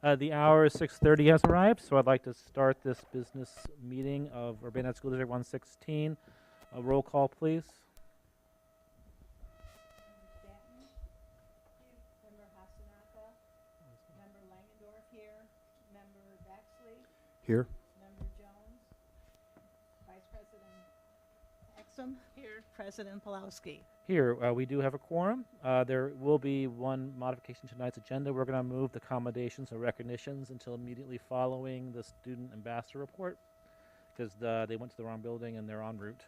The hour is 6:30 has arrived, so I'd like to start this business meeting of Urbana School District 116. A roll call, please. Member Stanton? Member Hasanaka? Member Langendorf here? Member Baxley? Here. Member Jones? Vice President Exum? Here. President Pulowski? Here, we do have a quorum. There will be one modification to tonight's agenda. We're going to move the accommodations and recognitions until immediately following the student ambassador report because they went to the wrong building and they're en route.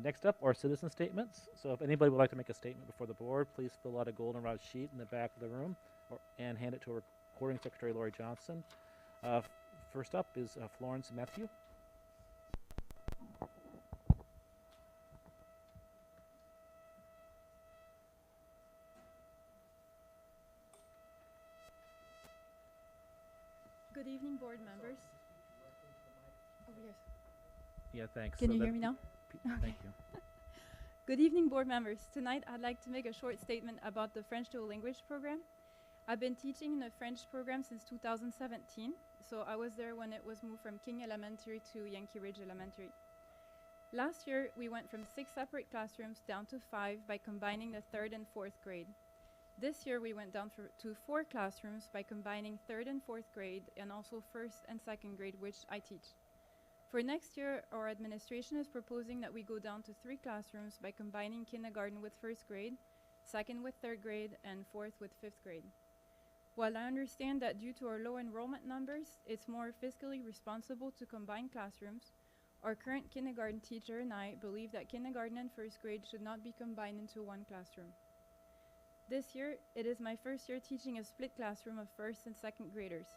Next up are citizen statements. So if anybody would like to make a statement before the board, please fill out a goldenrod sheet in the back of the room and hand it to Recording Secretary Lori Johnson. First up is Florence Matthew. Good evening, board members. Over here. Yeah, thanks. Can you hear me now? Thank you. Good evening, board members. Tonight, I'd like to make a short statement about the French dual language program. I've been teaching in the French program since 2017, so I was there when it was moved from King Elementary to Yankee Ridge Elementary. Last year, we went from 6 separate classrooms down to 5 by combining the 3rd and 4th grade. This year, we went down to 4 classrooms by combining 3rd and 4th grade and also 1st and 2nd grade, which I teach. For next year, our administration is proposing that we go down to 3 classrooms by combining kindergarten with 1st grade, 2nd with 3rd grade, and 4th with 5th grade. While I understand that due to our low enrollment numbers, it's more fiscally responsible to combine classrooms, our current kindergarten teacher and I believe that kindergarten and 1st grade should not be combined into one classroom. This year, it is my first year teaching a split classroom of 1st and 2nd graders.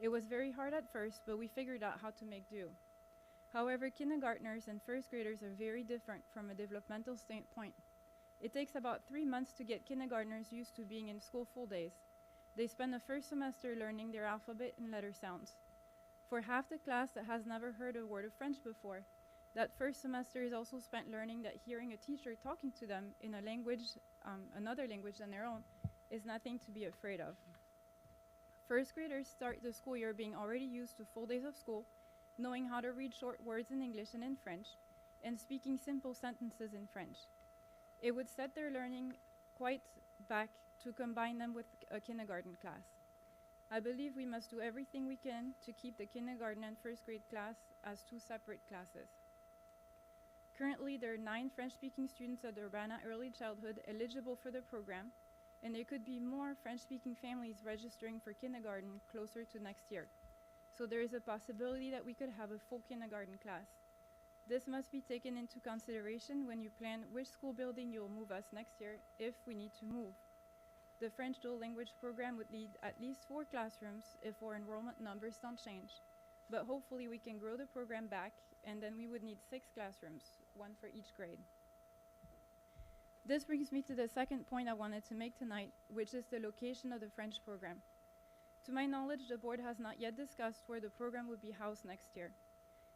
It was very hard at first, but we figured out how to make do. However, kindergartners and 1st graders are very different from a developmental standpoint. It takes about 3 months to get kindergartners used to being in school full days. They spend the first semester learning their alphabet and letter sounds. For half the class that has never heard a word of French before, that first semester is also spent learning that hearing a teacher talking to them in a language, another language than their own, is nothing to be afraid of. 1st graders start the school year being already used to full days of school, knowing how to read short words in English and in French, and speaking simple sentences in French. It would set their learning quite back to combine them with a kindergarten class. I believe we must do everything we can to keep the kindergarten and 1st grade class as 2 separate classes. Currently, there are 9 French-speaking students at Urbana Early Childhood eligible for the program, and there could be more French-speaking families registering for kindergarten closer to next year. So there is a possibility that we could have a full kindergarten class. This must be taken into consideration when you plan which school building you'll move us next year if we need to move. The French dual language program would need at least 4 classrooms if our enrollment numbers don't change, but hopefully we can grow the program back, and then we would need 6 classrooms, 1 for each grade. This brings me to the second point I wanted to make tonight, which is the location of the French program. To my knowledge, the board has not yet discussed where the program would be housed next year.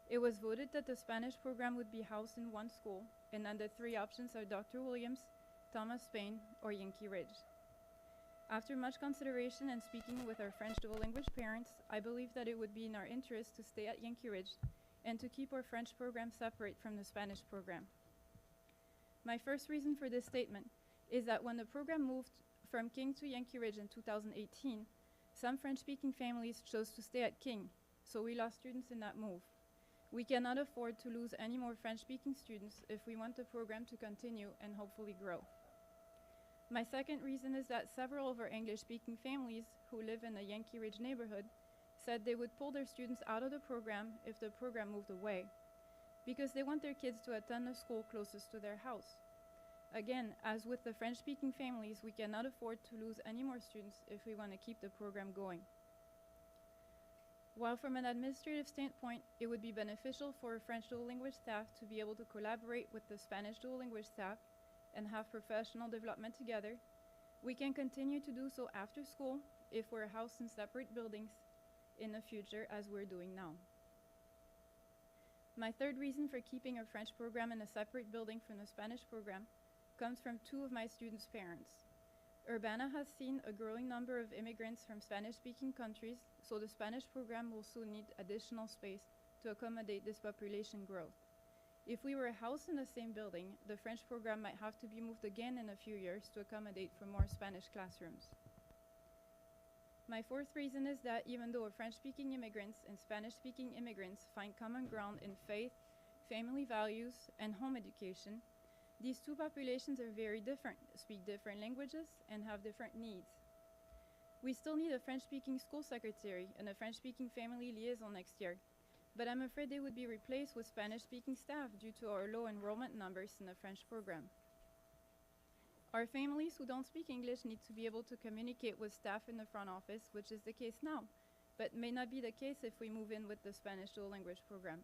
It was voted that the Spanish program would be housed in one school, and then the 3 options are Dr. Williams, Thomas Paine, or Yankee Ridge. After much consideration and speaking with our French dual language parents, I believe that it would be in our interest to stay at Yankee Ridge and to keep our French program separate from the Spanish program. My first reason for this statement is that when the program moved from King to Yankee Ridge in 2018, some French-speaking families chose to stay at King, so we lost students in that move. We cannot afford to lose any more French-speaking students if we want the program to continue and hopefully grow. My second reason is that several of our English-speaking families who live in the Yankee Ridge neighborhood said they would pull their students out of the program if the program moved away, because they want their kids to attend the school closest to their house. Again, as with the French-speaking families, we cannot afford to lose any more students if we want to keep the program going. While from an administrative standpoint, it would be beneficial for French dual language staff to be able to collaborate with the Spanish dual language staff and have professional development together, we can continue to do so after school if we're housed in separate buildings in the future as we're doing now. My third reason for keeping our French program in a separate building from the Spanish program comes from 2 of my students' parents. Urbana has seen a growing number of immigrants from Spanish-speaking countries, so the Spanish program will soon need additional space to accommodate this population growth. If we were housed in the same building, the French program might have to be moved again in a few years to accommodate for more Spanish classrooms. My fourth reason is that even though French-speaking immigrants and Spanish-speaking immigrants find common ground in faith, family values, and home education, these two populations are very different, speak different languages, and have different needs. We still need a French-speaking school secretary and a French-speaking family liaison next year, but I'm afraid they would be replaced with Spanish-speaking staff due to our low enrollment numbers in the French program. Our families who don't speak English need to be able to communicate with staff in the front office, which is the case now, but may not be the case if we move in with the Spanish dual language program.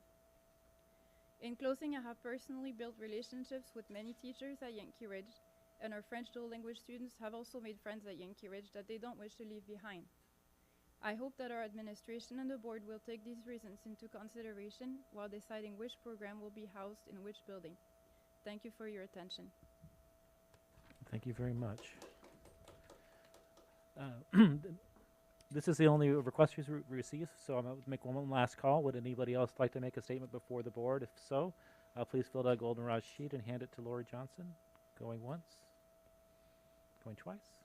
In closing, I have personally built relationships with many teachers at Yankee Ridge, and our French dual language students have also made friends at Yankee Ridge that they don't wish to leave behind. I hope that our administration and the board will take these reasons into consideration while deciding which program will be housed in which building. Thank you for your attention. Thank you very much. This is the only request we received, so I'm going to make one last call. Would anybody else like to make a statement before the board? If so, please fill out a goldenrod sheet and hand it to Lori Johnson. Going once, going twice.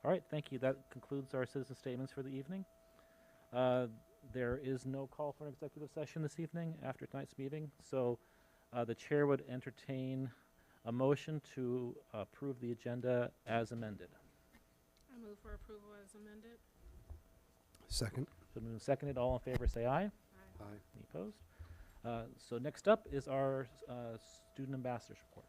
All right, thank you. That concludes our citizen statements for the evening. There is no call for an executive session this evening after tonight's meeting, so the chair would entertain a motion to approve the agenda as amended. I move for approval as amended. Second. So moved and seconded. All in favor say aye. Aye. Aye. Any opposed? So next up is our student ambassadors report.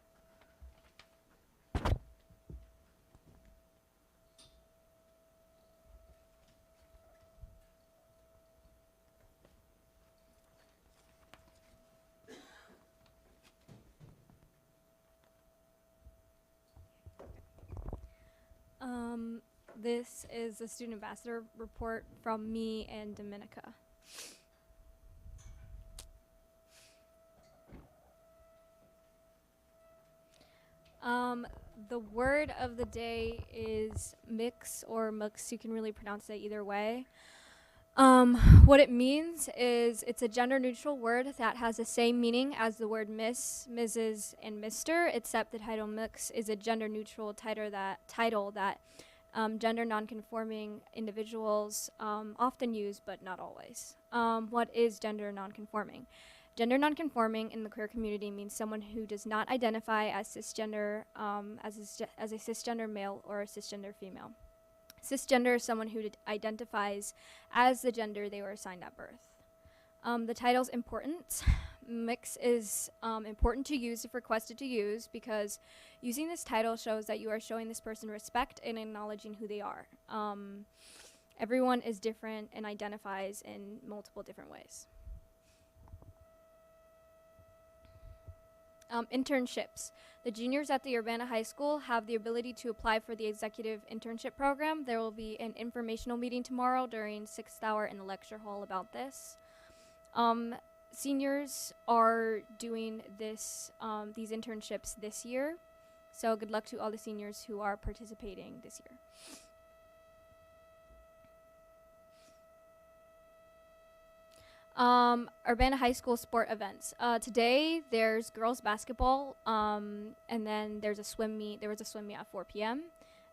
This is the student ambassador report from me and Dominica. The word of the day is mix or mux. You can really pronounce it either way. What it means is it's a gender neutral word that has the same meaning as the word miss, Mrs., and Mr., except the title mix is a gender neutral title that gender nonconforming individuals often use, but not always. What is gender nonconforming? Gender nonconforming in the queer community means someone who does not identify as cisgender, as a cisgender male or a cisgender female. Cisgender is someone who identifies as the gender they were assigned at birth. The title's important. Mix is important to use if requested to use, because using this title shows that you are showing this person respect and acknowledging who they are. Everyone is different and identifies in multiple different ways. Internships. The juniors at the Urbana High School have the ability to apply for the executive internship program. There will be an informational meeting tomorrow during 6th hour in the lecture hall about this. Seniors are doing these internships this year, so good luck to all the seniors who are participating this year. Urbana High School sport events. Today there's girls basketball, and then there's a swim meet. There was a swim meet at 4 p.m.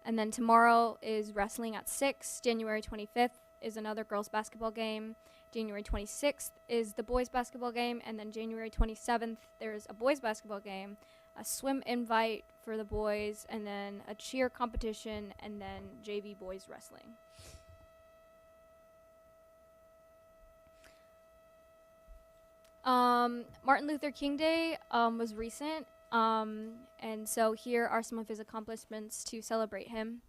And then tomorrow is wrestling at 6. January 25th is another girls basketball game. January 26th is the boys basketball game, and then January 27th there's a boys basketball game, a swim invite for the boys, and then a cheer competition, and then JV boys wrestling. Martin Luther King Day was recent, and so here are some of his accomplishments to celebrate him.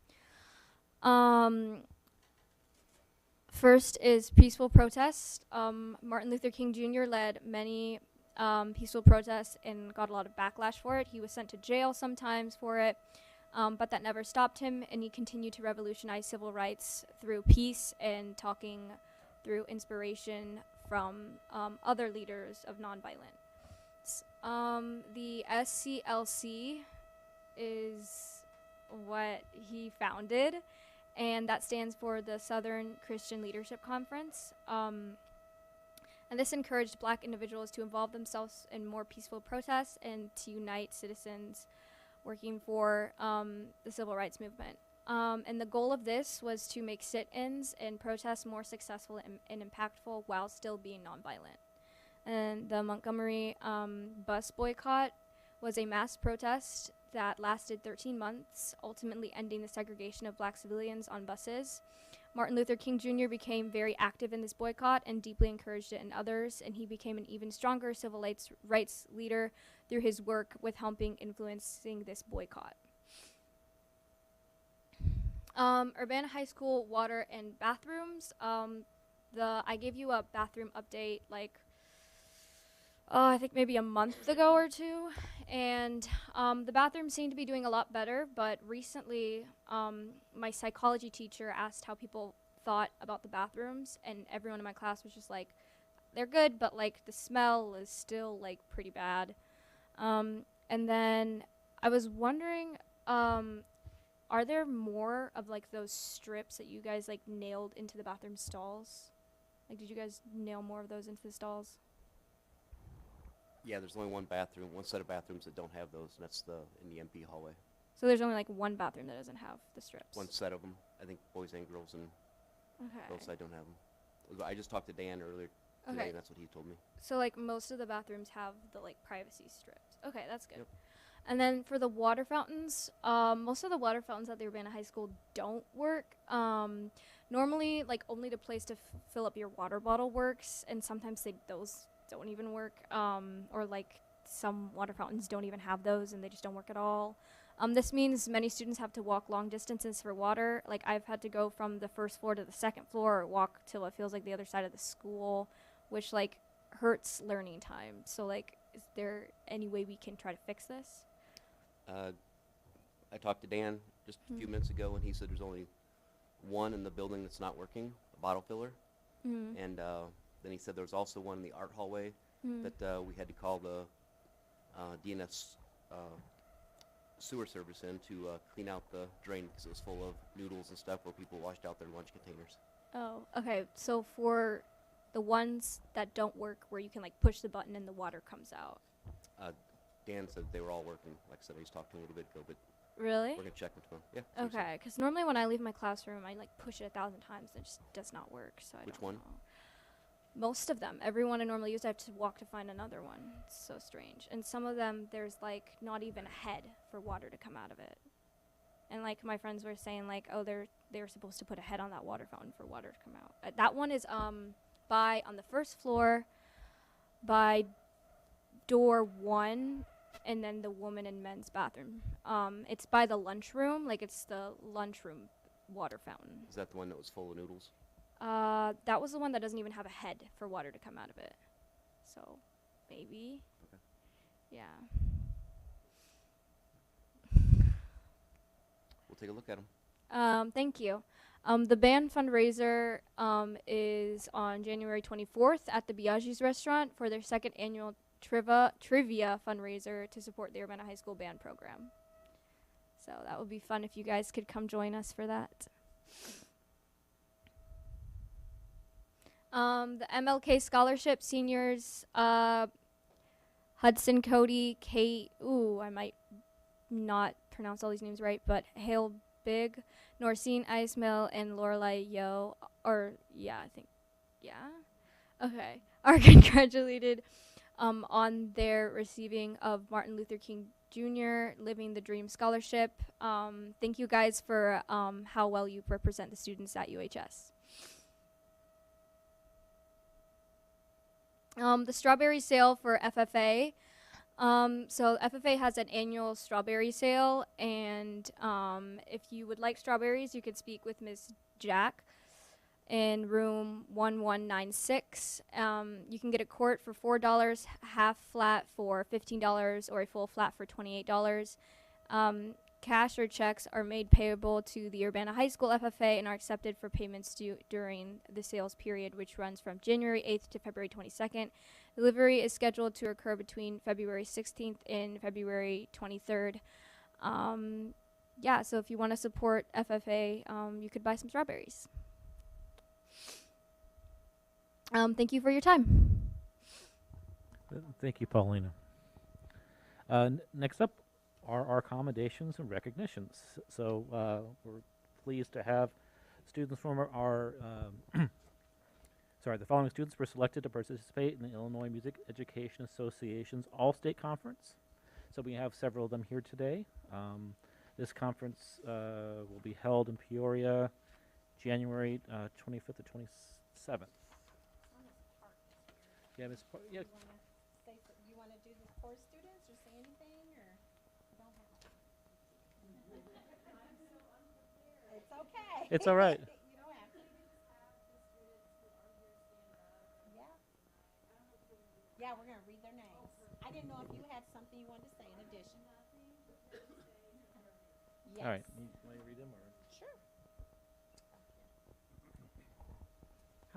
First is peaceful protest. Martin Luther King Jr. led many peaceful protests and got a lot of backlash for it. He was sent to jail sometimes for it, but that never stopped him, and he continued to revolutionize civil rights through peace and talking through inspiration from other leaders of nonviolence. The SCLC is what he founded, and that stands for the Southern Christian Leadership Conference. And this encouraged black individuals to involve themselves in more peaceful protests and to unite citizens working for the civil rights movement. And the goal of this was to make sit-ins and protests more successful and impactful while still being nonviolent. And the Montgomery bus boycott was a mass protest that lasted 13 months, ultimately ending the segregation of black civilians on buses. Martin Luther King Jr. became very active in this boycott and deeply encouraged it in others, and he became an even stronger civil rights leader through his work with helping influencing this boycott. Urbana High School water and bathrooms. I gave you a bathroom update I think maybe a month ago or two, and the bathrooms seem to be doing a lot better, but recently my psychology teacher asked how people thought about the bathrooms, and everyone in my class was just like, they're good, but the smell is still pretty bad. And then I was wondering, are there more of those strips that you guys nailed into the bathroom stalls? Did you guys nail more of those into the stalls? Yeah, there's only one set of bathrooms that don't have those, and that's in the MP hallway. So there's only one bathroom that doesn't have the strips. One set of them. I think boys and girls, and girls side don't have them. I just talked to Dan earlier today, Okay. and that's what he told me. So most of the bathrooms have the privacy strips. Okay, that's good. Yep. And then for the water fountains, most of the water fountains at the Urbana High School don't work. Normally, only the place to fill up your water bottle works, and sometimes those don't even work. Or some water fountains don't even have those, and they just don't work at all. This means many students have to walk long distances for water. I've had to go from the first floor to the second floor, or walk till it feels like the other side of the school, which hurts learning time. So is there any way we can try to fix this? I talked to Dan just a few minutes ago, and he said there's only one in the building that's not working, a bottle filler. Mm-hmm. And then he said there was also one in the art hallway Mm-hmm. that we had to call the DNS sewer service in to clean out the drain because it was full of noodles and stuff where people washed out their lunch containers. Oh, okay. So for the ones that don't work, where you can push the button and the water comes out. Dan said they were all working. Like I said, I just talked to him a little bit ago, but Really? we're gonna check them tomorrow. Yeah. seriously. Okay, because normally when I leave my classroom, I push it 1,000 times and it just does not work. So I Which don't one? know. Most of them. Every one I normally use, I have to walk to find another one. It's so strange. And some of them, there's not even a head for water to come out of it. And my friends were saying oh, they're supposed to put a head on that water fountain for water to come out. That one is on the first floor by door 1, and then the woman and men's bathroom. It's by the lunchroom, it's the lunchroom water fountain. Is that the one that was full of noodles? That was the one that doesn't even have a head for water to come out of it. So, maybe. Okay. Yeah. We'll take a look at them. Thank you. The band fundraiser is on January 24th at the Biaggi's restaurant for their second annual trivia fundraiser to support the Urbana High School band program. So that would be fun if you guys could come join us for that. The MLK Scholarship seniors, Hudson Cody, Kate, I might not pronounce all these names right, but Hale Big, Norsine Ismail, and Lorelai Yo, okay, are congratulated on their receiving of Martin Luther King Jr. Living the Dream Scholarship. Thank you guys for how well you represent the students at UHS. The strawberry sale for FFA. So FFA has an annual strawberry sale, and if you would like strawberries, you could speak with Ms. Jack in room 1196. You can get a quart for $4, half flat for $15, or a full flat for $28. Cash or checks are made payable to the Urbana High School FFA and are accepted for payments due during the sales period, which runs from January 8th to February 22nd. Delivery is scheduled to occur between February 16th and February 23rd. yeah, so if you want to support FFA, you could buy some strawberries. Thank you for your time. Thank you, Paulina. Next up are our accommodations and recognitions. So we're pleased to have students from our the following students were selected to participate in the Illinois Music Education Association's All-State Conference. So we have several of them here today. This conference will be held in Peoria, January 25th to 27th. Yeah, Ms. Yeah. You want to do the core students or say anything, or you don't have to? It's okay. It's all right. You don't have to. Yeah. Yeah, we're going to read their names. I didn't know if you had something you wanted to say in addition. Yes. All right. You want to read them? Or? Sure.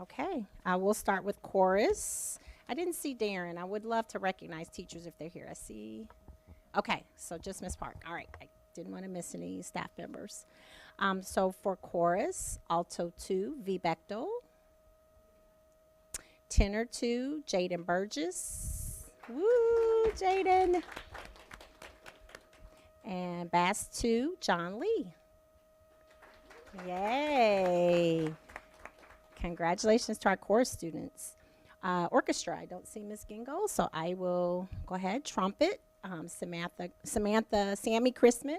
Okay. We'll start with chorus. I didn't see Darren. I would love to recognize teachers if they're here. I see. Okay, so just Miss Park. All right. I didn't want to miss any staff members. So for chorus, alto 2, V. Bechtel. Tenor 2, Jaden Burgess. Woo, Jaden. And bass 2, John Lee. Yay. Congratulations to our chorus students. Orchestra, I don't see Miss Gingle, so I will go ahead. Trumpet, Sammy Chrisman.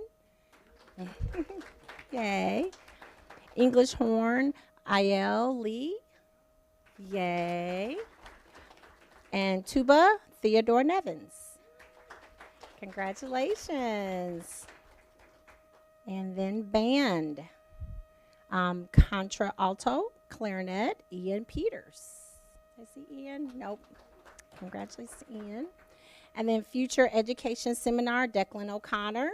Yay. English horn, Ayel Lee. Yay. And tuba, Theodore Nevins. Congratulations. And then band, contra alto, clarinet, Ian Peters. I see Ian? Nope. Congratulations, Ian. And then future education seminar, Declan O'Connor.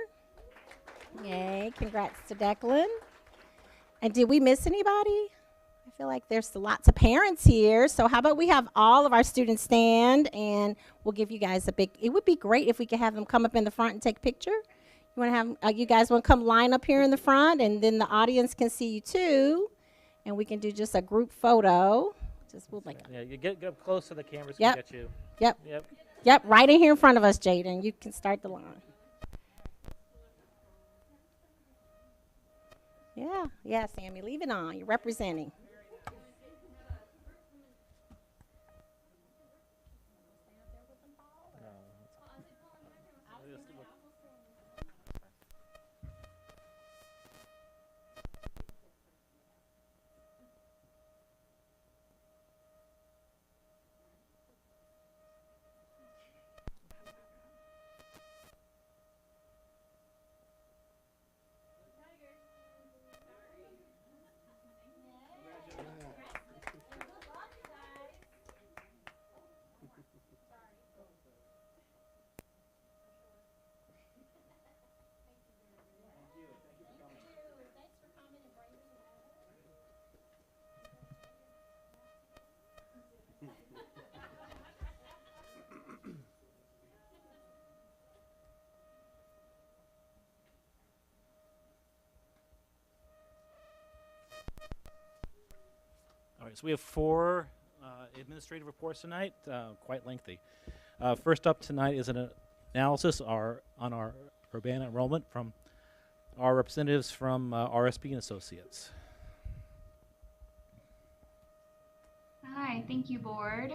Yay, congrats to Declan. And did we miss anybody? I feel like there's lots of parents here. So how about we have all of our students stand and we'll give you guys it would be great if we could have them come up in the front and take a picture. You want to have, you guys want to come line up here in the front and then the audience can see you too. And we can do just a group photo. Just we'll like. Yeah, you get up close so the cameras Yep. can get you. Yep. Yep. Yep, right in here in front of us, Jaden. You can start the line. Yeah, Sammy, leave it on. You're representing. All right, so we have 4 administrative reports tonight, quite lengthy. First up tonight is an analysis on our Urbana enrollment from our representatives from RSP and Associates. Hi, thank you, board.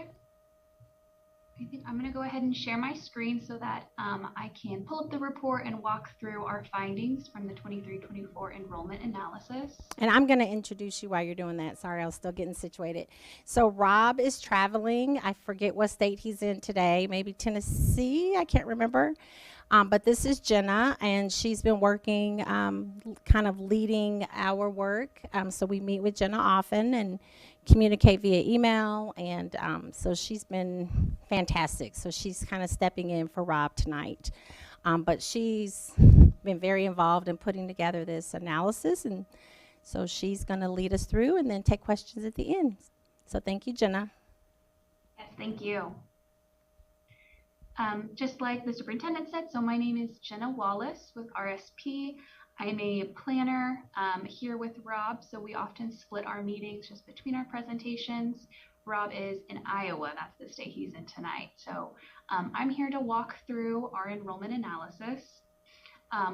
I think I'm going to go ahead and share my screen so that I can pull up the report and walk through our findings from the 23-24 enrollment analysis. And I'm going to introduce you while you're doing that. Sorry, I was still getting situated. So Rob is traveling. I forget what state he's in today, maybe Tennessee. I can't remember. But this is Jenna, and she's been working, kind of leading our work. So we meet with Jenna often and communicate via email, and so she's been fantastic. So she's kind of stepping in for Rob tonight. But she's been very involved in putting together this analysis, and so she's going to lead us through and then take questions at the end. So thank you, Jenna. Yes, thank you. Just like the superintendent said, so my name is Jenna Wallace with RSP. I'm a planner here with Rob, so we often split our meetings just between our presentations. Rob is in Iowa, that's the state he's in tonight. So I'm here to walk through our enrollment analysis.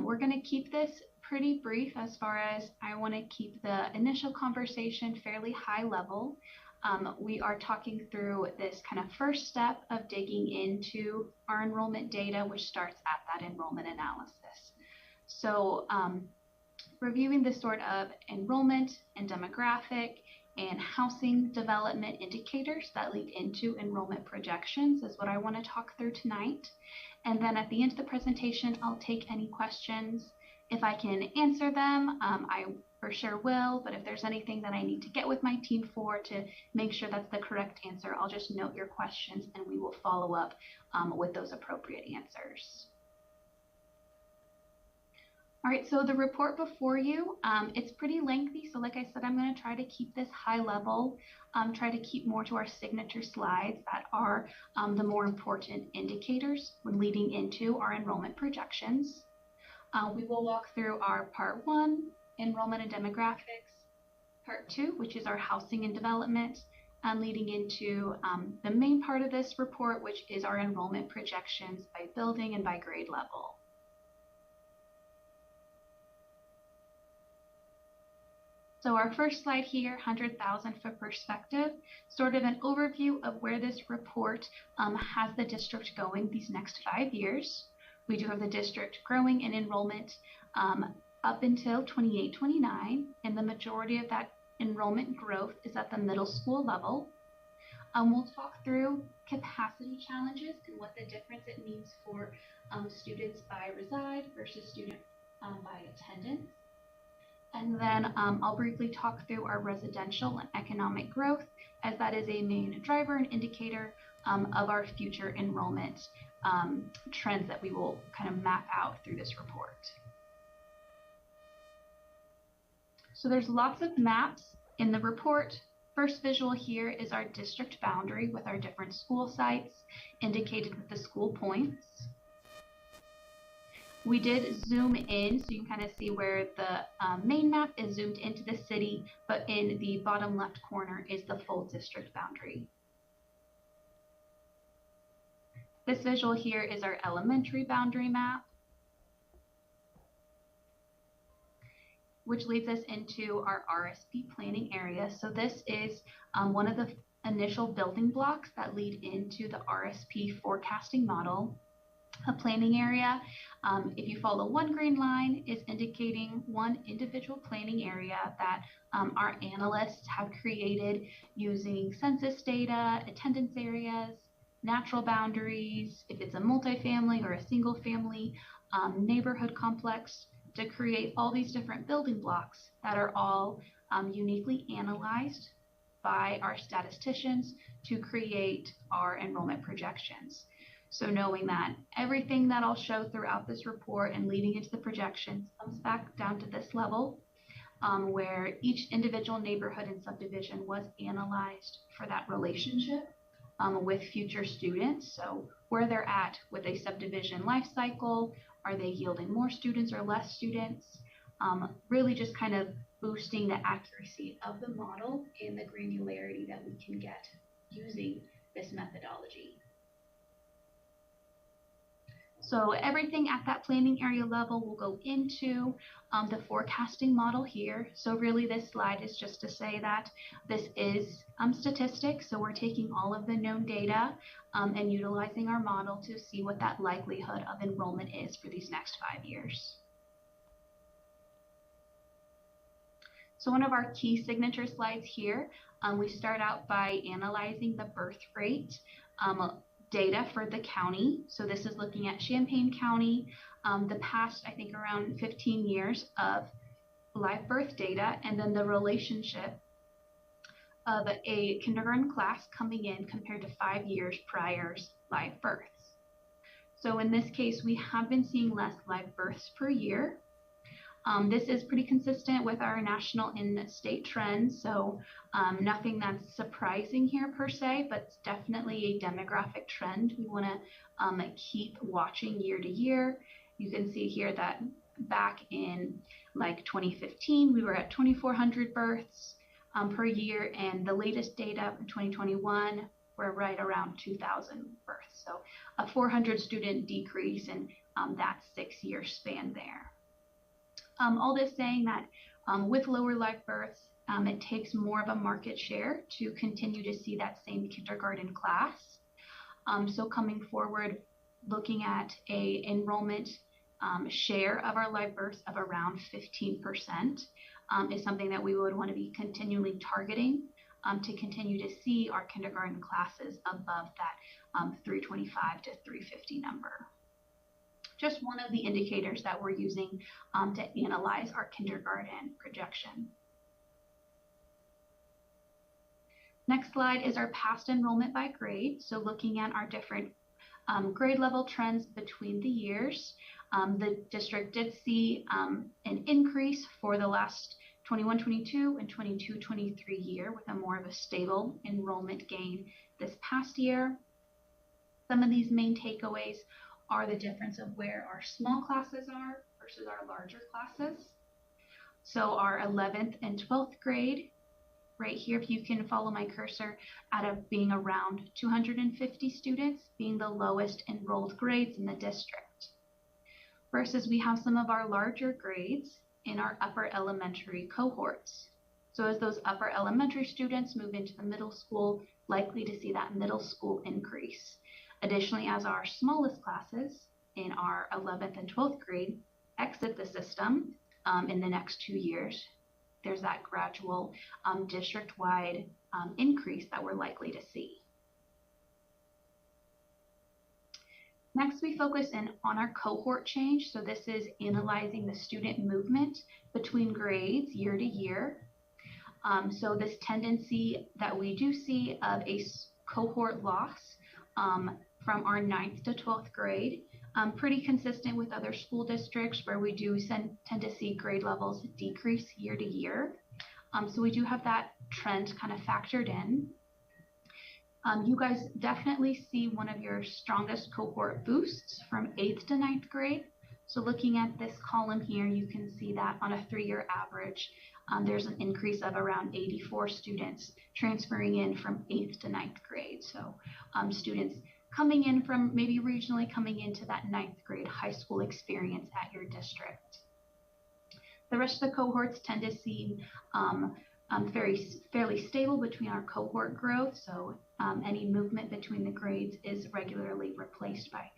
We're going to keep this pretty brief as far as I want to keep the initial conversation fairly high level. We are talking through this kind of first step of digging into our enrollment data, which starts at that enrollment analysis. So reviewing the sort of enrollment and demographic and housing development indicators that lead into enrollment projections is what I want to talk through tonight. And then at the end of the presentation, I'll take any questions. If I can answer them, I for sure will, but if there's anything that I need to get with my team for to make sure that's the correct answer, I'll just note your questions and we will follow up with those appropriate answers. All right, so the report before you, it's pretty lengthy. So like I said, I'm going to try to keep this high level, try to keep more to our signature slides that are the more important indicators when leading into our enrollment projections. We will walk through our part 1, enrollment and demographics, part 2, which is our housing and development, and leading into the main part of this report, which is our enrollment projections by building and by grade level. So our first slide here, 100,000 for perspective, sort of an overview of where this report has the district going these next 5 years. We do have the district growing in enrollment up until 28-29, and the majority of that enrollment growth is at the middle school level. We'll talk through capacity challenges and what the difference it means for students by reside versus student by attendance. And then I'll briefly talk through our residential and economic growth, as that is a main driver and indicator of our future enrollment trends that we will kind of map out through this report. So there's lots of maps in the report. First visual here is our district boundary with our different school sites indicated with the school points. We did zoom in, so you can kind of see where the main map is zoomed into the city, but in the bottom left corner is the full district boundary. This visual here is our elementary boundary map, which leads us into our RSP planning area. So this is one of the initial building blocks that lead into the RSP forecasting model. A planning area, if you follow one green line, is indicating one individual planning area that our analysts have created using census data, attendance areas, natural boundaries, if it's a multifamily or a single family neighborhood complex, to create all these different building blocks that are all uniquely analyzed by our statisticians to create our enrollment projections. So knowing that everything that I'll show throughout this report and leading into the projections comes back down to this level, where each individual neighborhood and subdivision was analyzed for that relationship with future students. So where they're at with a subdivision life cycle, are they yielding more students or less students? Really just kind of boosting the accuracy of the model and the granularity that we can get using this methodology. So everything at that planning area level will go into the forecasting model here. So really this slide is just to say that this is statistics. So we're taking all of the known data and utilizing our model to see what that likelihood of enrollment is for these next 5 years. So one of our key signature slides here, we start out by analyzing the birth rate data for the county. So this is looking at Champaign County, the past, I think, around 15 years of live birth data, and then the relationship of a kindergarten class coming in compared to 5 years prior live births. So in this case, we have been seeing less live births per year. This is pretty consistent with our national and state trends, so nothing that's surprising here per se, but it's definitely a demographic trend we want to keep watching year to year. You can see here that back in like 2015, we were at 2,400 births per year, and the latest data in 2021, we're right around 2,000 births. So a 400 student decrease in that 6-year span there. All this saying that with lower live births, it takes more of a market share to continue to see that same kindergarten class. So coming forward, looking at a enrollment share of our live births of around 15% is something that we would want to be continually targeting to continue to see our kindergarten classes above that 325 to 350 number. Just one of the indicators that we're using to analyze our kindergarten projection. Next slide is our past enrollment by grade. So looking at our different grade level trends between the years. The district did see an increase for the last 21-22 and 22-23 year, with a more of a stable enrollment gain this past year. Some of these main takeaways are the difference of where our small classes are versus our larger classes. So our 11th and 12th grade, right here, if you can follow my cursor, out of being around 250 students, being the lowest enrolled grades in the district. Versus we have some of our larger grades in our upper elementary cohorts. So as those upper elementary students move into the middle school, likely to see that middle school increase. Additionally, as our smallest classes in our 11th and 12th grade exit the system in the next 2 years, there's that gradual district-wide increase that we're likely to see. Next, we focus in on our cohort change. So this is analyzing the student movement between grades year to year. So this tendency that we do see of a cohort loss from our 9th to 12th grade, pretty consistent with other school districts where we do tend to see grade levels decrease year to year. So we do have that trend kind of factored in. You guys definitely see one of your strongest cohort boosts from 8th to 9th grade. So looking at this column here, you can see that on a 3-year average, there's an increase of around 84 students transferring in from 8th to 9th grade. So students coming in from maybe regionally coming into that 9th grade high school experience at your district. The rest of the cohorts tend to seem fairly stable between our cohort growth. So any movement between the grades is regularly replaced by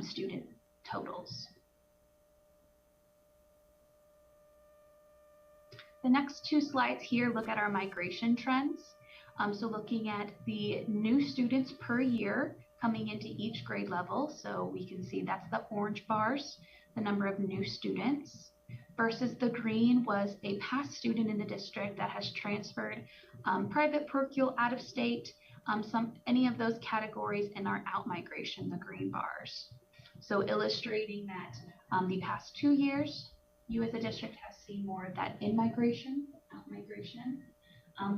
student totals. The next 2 slides here look at our migration trends. So looking at the new students per year coming into each grade level. So we can see that's the orange bars, the number of new students, versus the green was a past student in the district that has transferred private, parochial, out of state, any of those categories in our out migration, the green bars. So illustrating that the past 2 years, you as a district has seen more of that in-migration, out-migration.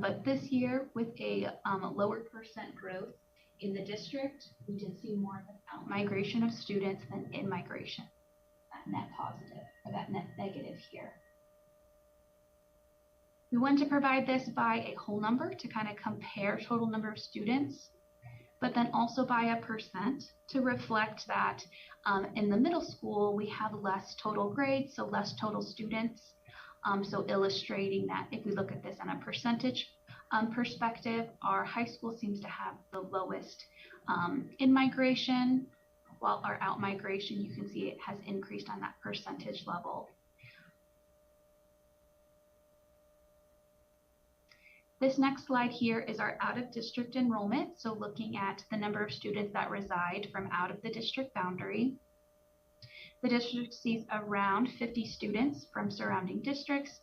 But this year, with a lower percent growth in the district, we did see more of an out-migration of students than in-migration, that net positive, or that net negative here. We want to provide this by a whole number to kind of compare total number of students, but then also by a percent to reflect that in the middle school, we have less total grades, so less total students. So illustrating that if we look at this on a percentage perspective, our high school seems to have the lowest in-migration, while our out-migration, you can see it has increased on that percentage level. This next slide here is our out-of-district enrollment. So looking at the number of students that reside from out of the district boundary. The district sees around 50 students from surrounding districts,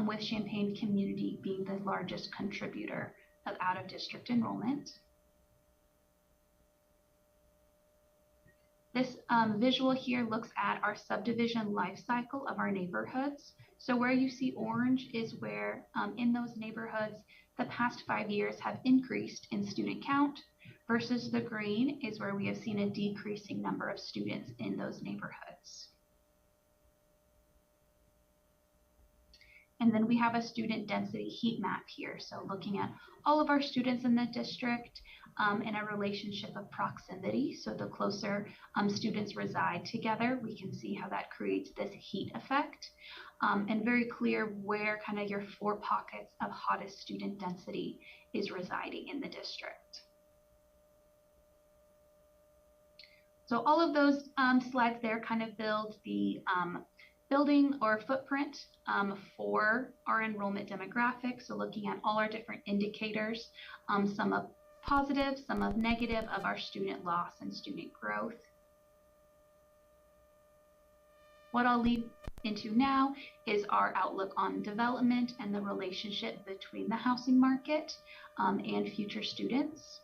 with Champaign Community being the largest contributor of out-of-district enrollment. This visual here looks at our subdivision life cycle of our neighborhoods. So where you see orange is where in those neighborhoods, the past 5 years have increased in student count, versus the green is where we have seen a decreasing number of students in those neighborhoods. And then we have a student density heat map here. So looking at all of our students in the district in a relationship of proximity. So the closer students reside together, we can see how that creates this heat effect. And very clear where kind of your 4 pockets of hottest student density is residing in the district. So all of those slides there kind of build the building or footprint for our enrollment demographics. So looking at all our different indicators, some of positive, some of negative of our student loss and student growth. What I'll lead into now is our outlook on development and the relationship between the housing market and future students.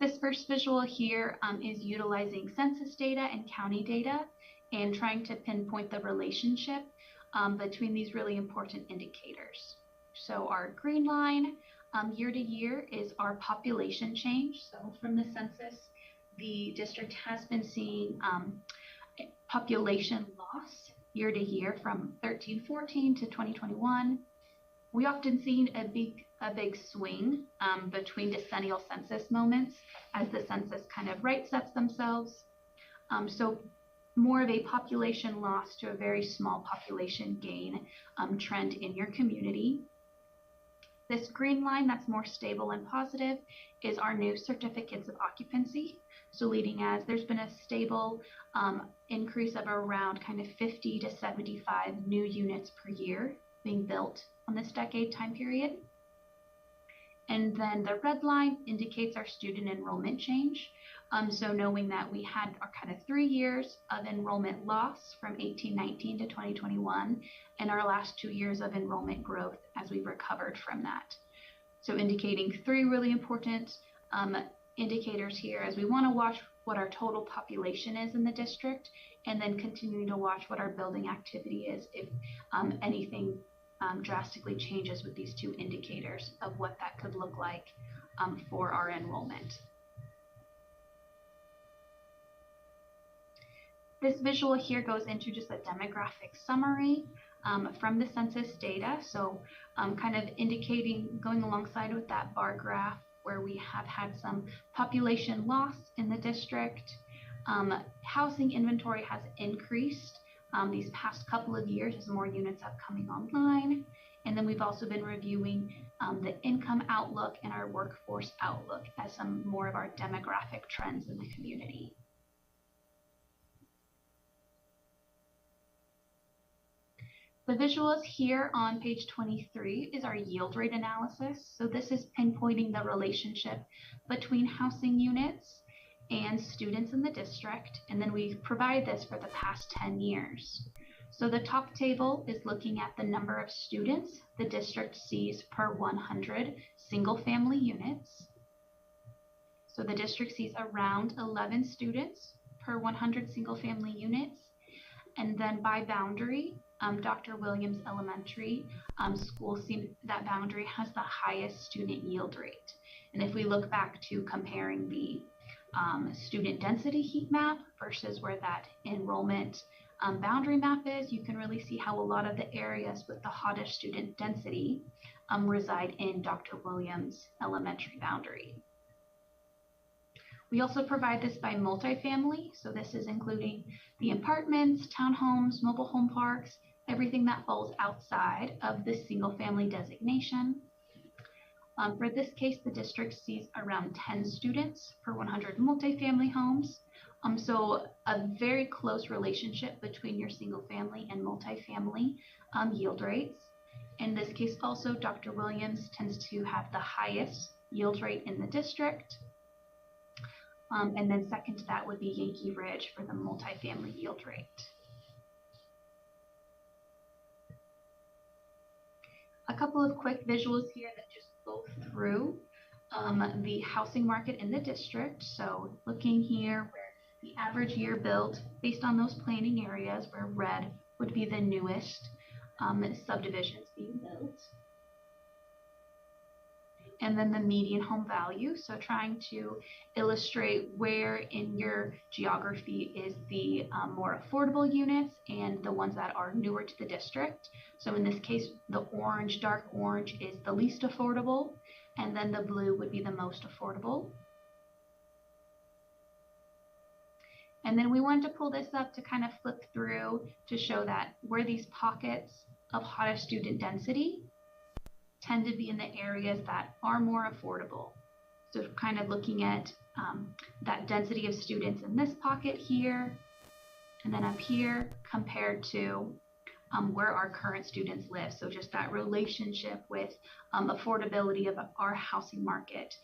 This first visual here is utilizing census data and county data and trying to pinpoint the relationship between these really important indicators. So our green line year to year is our population change. So from the census, the district has been seeing population loss year to year from 13-14 to 2021. We often see a big swing between decennial census moments as the census kind of right sets themselves. So more of a population loss to a very small population gain trend in your community. This green line that's more stable and positive is our new certificates of occupancy. So leading as there's been a stable increase of around kind of 50 to 75 new units per year being built on this decade time period. And then the red line indicates our student enrollment change. So knowing that we had our kind of 3 years of enrollment loss from 18-19 to 2021, and our last 2 years of enrollment growth as we recovered from that. So indicating 3 really important indicators here as we want to watch what our total population is in the district, and then continuing to watch what our building activity is if anything drastically changes with these 2 indicators of what that could look like for our enrollment. This visual here goes into just a demographic summary from the census data. So kind of indicating, going alongside with that bar graph where we have had some population loss in the district. Housing inventory has increased these past couple of years as more units have coming online. And then we've also been reviewing the income outlook and our workforce outlook as some more of our demographic trends in the community. The visuals here on page 23 is our yield rate analysis. So this is pinpointing the relationship between housing units and students in the district. And then we provide this for the past 10 years. So the top table is looking at the number of students the district sees per 100 single family units. So the district sees around 11 students per 100 single family units. And then by boundary, Dr. Williams Elementary School, that boundary has the highest student yield rate. And if we look back to comparing the student density heat map versus where that enrollment boundary map is, you can really see how a lot of the areas with the hottest student density reside in Dr. Williams Elementary boundary. We also provide this by multifamily, so this is including the apartments, townhomes, mobile home parks, everything that falls outside of the single family designation. For this case, the district sees around 10 students per 100 multifamily homes. So a very close relationship between your single family and multifamily yield rates. In this case also, Dr. Williams tends to have the highest yield rate in the district. And then second to that would be Yankee Ridge for the multifamily yield rate. A couple of quick visuals here that just go through the housing market in the district. So looking here where the average year built based on those planning areas where red would be the newest subdivisions being built. and then the median home value. So trying to illustrate where in your geography is the more affordable units and the ones that are newer to the district. So in this case, the orange, dark orange is the least affordable, and then the blue would be the most affordable. And then we wanted to pull this up to kind of flip through to show that where these pockets of hottest student density tend to be in the areas that are more affordable. So kind of looking at that density of students in this pocket here, and then up here compared to where our current students live. So just that relationship with affordability of our housing market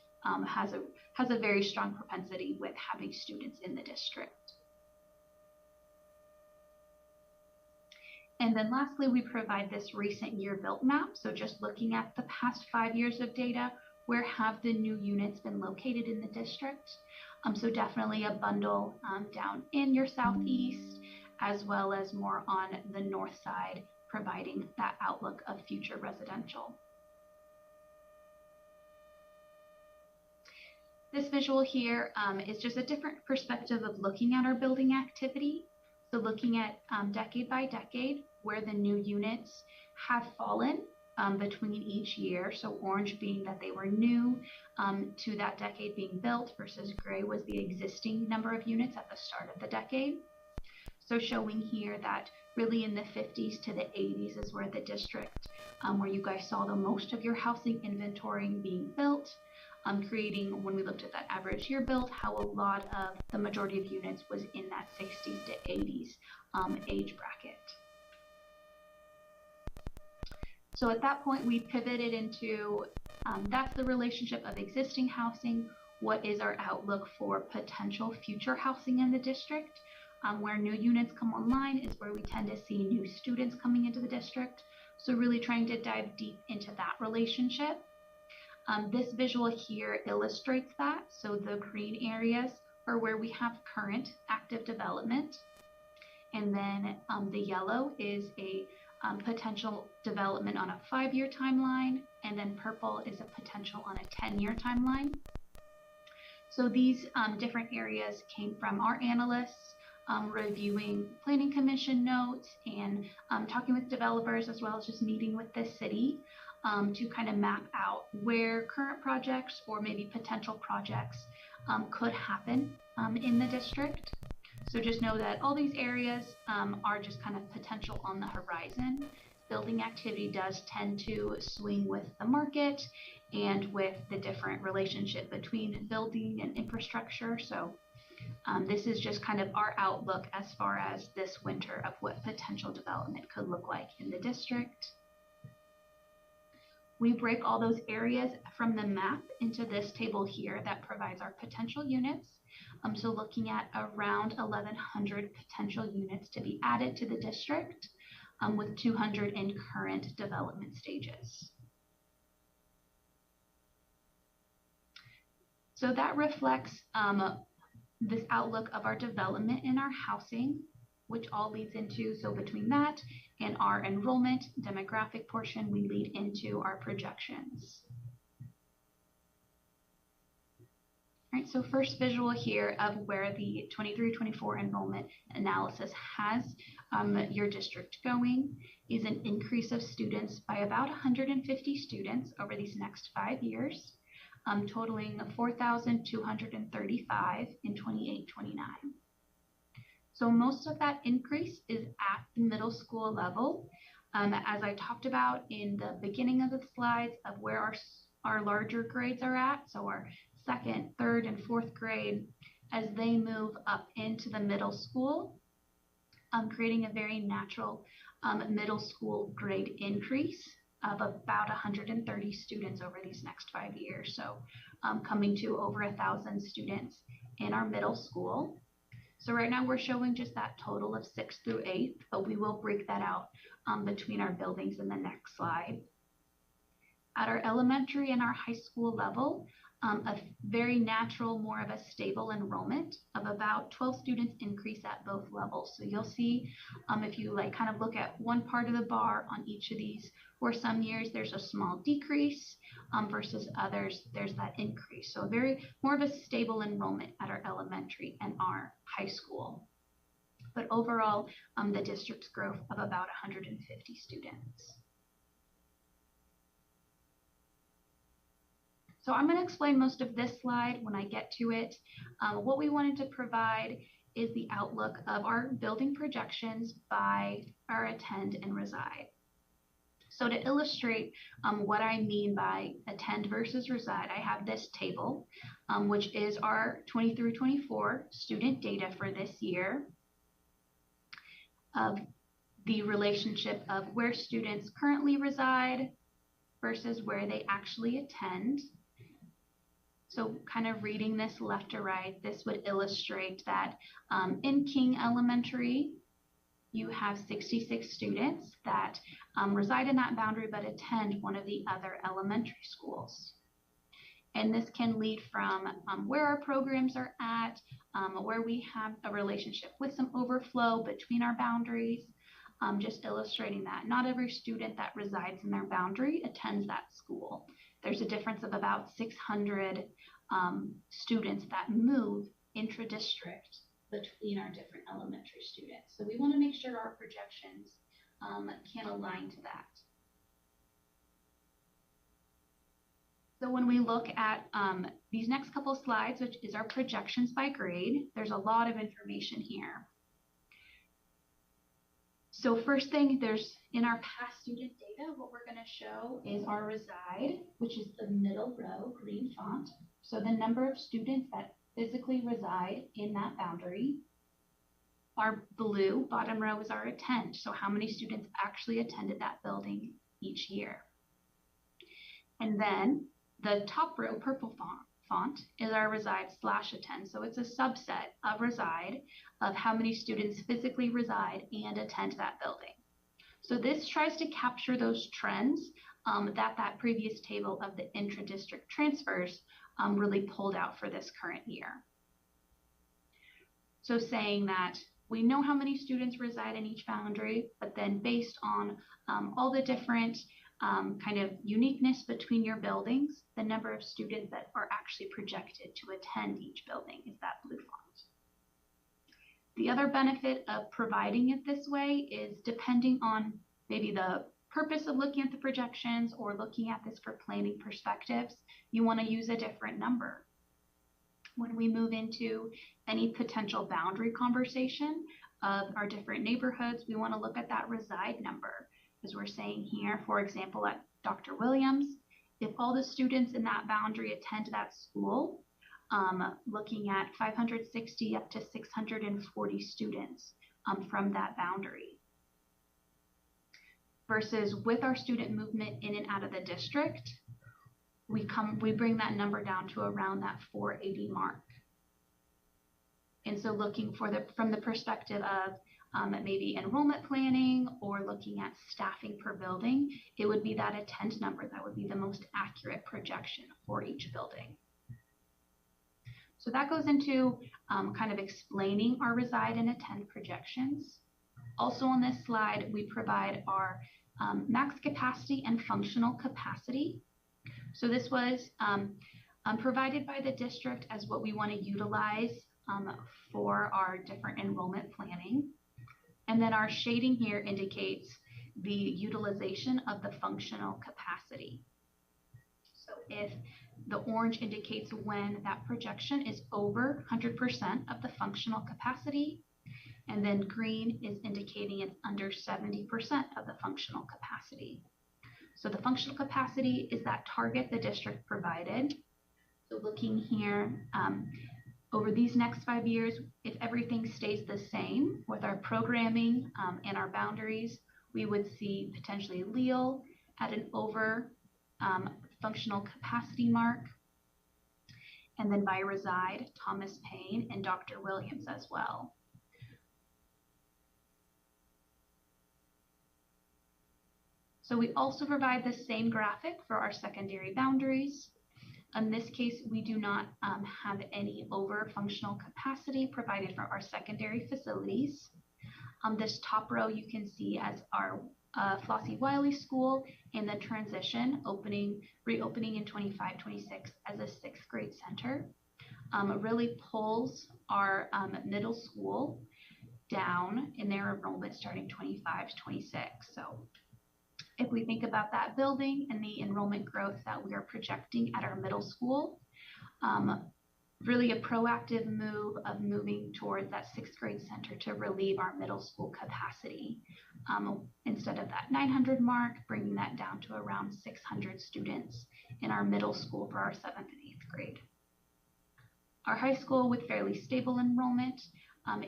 has a very strong propensity with having students in the district. And then lastly, we provide this recent year built map. So just looking at the past 5 years of data, where have the new units been located in the district? So definitely a bundle down in your southeast, as well as more on the north side, providing that outlook of future residential. This visual here is just a different perspective of looking at our building activity. So looking at decade by decade, where the new units have fallen between each year. So orange being that they were new to that decade being built, versus gray was the existing number of units at the start of the decade. So showing here that really in the 50s to the 80s is where the district, where you guys saw the most of your housing inventory being built, creating, when we looked at that average year built, how a lot of the majority of units was in that 60s to 80s age bracket. So at that point, we pivoted into, that's the relationship of existing housing. What is our outlook for potential future housing in the district? Where new units come online is where we tend to see new students coming into the district. So really trying to dive deep into that relationship. This visual here illustrates that. So the green areas are where we have current active development. And then the yellow is a potential development on a 5-year timeline. And then purple is a potential on a 10-year timeline. So these different areas came from our analysts, reviewing planning commission notes and talking with developers, as well as just meeting with the city to kind of map out where current projects or maybe potential projects could happen in the district. So just know that all these areas are just kind of potential on the horizon. Building activity does tend to swing with the market and with the different relationship between building and infrastructure. So this is just kind of our outlook as far as this winter of what potential development could look like in the district. We break all those areas from the map into this table here that provides our potential units. So looking at around 1,100 potential units to be added to the district, with 200 in current development stages. So that reflects this outlook of our development in our housing, which all leads into, so between that and our enrollment demographic portion, we lead into our projections. All right, so first visual here of where the 23-24 enrollment analysis has your district going is an increase of students by about 150 students over these next 5 years. Totaling 4,235 in 28-29. So most of that increase is at the middle school level. As I talked about in the beginning of the slides of where our larger grades are at, so our 2nd, 3rd, and 4th grade, as they move up into the middle school, creating a very natural middle school grade increase of about 130 students over these next 5 years. So coming to over 1,000 students in our middle school. So right now we're showing just that total of 6th through 8th, but we will break that out between our buildings in the next slide. At our elementary and our high school level, a very natural, more of a stable enrollment of about 12 students increase at both levels. So you'll see if you like kind of look at one part of the bar on each of these, for some years there's a small decrease versus others there's that increase. So very more of a stable enrollment at our elementary and our high school. But overall, the district's growth of about 150 students. So I'm going to explain most of this slide when I get to it. What we wanted to provide is the outlook of our building projections by our attend and reside. So to illustrate what I mean by attend versus reside, I have this table, which is our 23-24 student data for this year of the relationship of where students currently reside versus where they actually attend. So kind of reading this left to right, this would illustrate that in King Elementary, you have 66 students that reside in that boundary but attend one of the other elementary schools. And this can lead from where our programs are at, where we have a relationship with some overflow between our boundaries, just illustrating that not every student that resides in their boundary attends that school. There's a difference of about 600 students that move intra-district between our different elementary students. So we want to make sure our projections can align to that. So when we look at these next couple of slides, which is our projections by grade, there's a lot of information here. So first thing, there's in our past student data, what we're going to show is our reside, which is the middle row, green font. So the number of students that physically reside in that boundary. Our blue bottom row is our attend. So how many students actually attended that building each year. And then the top row, purple font, is our reside/attend. So it's a subset of reside of how many students physically reside and attend that building. So this tries to capture those trends that previous table of the intra-district transfers really pulled out for this current year. So saying that we know how many students reside in each boundary, but then based on all the different kind of uniqueness between your buildings, the number of students that are actually projected to attend each building is that blue font. The other benefit of providing it this way is depending on maybe the purpose of looking at the projections or looking at this for planning perspectives, you want to use a different number. When we move into any potential boundary conversation of our different neighborhoods, we want to look at that reside number. As we're saying here, for example, at Dr. Williams, if all the students in that boundary attend that school, looking at 560 up to 640 students from that boundary. Versus with our student movement in and out of the district, we bring that number down to around that 480 mark. And so looking from the perspective of maybe enrollment planning or looking at staffing per building, it would be that attend number that would be the most accurate projection for each building. So that goes into kind of explaining our reside and attend projections. Also on this slide, we provide our max capacity and functional capacity. So this was provided by the district as what we want to utilize for our different enrollment planning. And then our shading here indicates the utilization of the functional capacity. So if the orange indicates when that projection is over 100% of the functional capacity, and then green is indicating it's under 70% of the functional capacity. So the functional capacity is that target the district provided. So looking here, over these next 5 years, if everything stays the same with our programming and our boundaries, we would see potentially Leal at an over functional capacity mark. And then by reside, Thomas Paine and Dr. Williams as well. So we also provide the same graphic for our secondary boundaries. In this case, we do not have any over functional capacity provided for our secondary facilities. This top row you can see as our Flossie Wiley School and the transition reopening in 25-26 as a sixth grade center. Really pulls our middle school down in their enrollment starting 25-26. So if we think about that building and the enrollment growth that we are projecting at our middle school, really a proactive move of moving towards that sixth grade center to relieve our middle school capacity. Instead of that 900 mark, bringing that down to around 600 students in our middle school for our 7th and 8th grade. Our high school with fairly stable enrollment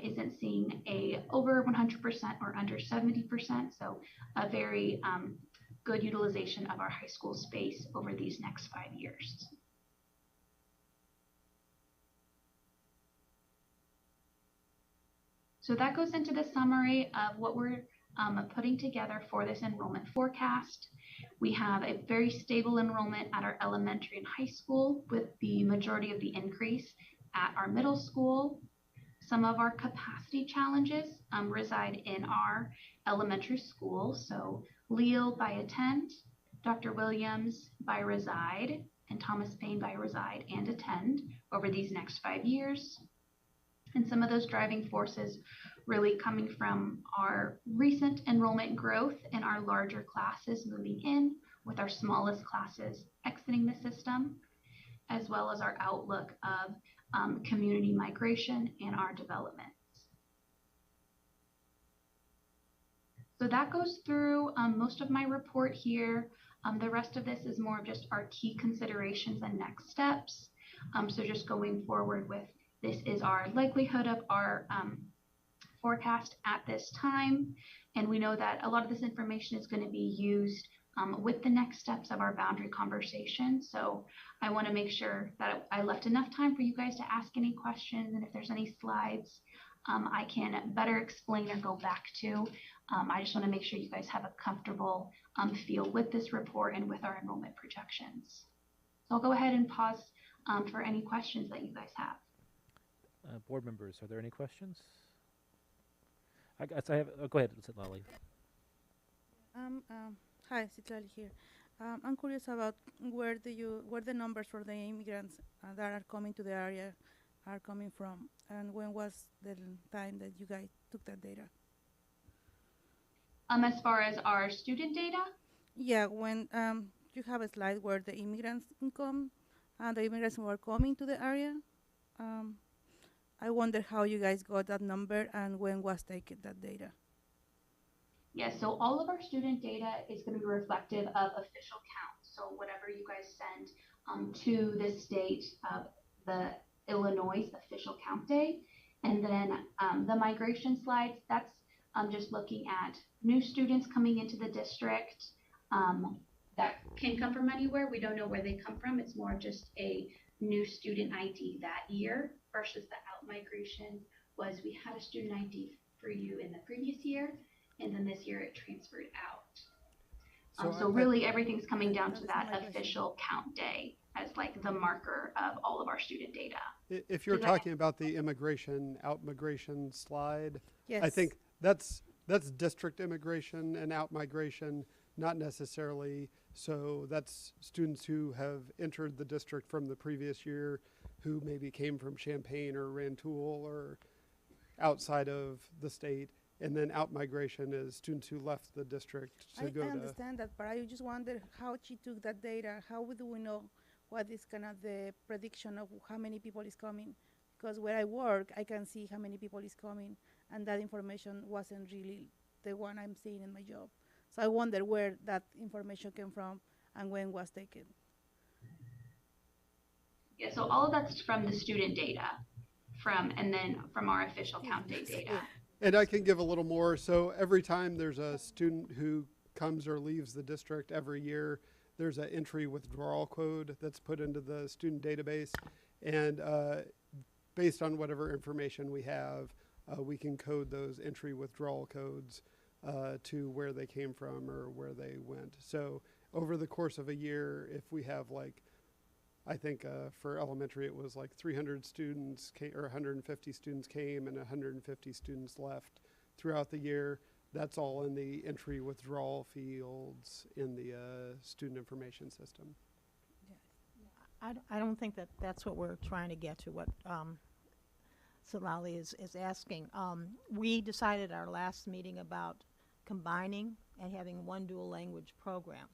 isn't seeing a over 100% or under 70%, so a very good utilization of our high school space over these next 5 years. So that goes into the summary of what we're putting together for this enrollment forecast. We have a very stable enrollment at our elementary and high school, with the majority of the increase at our middle school. Some of our capacity challenges reside in our elementary school. So Leal by attend, Dr. Williams by reside, and Thomas Paine by reside and attend over these next 5 years. And some of those driving forces really coming from our recent enrollment growth in our larger classes moving in, with our smallest classes exiting the system, as well as our outlook of community migration and our developments. So that goes through most of my report here. The rest of this is more of just our key considerations and next steps. So just going forward with, this is our likelihood of our forecast at this time. And we know that a lot of this information is going to be used with the next steps of our boundary conversation. So I want to make sure that I left enough time for you guys to ask any questions, and if there's any slides I can better explain or go back to. I just want to make sure you guys have a comfortable feel with this report and with our enrollment projections. So I'll go ahead and pause for any questions that you guys have. Board members, are there any questions? I have. Go ahead, Lolly. Hi, Citlali here. I'm curious about where the numbers for the immigrants that are coming to the area are coming from, and when was the time that you guys took that data? As far as our student data? Yeah, when you have a slide where the immigrants come, the immigrants who are coming to the area. I wonder how you guys got that number and when was taken that data. Yeah, so all of our student data is going to be reflective of official count. So whatever you guys send to the state, the Illinois official count day. And then the migration slides, that's just looking at new students coming into the district that can come from anywhere. We don't know where they come from. It's more just a new student ID that year versus the out migration was we had a student ID for you in the previous year, and then this year it transferred out. So really everything's coming down to that official count day as like the marker of all of our student data. If you're talking about the immigration, out migration slide, Yes. I think that's district immigration and out migration, not necessarily. So that's students who have entered the district from the previous year who maybe came from Champaign or Rantoul or outside of the state. And then out migration is students who left the district to go to. I understand that, but I just wonder how she took that data. How do we know what is kind of the prediction of how many people is coming? Because where I work, I can see how many people is coming, and that information wasn't really the one I'm seeing in my job. So I wonder where that information came from and when was taken. Yeah, so all of that's from the student data, and then from our official count day data. And I can give a little more. So every time there's a student who comes or leaves the district every year, there's an entry withdrawal code that's put into the student database. And based on whatever information we have, we can code those entry withdrawal codes to where they came from or where they went. So over the course of a year, if we have like I think for elementary it was like 300 students came, or 150 students came and 150 students left throughout the year. That's all in the entry withdrawal fields in the student information system. I don't think that that's what we're trying to get to, what Salali is asking. We decided our last meeting about combining and having one dual language program.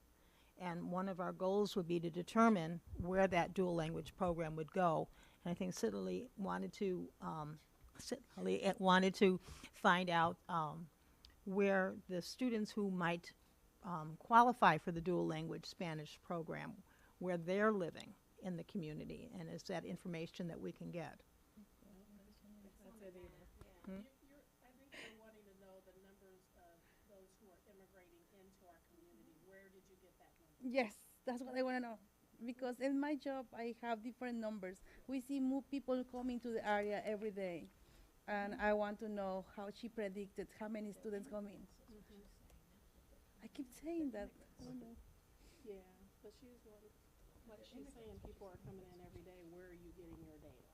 And one of our goals would be to determine where that dual language program would go. And I think Sidley wanted to find out where the students who might qualify for the dual language Spanish program, where they're living in the community, and is that information that we can get. I think you're wanting to know the numbers of those who are immigrating into our community. Where did you get that number? Yes, that's what I want to know. Because in my job, I have different numbers. We see more people coming to the area every day. And I want to know how she predicted how many students come in. I keep saying that. I don't know. Yeah, but she's she's saying people are coming in every day. Where are you getting your data?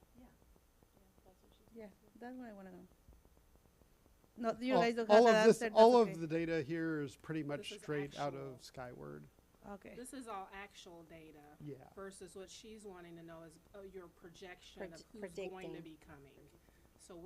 That's what she's Yeah, that's what I want to know. No, you all, guys don't all have of that this, answer. all That's of the data here is pretty much This is straight out actual. of Skyward. Okay. This is all actual data. Yeah. Versus what she's wanting to know is your projection of who's going predicting. to be coming. So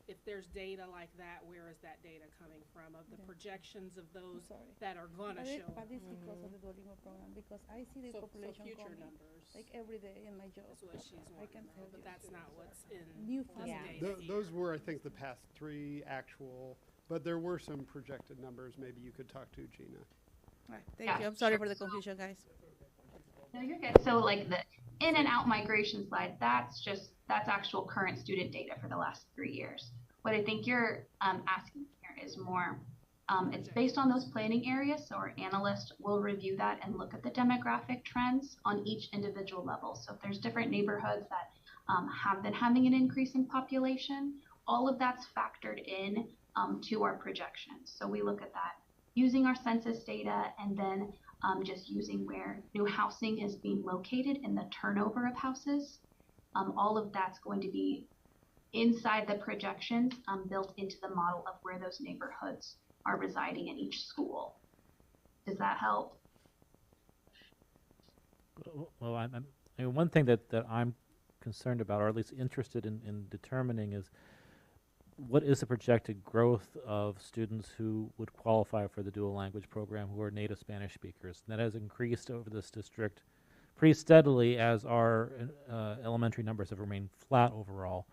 if there's data like that, where is that data coming from? Of the projections of those sorry. that are going to show. But it's because of the Duolingo program. Because I see the So population future coming. numbers. Like every day in my job. That's what she's I can wanting to tell know, but you. that's not what's in New this Yeah. data here. Those were, I think, the past 3 actual, but there were some projected numbers maybe you could talk to, Gina. All right, thank Yeah, you. I'm sorry sure. for the confusion, guys. No, you're good. So like the in and out migration slide, that's actual current student data for the last 3 years. What I think you're asking here is more, it's based on those planning areas. So our analyst will review that and look at the demographic trends on each individual level. So if there's different neighborhoods that have been having an increase in population, all of that's factored in to our projections. So we look at that using our census data and then just using where new housing is being located and the turnover of houses. All of that's going to be inside the projections built into the model of where those neighborhoods are residing in each school. Does that help? Well, I mean, one thing that I'm concerned about, or at least interested in determining, is what is the projected growth of students who would qualify for the dual language program who are native Spanish speakers. And that has increased over this district pretty steadily as our elementary numbers have remained flat overall.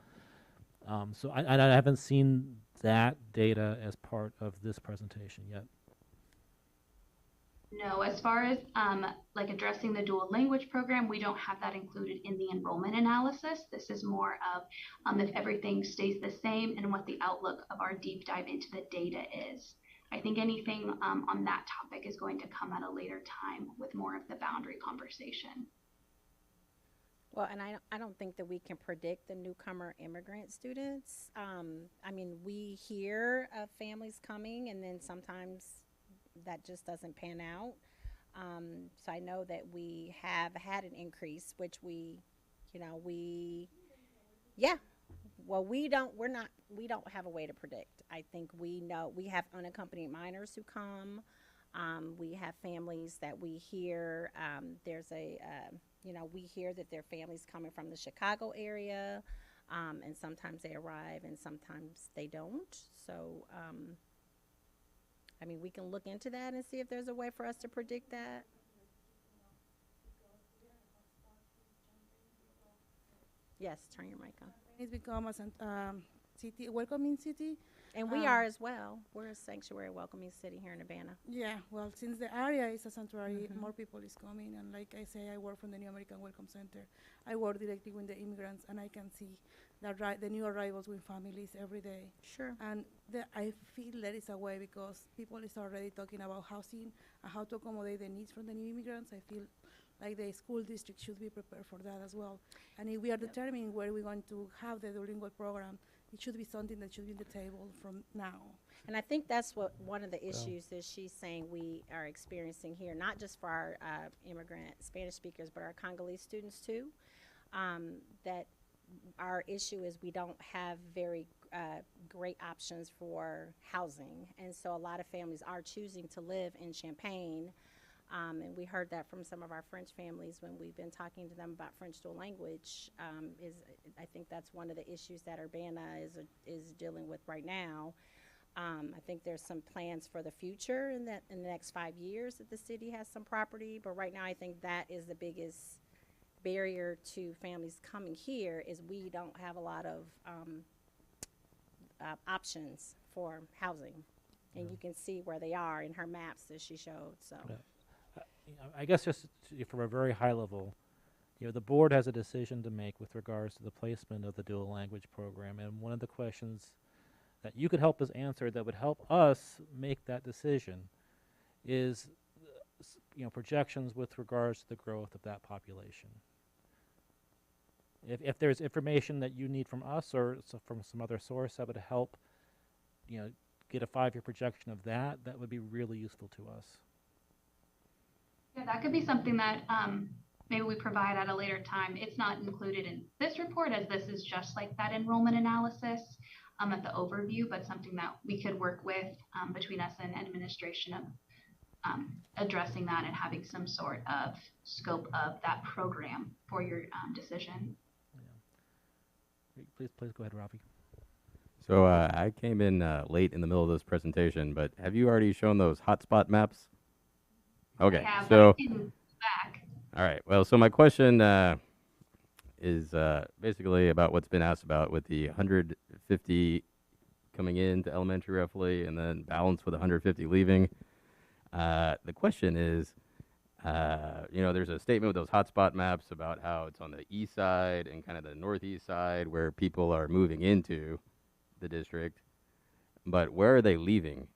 So I haven't seen that data as part of this presentation yet. No, as far as like addressing the dual language program, we don't have that included in the enrollment analysis. This is more of if everything stays the same and what the outlook of our deep dive into the data is. I think anything on that topic is going to come at a later time with more of the boundary conversation. Well, and I don't think that we can predict the newcomer immigrant students. I mean, we hear of families coming, and then sometimes that just doesn't pan out. So I know that we have had an increase, which we don't have a way to predict. I think we know we have unaccompanied minors who come. We have families that we hear, we hear that their families coming from the Chicago area, and sometimes they arrive and sometimes they don't. So, I mean, we can look into that and see if there's a way for us to predict that. Yes, turn your mic on. It's become a city, welcoming city. And we are as well. We're a sanctuary welcoming city here in Urbana. Yeah, well, since the area is a sanctuary, more people is coming. And like I say, I work from the New American Welcome Center. I work directly with the immigrants, and I can see the new arrivals with families every day. Sure. And I feel there is a way because people is already talking about housing and how to accommodate the needs from the new immigrants. I feel like the school district should be prepared for that as well. And if we are determining where we're going to have the dual language program, It should be something that should be on the table from now. And I think that's what one of the issues is she's saying we are experiencing here, not just for our immigrant Spanish speakers, but our Congolese students too. That our issue is we don't have very great options for housing. And so a lot of families are choosing to live in Champaign. And we heard that from some of our French families when we've been talking to them about French dual language. I think that's one of the issues that Urbana is dealing with right now. I think there's some plans for the future in the next 5 years that the city has some property, but right now I think that is the biggest barrier to families coming here is we don't have a lot of options for housing, and you can see where they are in her maps that she showed. So. Yeah. I guess just from a very high level, the board has a decision to make with regards to the placement of the dual language program, and one of the questions that you could help us answer that would help us make that decision is, projections with regards to the growth of that population. If there's information that you need from us or from some other source that would help, get a 5-year projection of that would be really useful to us. Yeah, that could be something that maybe we provide at a later time. It's not included in this report, as this is just like that enrollment analysis at the overview, but something that we could work with between us and administration of addressing that and having some sort of scope of that program for your decision. Yeah. Please go ahead, Ravi. So I came in late in the middle of this presentation, but have you already shown those hotspot maps? Okay, Yeah, so back. all right. Well, so my question is basically about what's been asked about with the 150 coming into elementary roughly, and then balance with 150 leaving. The question is, there's a statement with those hotspot maps about how it's on the east side and kind of the northeast side where people are moving into the district, but where are they leaving?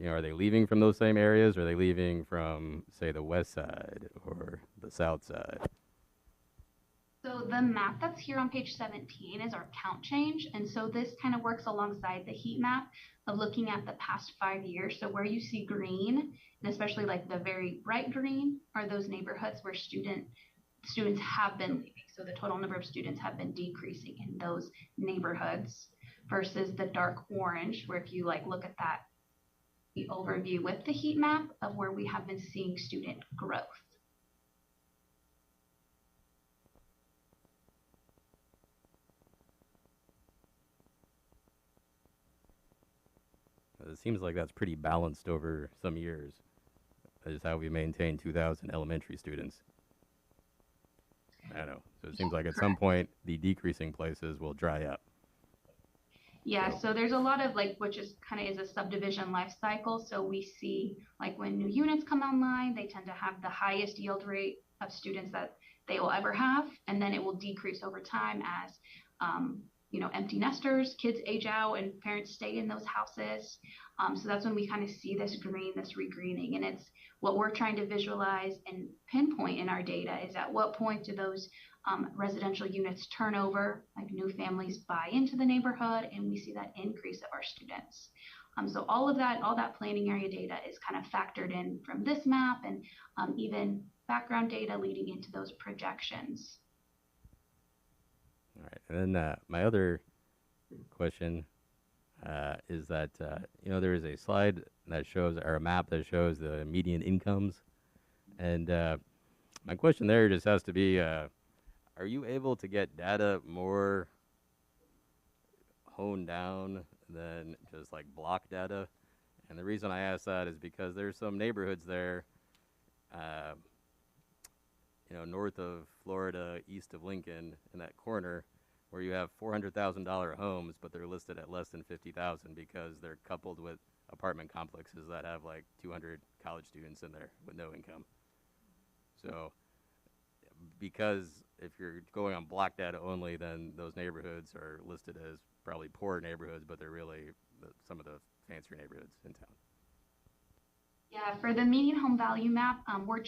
Are they leaving from those same areas, or are they leaving from, say, the west side or the south side? So the map that's here on page 17 is our count change. And so this kind of works alongside the heat map of looking at the past 5 years. So where you see green, and especially like the very bright green, are those neighborhoods where students have been leaving. So the total number of students have been decreasing in those neighborhoods versus the dark orange, where if you look at that, the overview with the heat map of where we have been seeing student growth. It seems like that's pretty balanced over some years. That is how we maintain 2,000 elementary students. I don't know. So it seems like at some point the decreasing places will dry up. Yeah, so there's a lot of which is kind of is a subdivision life cycle. So we see when new units come online, they tend to have the highest yield rate of students that they will ever have. And then it will decrease over time as, empty nesters, kids age out and parents stay in those houses. So that's when we kind of see this green, this regreening. And it's what we're trying to visualize and pinpoint in our data is at what point do those residential units turn over, new families buy into the neighborhood, and we see that increase of our students. So all that planning area data is kind of factored in from this map and even background data leading into those projections. All right, and then my other question is that, there is a slide that shows, or a map that shows the median incomes. And my question there just has to be, are you able to get data more honed down than just block data? And the reason I ask that is because there's some neighborhoods there, north of Florida, east of Lincoln, in that corner, where you have $400,000 homes, but they're listed at less than 50,000 because they're coupled with apartment complexes that have 200 college students in there with no income. So, because if you're going on block data only, then those neighborhoods are listed as probably poor neighborhoods, but they're really some of the fancier neighborhoods in town. Yeah, for the median home value map, we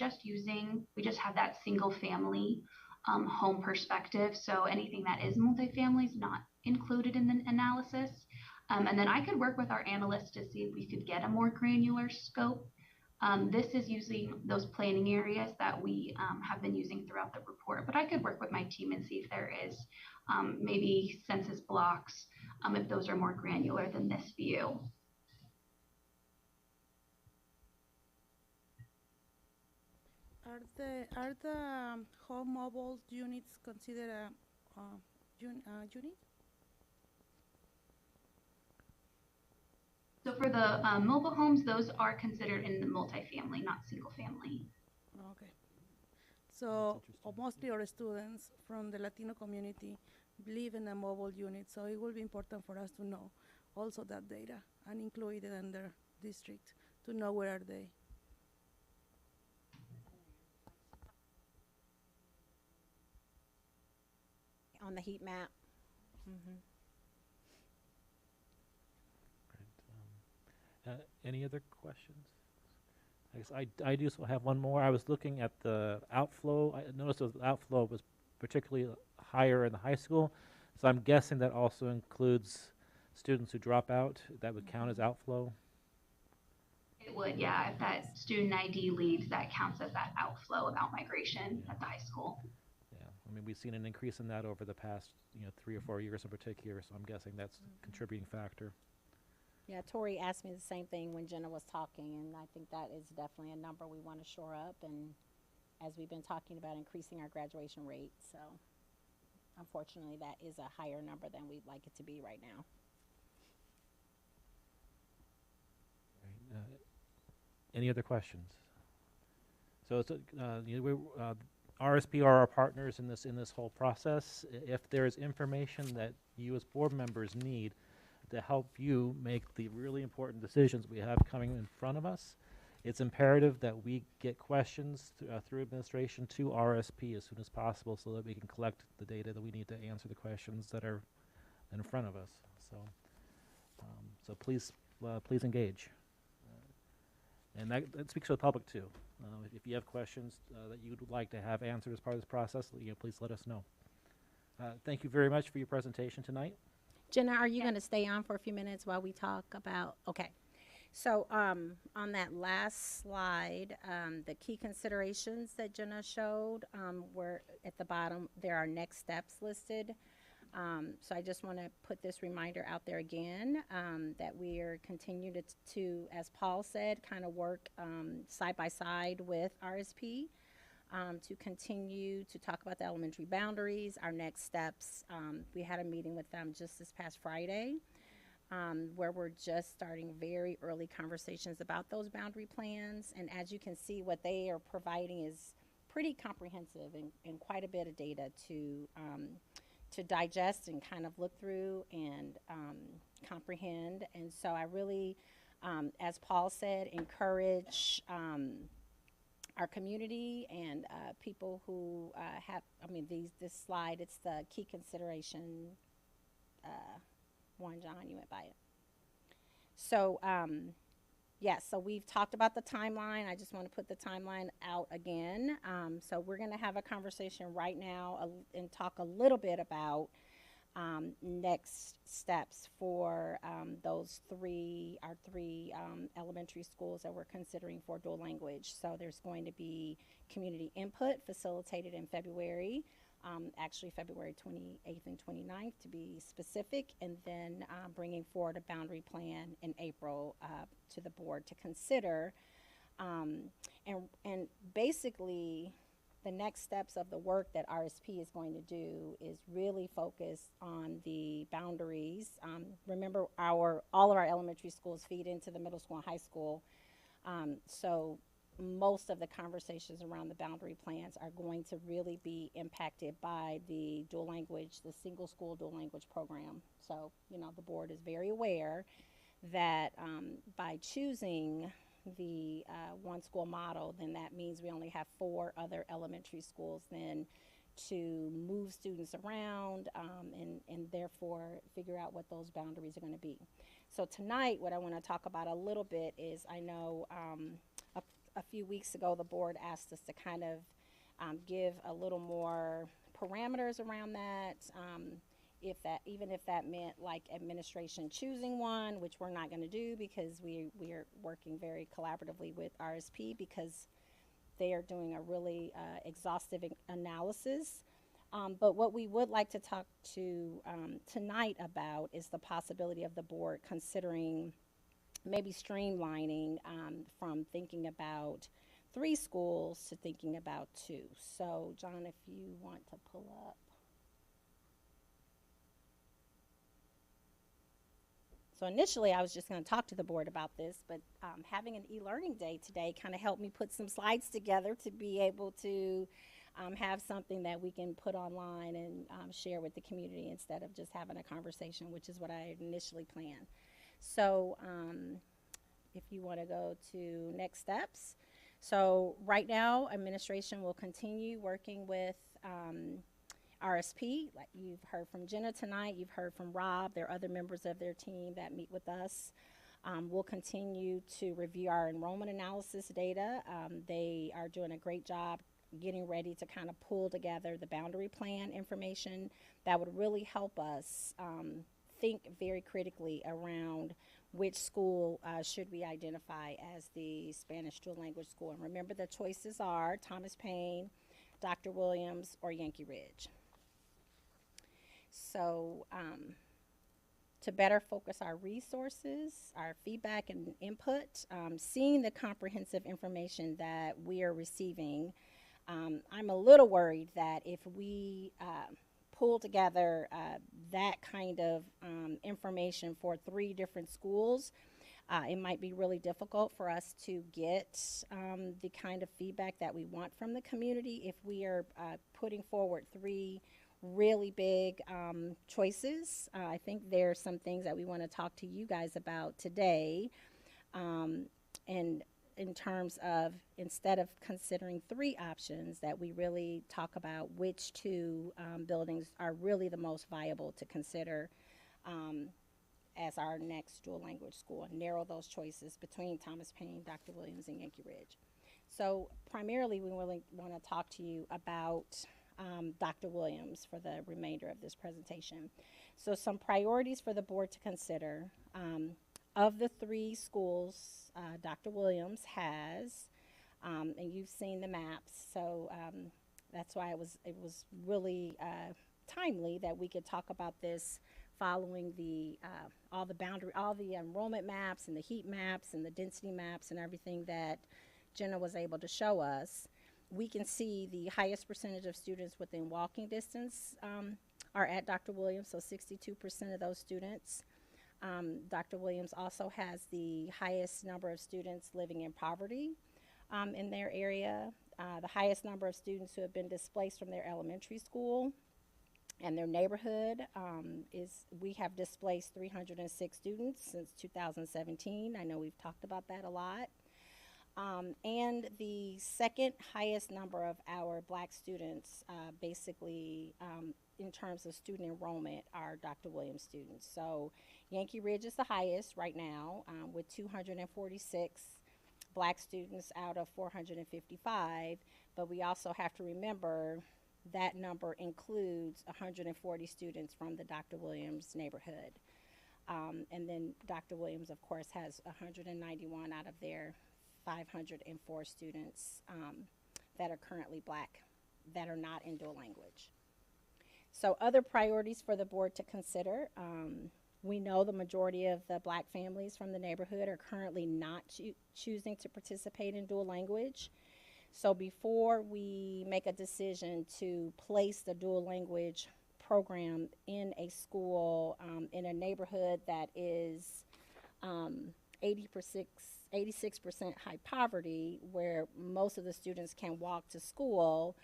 just have that single family home perspective. So anything that is multifamily is not included in the analysis. And then I could work with our analysts to see if we could get a more granular scope. This is using those planning areas that we have been using throughout the report, but I could work with my team and see if there is maybe census blocks, if those are more granular than this view. Are the home mobile units considered a unit? So for the mobile homes, those are considered in the multifamily, not single family. Okay. So mostly our students from the Latino community live in a mobile unit, so it will be important for us to know also that data and include it in their district to know where are they. On the heat map. Any other questions? I guess I do still have one more. I was looking at the outflow. I noticed the outflow was particularly higher in the high school, so I'm guessing that also includes students who drop out. That would count as outflow. It would, yeah. If that student ID leaves, that counts as that outflow of out-migration at the high school. Yeah, I mean, we've seen an increase in that over the past 3 or 4 years in particular, so I'm guessing that's a contributing factor. Yeah, Tori asked me the same thing when Jenna was talking, and I think that is definitely a number we want to shore up, and as we've been talking about increasing our graduation rate, so unfortunately that is a higher number than we'd like it to be right now. Right. Any other questions? So it's RSP are our partners in this whole process. If there is information that you as board members need to help you make the really important decisions we have coming in front of us, it's imperative that we get questions through administration to RSP as soon as possible so that we can collect the data that we need to answer the questions that are in front of us. So please engage. And that speaks to the public too. If you have questions that you'd like to have answered as part of this process, please let us know. Thank you very much for your presentation tonight. Jenna, are you going to stay on for a few minutes while we talk about, okay. So on that last slide, the key considerations that Jenna showed were at the bottom, there are next steps listed. So I just want to put this reminder out there again that we are continuing to, as Paul said, kind of work side by side with RSP to continue to talk about the elementary boundaries, our next steps. We had a meeting with them just this past Friday where we're just starting very early conversations about those boundary plans. And as you can see, what they are providing is pretty comprehensive and quite a bit of data to digest and kind of look through and comprehend. And so I really, as Paul said, encourage our community and people who have, this slide, it's the key consideration one, John, you went by it. So, yes, so we've talked about the timeline. I just want to put the timeline out again. So we're going to have a conversation right now and talk a little bit about next steps for our three elementary schools that we're considering for dual language. So there's going to be community input facilitated in February, actually February 28th and 29th to be specific, and then bringing forward a boundary plan in April to the board to consider. And basically, the next steps of the work that RSP is going to do is really focus on the boundaries. Remember, all of our elementary schools feed into the middle school and high school. So most of the conversations around the boundary plans are going to really be impacted by the dual language, the single school dual language program. So, the board is very aware that by choosing the one school model, then that means we only have 4 other elementary schools then to move students around and therefore figure out what those boundaries are going to be. So tonight, what I want to talk about a little bit is, I know a few weeks ago the board asked us to kind of give a little more parameters around that. even if that meant like administration choosing one, which we're not going to do because we are working very collaboratively with RSP because they are doing a really exhaustive analysis. But what we would like to talk to tonight about is the possibility of the board considering maybe streamlining from thinking about 3 schools to thinking about 2. So, John, if you want to pull up. So initially, I was just going to talk to the board about this, but having an e-learning day today kind of helped me put some slides together to be able to have something that we can put online and share with the community instead of just having a conversation, which is what I initially planned. So if you want to go to next steps. So right now, administration will continue working with RSP. Like you've heard from Jenna tonight, you've heard from Rob. There are other members of their team that meet with us. We'll continue to review our enrollment analysis data. They are doing a great job getting ready to kind of pull together the boundary plan information that would really help us think very critically around which school should we identify as the Spanish dual language school. And remember, the choices are Thomas Paine, Dr. Williams, or Yankee Ridge. So to better focus our resources, our feedback and input, seeing the comprehensive information that we are receiving, I'm a little worried that if we pull together that kind of information for 3 different schools, it might be really difficult for us to get the kind of feedback that we want from the community if we are putting forward 3 really big choices. I think there are some things that we want to talk to you guys about today. And in terms of, instead of considering 3 options, that we really talk about which 2 buildings are really the most viable to consider as our next dual language school, and narrow those choices between Thomas Paine, Dr. Williams, and Yankee Ridge. So primarily we really want to talk to you about Dr. Williams for the remainder of this presentation. So some priorities for the board to consider. Of the 3 schools Dr. Williams has, and you've seen the maps, so that's why it was really timely that we could talk about this following all the enrollment maps and the heat maps and the density maps and everything that Jenna was able to show us. We can see the highest percentage of students within walking distance are at Dr. Williams, so 62% of those students. Dr. Williams also has the highest number of students living in poverty in their area, the highest number of students who have been displaced from their elementary school and their neighborhood. We have displaced 306 students since 2017. I know we've talked about that a lot. And the second highest number of our black students, basically in terms of student enrollment, are Dr. Williams students. So Yankee Ridge is the highest right now with 246 black students out of 455, but we also have to remember that number includes 140 students from the Dr. Williams neighborhood. And then Dr. Williams, of course, has 191 out of their 504 students that are currently black that are not in dual language. So other priorities for the board to consider. We know the majority of the black families from the neighborhood are currently not choosing to participate in dual language. So before we make a decision to place the dual language program in a school in a neighborhood that is 86% high poverty, where most of the students can walk to school,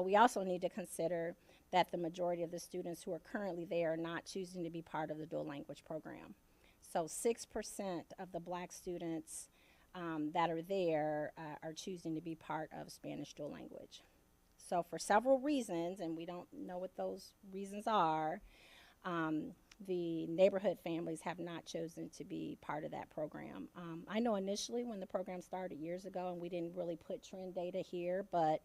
we also need to consider that the majority of the students who are currently there are not choosing to be part of the dual language program. So 6% of the black students that are there are choosing to be part of Spanish dual language. So for several reasons, and we don't know what those reasons are, the neighborhood families have not chosen to be part of that program. I know initially when the program started years ago, and we didn't really put trend data here, but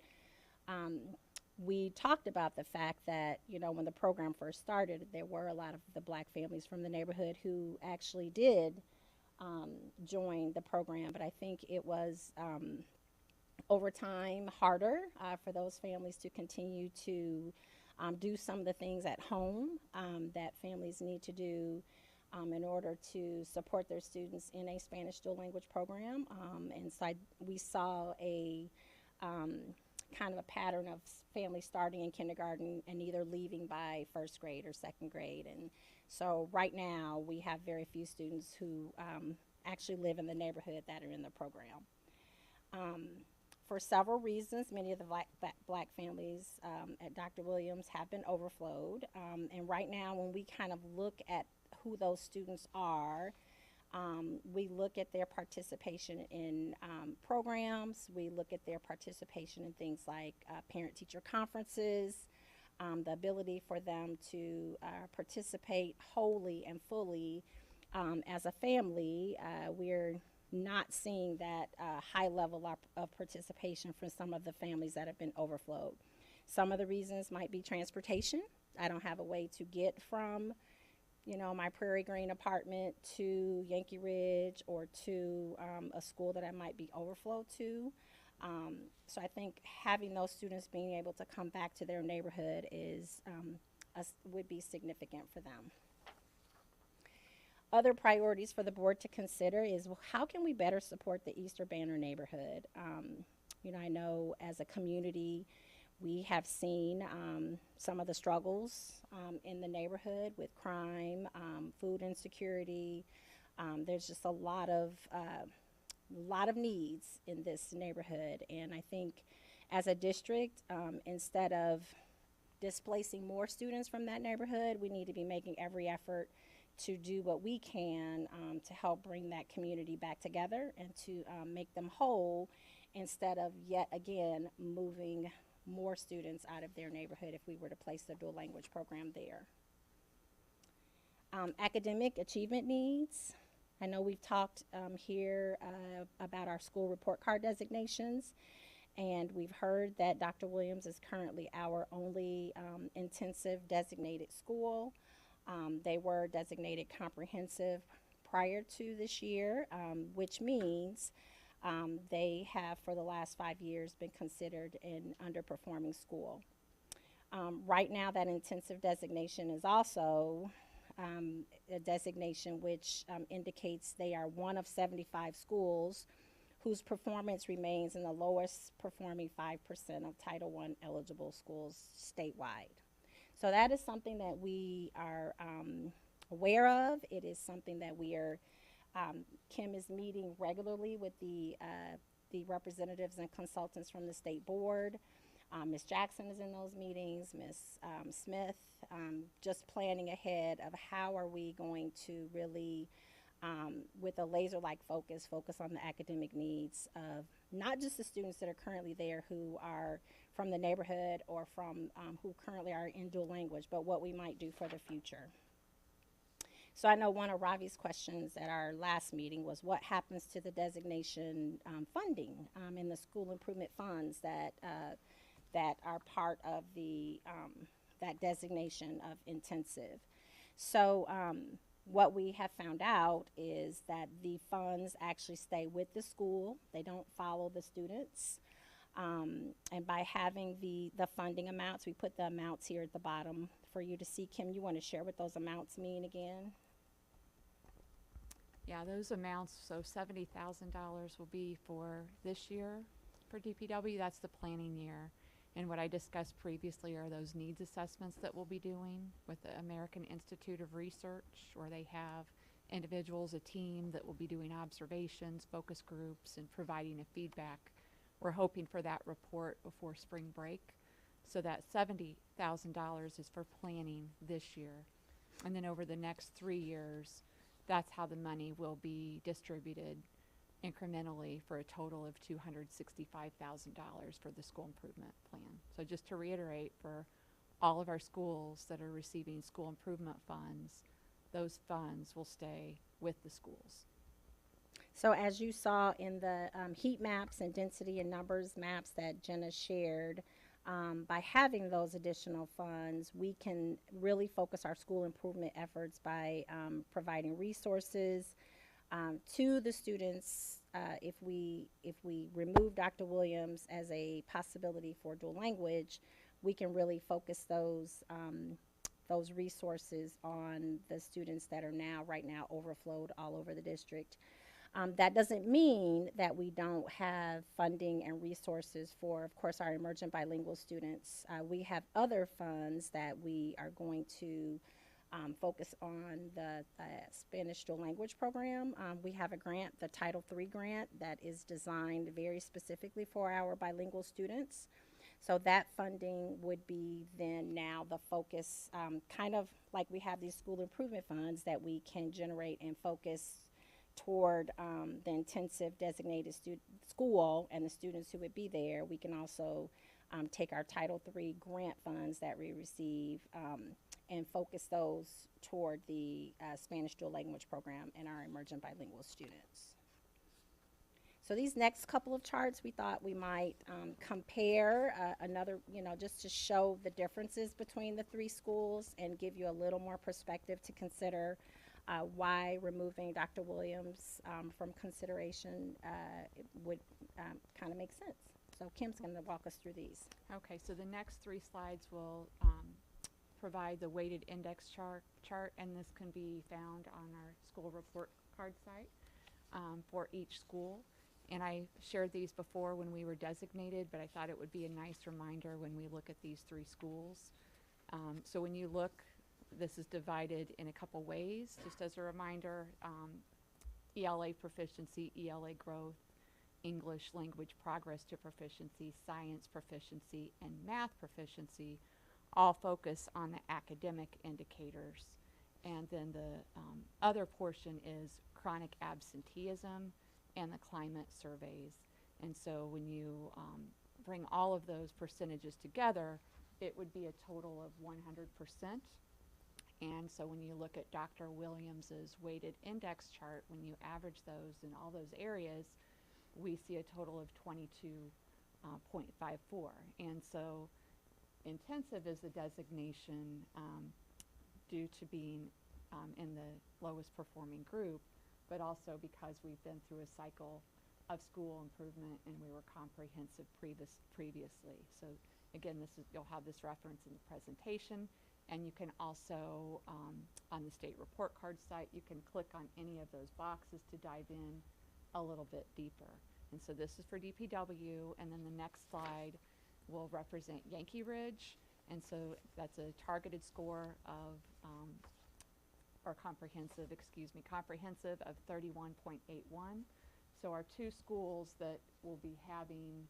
we talked about the fact that, you know, when the program first started, there were a lot of the black families from the neighborhood who actually did join the program. But I think it was over time harder for those families to continue to do some of the things at home that families need to do in order to support their students in a Spanish dual language program. And so we saw a kind of a pattern of families starting in kindergarten and either leaving by first grade or second grade. And so right now we have very few students who actually live in the neighborhood that are in the program. For several reasons, many of the black families at Dr. Williams have been overflowed. And right now, when we kind of look at who those students are, we look at their participation in programs. We look at their participation in things like parent-teacher conferences, the ability for them to participate wholly and fully as a family. We're not seeing that high level of participation from some of the families that have been overflowed. Some of the reasons might be transportation. I don't have a way to get from, you know, my Prairie Green apartment to Yankee Ridge or to a school that I might be overflowed to. So I think having those students being able to come back to their neighborhood is would be significant for them. Other priorities for the board to consider is, well, how can we better support the East Urbana neighborhood? You know, I know as a community, we have seen some of the struggles in the neighborhood with crime, food insecurity. There's just a lot of needs in this neighborhood, and I think as a district, instead of displacing more students from that neighborhood, we need to be making every effort to do what we can to help bring that community back together and to make them whole, instead of yet again moving more students out of their neighborhood if we were to place the dual language program there. Academic achievement needs. I know we've talked here about our school report card designations, and we've heard that Dr. Williams is currently our only intensive designated school. They were designated comprehensive prior to this year, which means they have for the last 5 years been considered an underperforming school. Right now, that intensive designation is also a designation which indicates they are one of 75 schools whose performance remains in the lowest performing 5% of Title I eligible schools statewide. So that is something that we are aware of. It is something that we are, Kim is meeting regularly with the representatives and consultants from the state board. Ms. Jackson is in those meetings, Ms. Smith, just planning ahead of how are we going to really, with a laser-like focus on the academic needs of not just the students that are currently there who are from the neighborhood or from who currently are in dual language, but what we might do for the future. So I know one of Ravi's questions at our last meeting was what happens to the designation funding in the school improvement funds that that are part of the that designation of intensive. So what we have found out is that the funds actually stay with the school. They don't follow the students. And by having the funding amounts, we put the amounts here at the bottom for you to see. Kim, you want to share what those amounts mean again? Yeah, those amounts, so $70,000 will be for this year for DPW. That's the planning year. And what I discussed previously are those needs assessments that we'll be doing with the American Institute of Research, where they have individuals, a team that will be doing observations, focus groups, and providing a feedback. We're hoping for that report before spring break. So that $70,000 is for planning this year. And then over the next 3 years, that's how the money will be distributed incrementally for a total of $265,000 for the school improvement plan. So just to reiterate, for all of our schools that are receiving school improvement funds, those funds will stay with the schools. So as you saw in the heat maps and density and numbers maps that Jenna shared, By having those additional funds, we can really focus our school improvement efforts by providing resources to the students. If we remove Dr. Williams as a possibility for dual language, we can really focus those resources on the students that are right now overflowed all over the district. That doesn't mean that we don't have funding and resources for, of course, our emergent bilingual students. We have other funds that we are going to focus on the Spanish dual language program. We have a grant, the Title III grant, that is designed very specifically for our bilingual students. So that funding would be then now the focus, kind of like we have these school improvement funds that we can generate and focus toward the intensive designated school and the students who would be there. We can also take our Title III grant funds that we receive and focus those toward the Spanish dual language program and our emergent bilingual students. So these next couple of charts, we thought we might compare another, just to show the differences between the three schools and give you a little more perspective to consider why removing Dr. Williams from consideration would kind of make sense. So Kim's going to walk us through these. Okay, so the next 3 slides will provide the weighted index chart, and this can be found on our school report card site for each school. And I shared these before when we were designated, but I thought it would be a nice reminder when we look at these 3 schools. So when you look, this is divided in a couple ways, just as a reminder. ELA proficiency, ELA growth, English language progress to proficiency, science proficiency, and math proficiency all focus on the academic indicators. And then the other portion is chronic absenteeism and the climate surveys. And so when you bring all of those percentages together, it would be a total of 100%. And so when you look at Dr. Williams's weighted index chart, when you average those in all those areas, we see a total of 22.54. And so intensive is the designation due to being in the lowest performing group, but also because we've been through a cycle of school improvement and we were comprehensive previously. So again, you'll have this reference in the presentation, and you can also, on the state report card site, you can click on any of those boxes to dive in a little bit deeper. And so this is for DPW, and then the next slide will represent Yankee Ridge, and so that's a targeted score of, or comprehensive of 31.81. So our 2 schools that will be having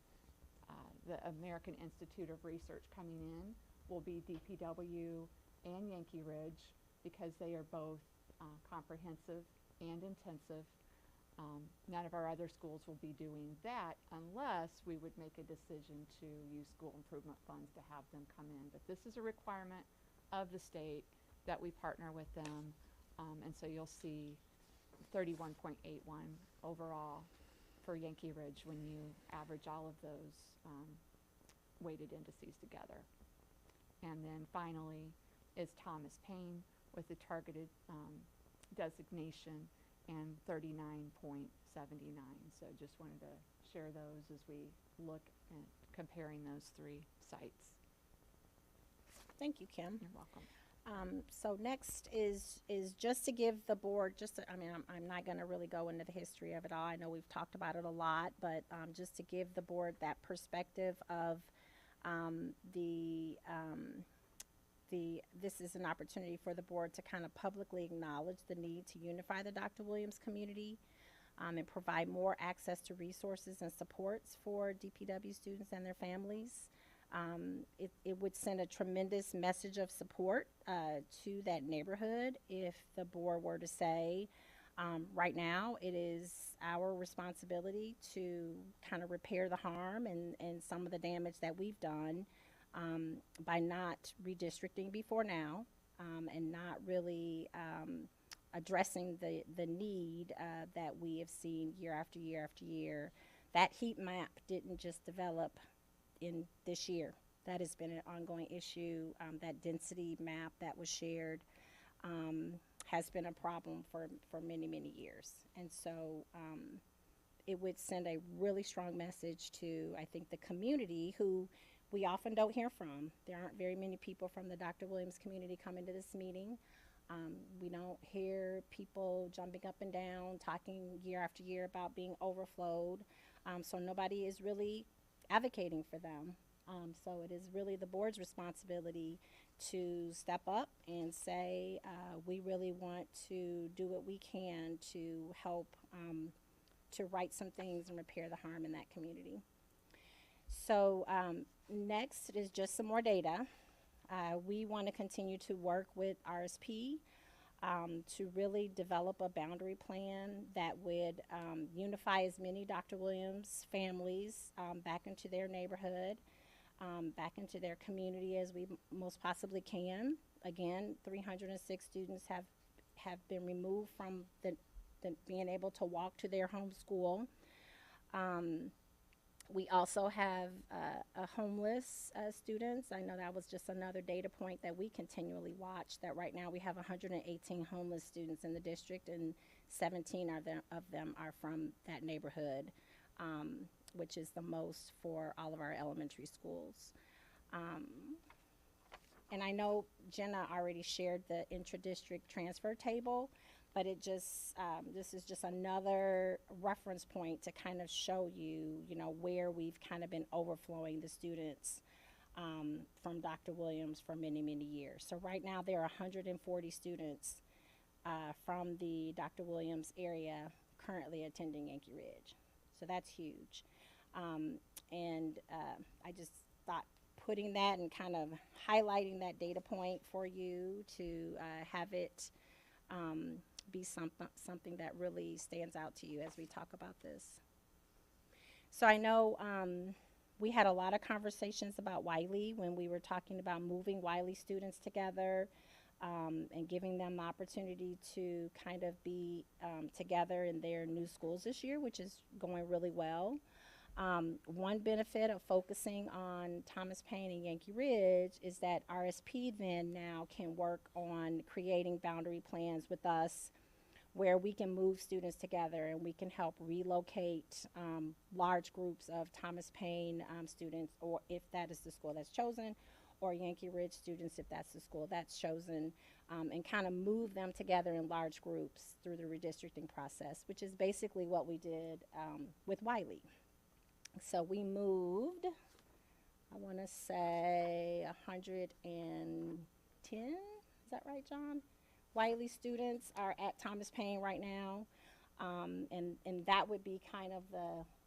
the American Institute of Research coming in will be DPW and Yankee Ridge, because they are both comprehensive and intensive. None of our other schools will be doing that unless we would make a decision to use school improvement funds to have them come in. But this is a requirement of the state that we partner with them. And so you'll see 31.81 overall for Yankee Ridge when you average all of those weighted indices together. And then finally is Thomas Paine with the targeted designation and 39.79. So just wanted to share those as we look at comparing those 3 sites. Thank you, Kim. You're welcome. So next is just to give the board, I'm not going to really go into the history of it all. I know we've talked about it a lot, but just to give the board that perspective of this is an opportunity for the board to kind of publicly acknowledge the need to unify the Dr. Williams community and provide more access to resources and supports for DPW students and their families. It would send a tremendous message of support to that neighborhood if the board were to say, right now it is our responsibility to kind of repair the harm and some of the damage that we've done by not redistricting before now and not really addressing the need that we have seen year after year after year. That heat map didn't just develop in this year. That has been an ongoing issue. That density map that was shared has been a problem for many, many years. And so it would send a really strong message to, I think, the community, who we often don't hear from. There aren't very many people from the Dr. Williams community coming to this meeting. We don't hear people jumping up and down, talking year after year about being overflowed. So nobody is really advocating for them. So it is really the board's responsibility to step up and say, we really want to do what we can to help to right some things and repair the harm in that community. So next is just some more data. We want to continue to work with RSP to really develop a boundary plan that would unify as many Dr. Williams families back into their neighborhood, back into their community as we most possibly can. Again, 306 students have been removed from the being able to walk to their home school. We also have homeless students. I know that was just another data point that we continually watch, that right now we have 118 homeless students in the district, and 17 of them are from that neighborhood, which is the most for all of our elementary schools. And I know Jenna already shared the intra-district transfer table, but it just, this is just another reference point to kind of show you, where we've kind of been overflowing the students from Dr. Williams for many, many years. So right now there are 140 students from the Dr. Williams area currently attending Yankee Ridge. So that's huge. And I just thought putting that and kind of highlighting that data point for you to have it be something that really stands out to you as we talk about this. So I know we had a lot of conversations about Wiley when we were talking about moving Wiley students together and giving them the opportunity to kind of be together in their new schools this year, which is going really well. One benefit of focusing on Thomas Paine and Yankee Ridge is that RSP then now can work on creating boundary plans with us where we can move students together and we can help relocate large groups of Thomas Paine students, or if that is the school that's chosen, or Yankee Ridge students if that's the school that's chosen, and kind of move them together in large groups through the redistricting process, which is basically what we did with Wiley. So we moved, I want to say 110, is that right, John? Wiley students are at Thomas Paine right now, and that would be kind of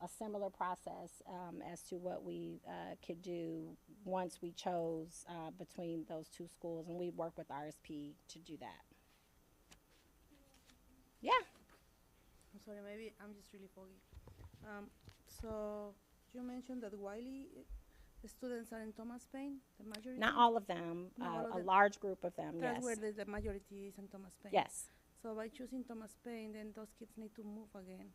a similar process as to what we could do once we chose between those two schools, and we'd work with RSP to do that. Yeah. I'm sorry, maybe I'm just really foggy. So you mentioned that Wiley students are in Thomas Paine, the majority? Not all of them, a large group of them, yes. That's where the majority is in Thomas Paine? Yes. So by choosing Thomas Paine, then those kids need to move again?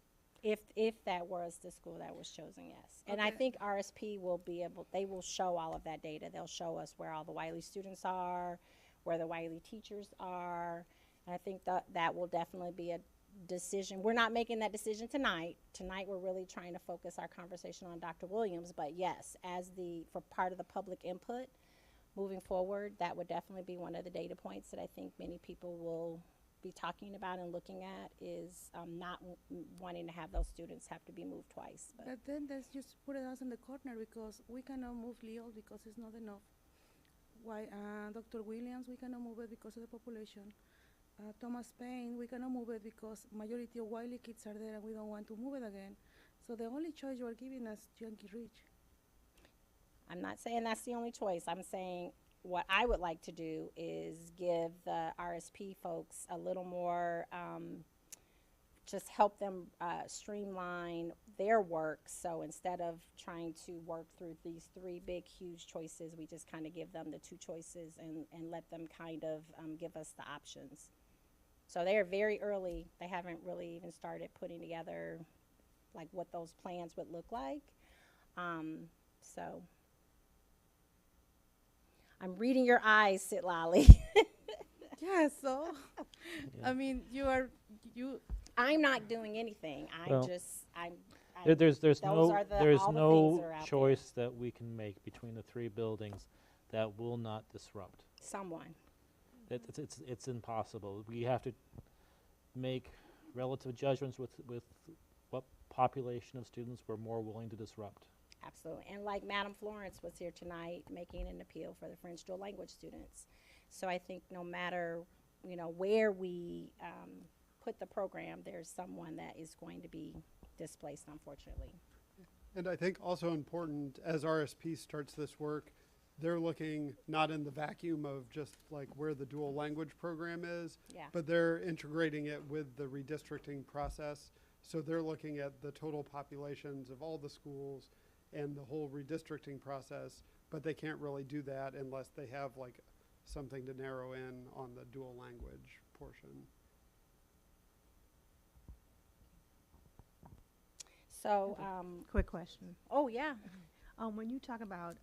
If that was the school that was chosen, yes. And I think RSP will be able, they will show all of that data. They'll show us where all the Wiley students are, where the Wiley teachers are. And I think that will definitely be a decision. We're not making that decision tonight. Tonight we're really trying to focus our conversation on Dr. Williams, but yes, for part of the public input moving forward, that would definitely be one of the data points that I think many people will be talking about and looking at, is not wanting to have those students have to be moved twice. But then let's just put us in the corner, because we cannot move Leo because it's not enough. Why Dr. Williams, we cannot move it because of the population. Thomas Paine, we cannot move it because majority of Wiley kids are there and we don't want to move it again. So the only choice you are giving us is Yankee Ridge. I'm not saying that's the only choice. I'm saying what I would like to do is give the RSP folks a little more, just help them streamline their work. So instead of trying to work through these three big, huge choices, we just kind of give them the two choices and let them kind of give us the options. So they're very early. They haven't really even started putting together like what those plans would look like. So. I'm reading your eyes, Sitlali. Yeah, so, I mean, I'm not doing anything. Well, I'm there's those no are the- there's all the things no that are out choice that we can make between the three buildings that will not disrupt. someone. It's impossible. We have to make relative judgments with what population of students we're more willing to disrupt. Absolutely. And like Madam Florence was here tonight making an appeal for the French dual language students. So I think no matter, where we put the program, there's someone that is going to be displaced, unfortunately. And I think also important, as RSP starts this work, they're looking not in the vacuum of just like where the dual language program is, Yeah. but they're integrating it with the redistricting process. So they're looking at the total populations of all the schools and the whole redistricting process, but they can't really do that unless they have like something to narrow in on the dual language portion. So, Quick question. oh yeah, When you talk about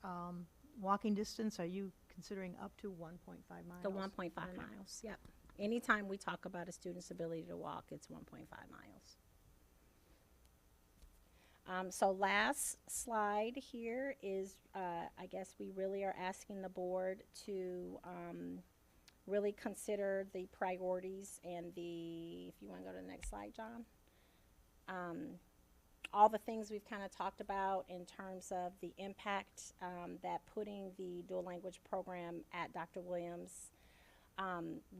walking distance, are you considering up to 1.5 miles? the 1.5 miles, yep. Anytime we talk about a student's ability to walk, it's 1.5 miles. So last slide here is, I guess we really are asking the board to really consider the priorities and if you want to go to the next slide, John. All the things we've kind of talked about in terms of the impact that putting the dual language program at Dr. Williams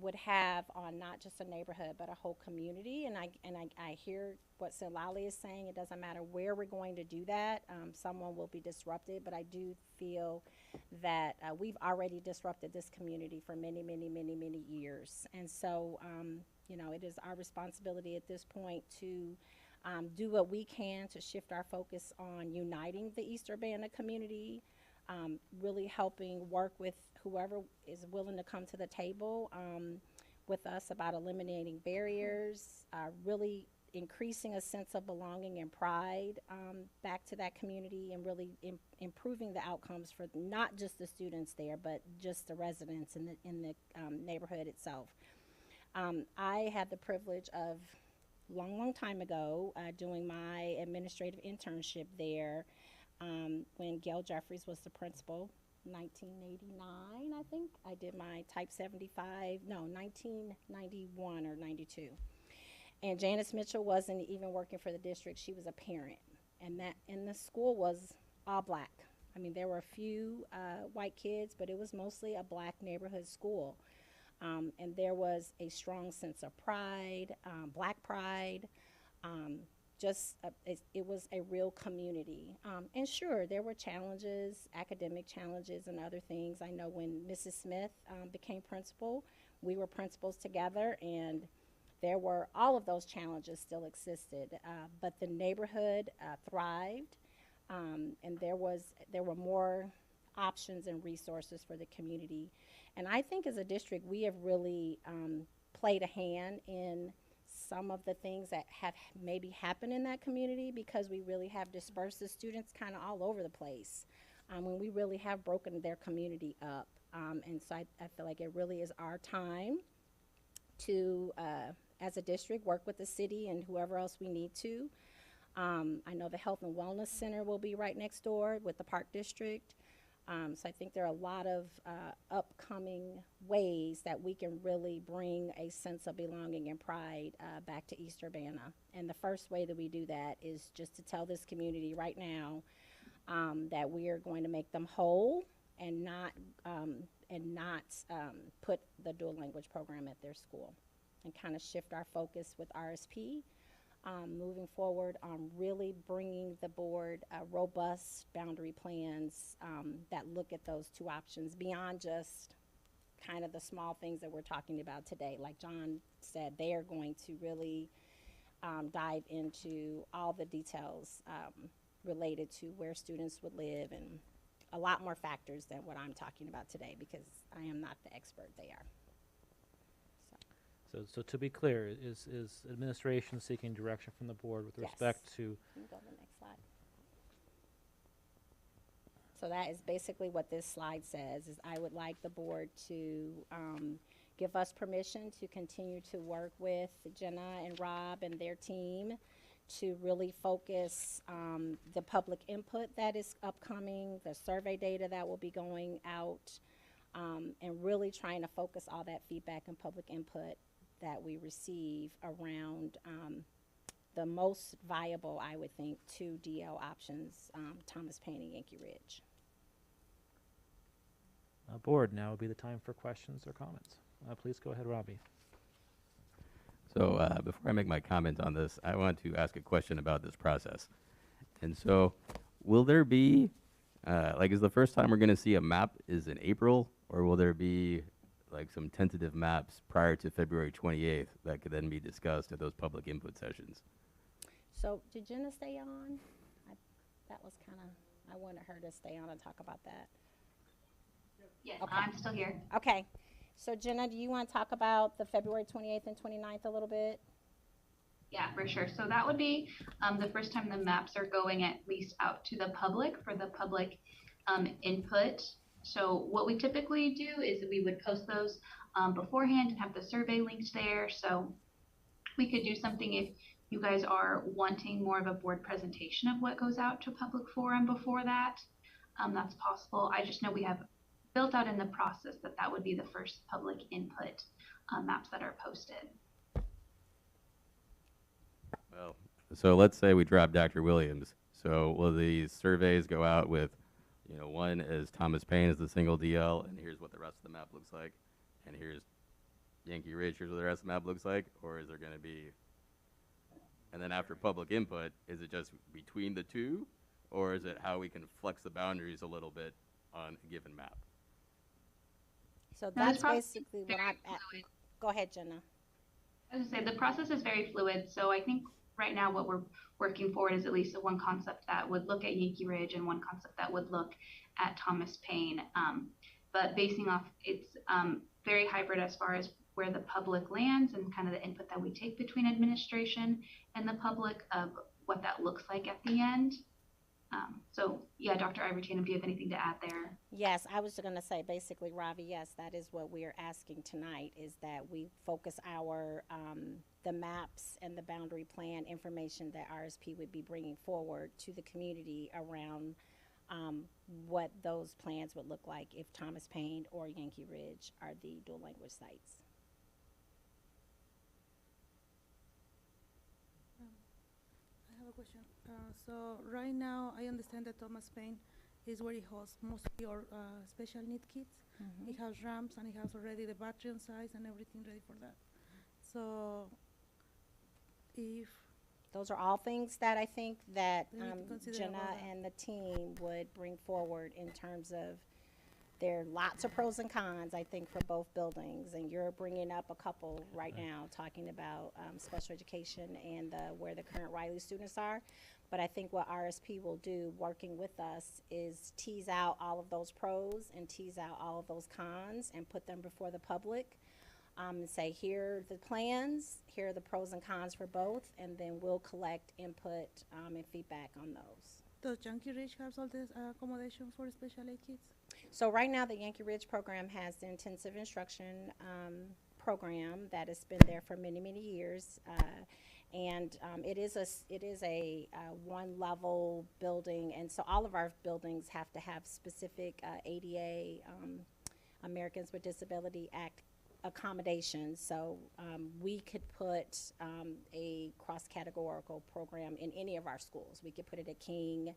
would have on not just a neighborhood but a whole community. And I hear what Sitlali is saying. It doesn't matter where we're going to do that. Someone will be disrupted, but I do feel that we've already disrupted this community for many, many, many, many years. And so, it is our responsibility at this point to do what we can to shift our focus on uniting the East Urbana community, really helping work with whoever is willing to come to the table with us about eliminating barriers, really increasing a sense of belonging and pride back to that community, and really improving the outcomes for not just the students there, but just the residents in the neighborhood itself. I had the privilege of long time ago doing my administrative internship there when Gail Jeffries was the principal. 1989, I think. I did my type 75, no, 1991 or 92. And Janice Mitchell wasn't even working for the district. She was a parent. And the school was all black. I mean, there were a few white kids, but it was mostly a black neighborhood school. And there was a strong sense of pride, black pride. It was a real community. And sure, there were challenges, academic challenges and other things. I know when Mrs. Smith became principal, we were principals together, and all of those challenges still existed. But the neighborhood thrived, and there were more options and resources for the community. And I think as a district, we have really played a hand in some of the things that have maybe happened in that community, because we really have dispersed the students kind of all over the place when we really have broken their community up. And so I feel like it really is our time to, as a district, work with the city and whoever else we need to. I know the Health and Wellness Center will be right next door with the Park District. So I think there are a lot of upcoming ways that we can really bring a sense of belonging and pride back to East Urbana. And the first way that we do that is just to tell this community right now that we are going to make them whole and not put the dual language program at their school, and kind of shift our focus with RSP. Moving forward on really bringing the board robust boundary plans that look at those two options beyond just kind of the small things that we're talking about today. Like John said, they are going to really dive into all the details related to where students would live and a lot more factors than what I'm talking about today, because I am not the expert they are. So to be clear, is administration seeking direction from the board with Yes. respect to Can you go to the next slide? So that is basically what this slide says, is I would like the board to give us permission to continue to work with Jenna and Rob and their team to really focus the public input that is upcoming, the survey data that will be going out, and really trying to focus all that feedback and public input that we receive around the most viable, I would think, two DL options, Thomas Paine and Yankee Ridge. Board, now would be the time for questions or comments. Please go ahead, Robbie. So before I make my comment on this, I want to ask a question about this process. And so will there be, like is the first time we're going to see a map is in April, or will there be like some tentative maps prior to February 28th that could then be discussed at those public input sessions? So did Jenna stay on? That was kind of, I wanted her to stay on and talk about that. Yes, Okay. I'm still here. Okay. So Jenna, do you want to talk about the February 28th and 29th a little bit? Yeah, for sure. So that would be the first time the maps are going at least out to the public for the public input. So what we typically do is we would post those beforehand and have the survey linked there. So we could do something if you guys are wanting more of a board presentation of what goes out to public forum before that. That's possible. I just know we have built out in the process that that would be the first public input maps that are posted. Well, so let's say we drop Dr. Williams. So will these surveys go out with, you know, one is Thomas Paine as the single DL, and here's what the rest of the map looks like, and here's Yankee Ridge, here's what the rest of the map looks like, or is there going to be, and then after public input, is it just between the two, or is it how we can flex the boundaries a little bit on a given map? So that's basically what I'm at. Go ahead, Jenna. I was going to say, the process is very fluid. So I think right now what we're working forward is at least one concept that would look at Yankee Ridge and one concept that would look at Thomas Paine. But basing off, it's very hybrid as far as where the public lands and kind of the input that we take between administration and the public of what that looks like at the end. So yeah, Dr. Iverton, if you have anything to add there. Yes, I was going to say basically, Ravi, yes, that is what we are asking tonight, is that we focus our, the maps and the boundary plan information that RSP would be bringing forward to the community around what those plans would look like if Thomas Paine or Yankee Ridge are the dual language sites. I have a question. So right now, I understand that Thomas Paine is where he hosts mostly our special need kids. He has ramps and he has already the bathroom size and everything ready for that. So if those are all things that I think that We need to consider Jenna about that. and the team would bring forward in terms of, there are lots of pros and cons, I think, for both buildings. And you're bringing up a couple right now, talking about special education and where the current Riley students are. But I think what RSP will do, working with us, is tease out all of those pros and tease out all of those cons and put them before the public. And say, here are the plans, here are the pros and cons for both, and then we'll collect input and feedback on those. does Yankee Ridge has all this accommodations for special ed kids? So right now, the Yankee Ridge program has the intensive instruction program that has been there for many, many years. And it is a one-level building, and so all of our buildings have to have specific ADA, Americans with Disability Act accommodations. So we could put a cross-categorical program in any of our schools. We could put it at King.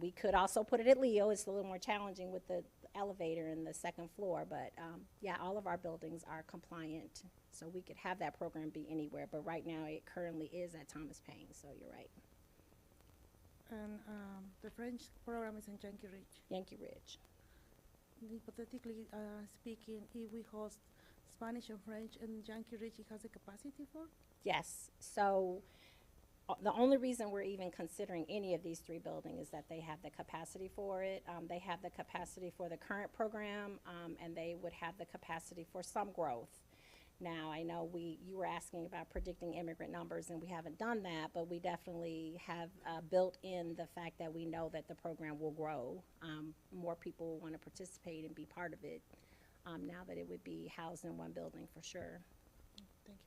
We could also put it at Leo. It's a little more challenging with the elevator in the second floor, but yeah, all of our buildings are compliant. So we could have that program be anywhere, but right now it currently is at Thomas Paine, so you're right. And the French program is in Yankee Ridge. Yankee Ridge. Hypothetically speaking, if we host Spanish and French and Yankee Ridge, it has the capacity for? Yes, so the only reason we're even considering any of these three buildings is that they have the capacity for it. They have the capacity for the current program, and they would have the capacity for some growth. Now, I know you were asking about predicting immigrant numbers, and we haven't done that, but we definitely have built in the fact that we know that the program will grow. More people will want to participate and be part of it now that it would be housed in one building for sure. Thank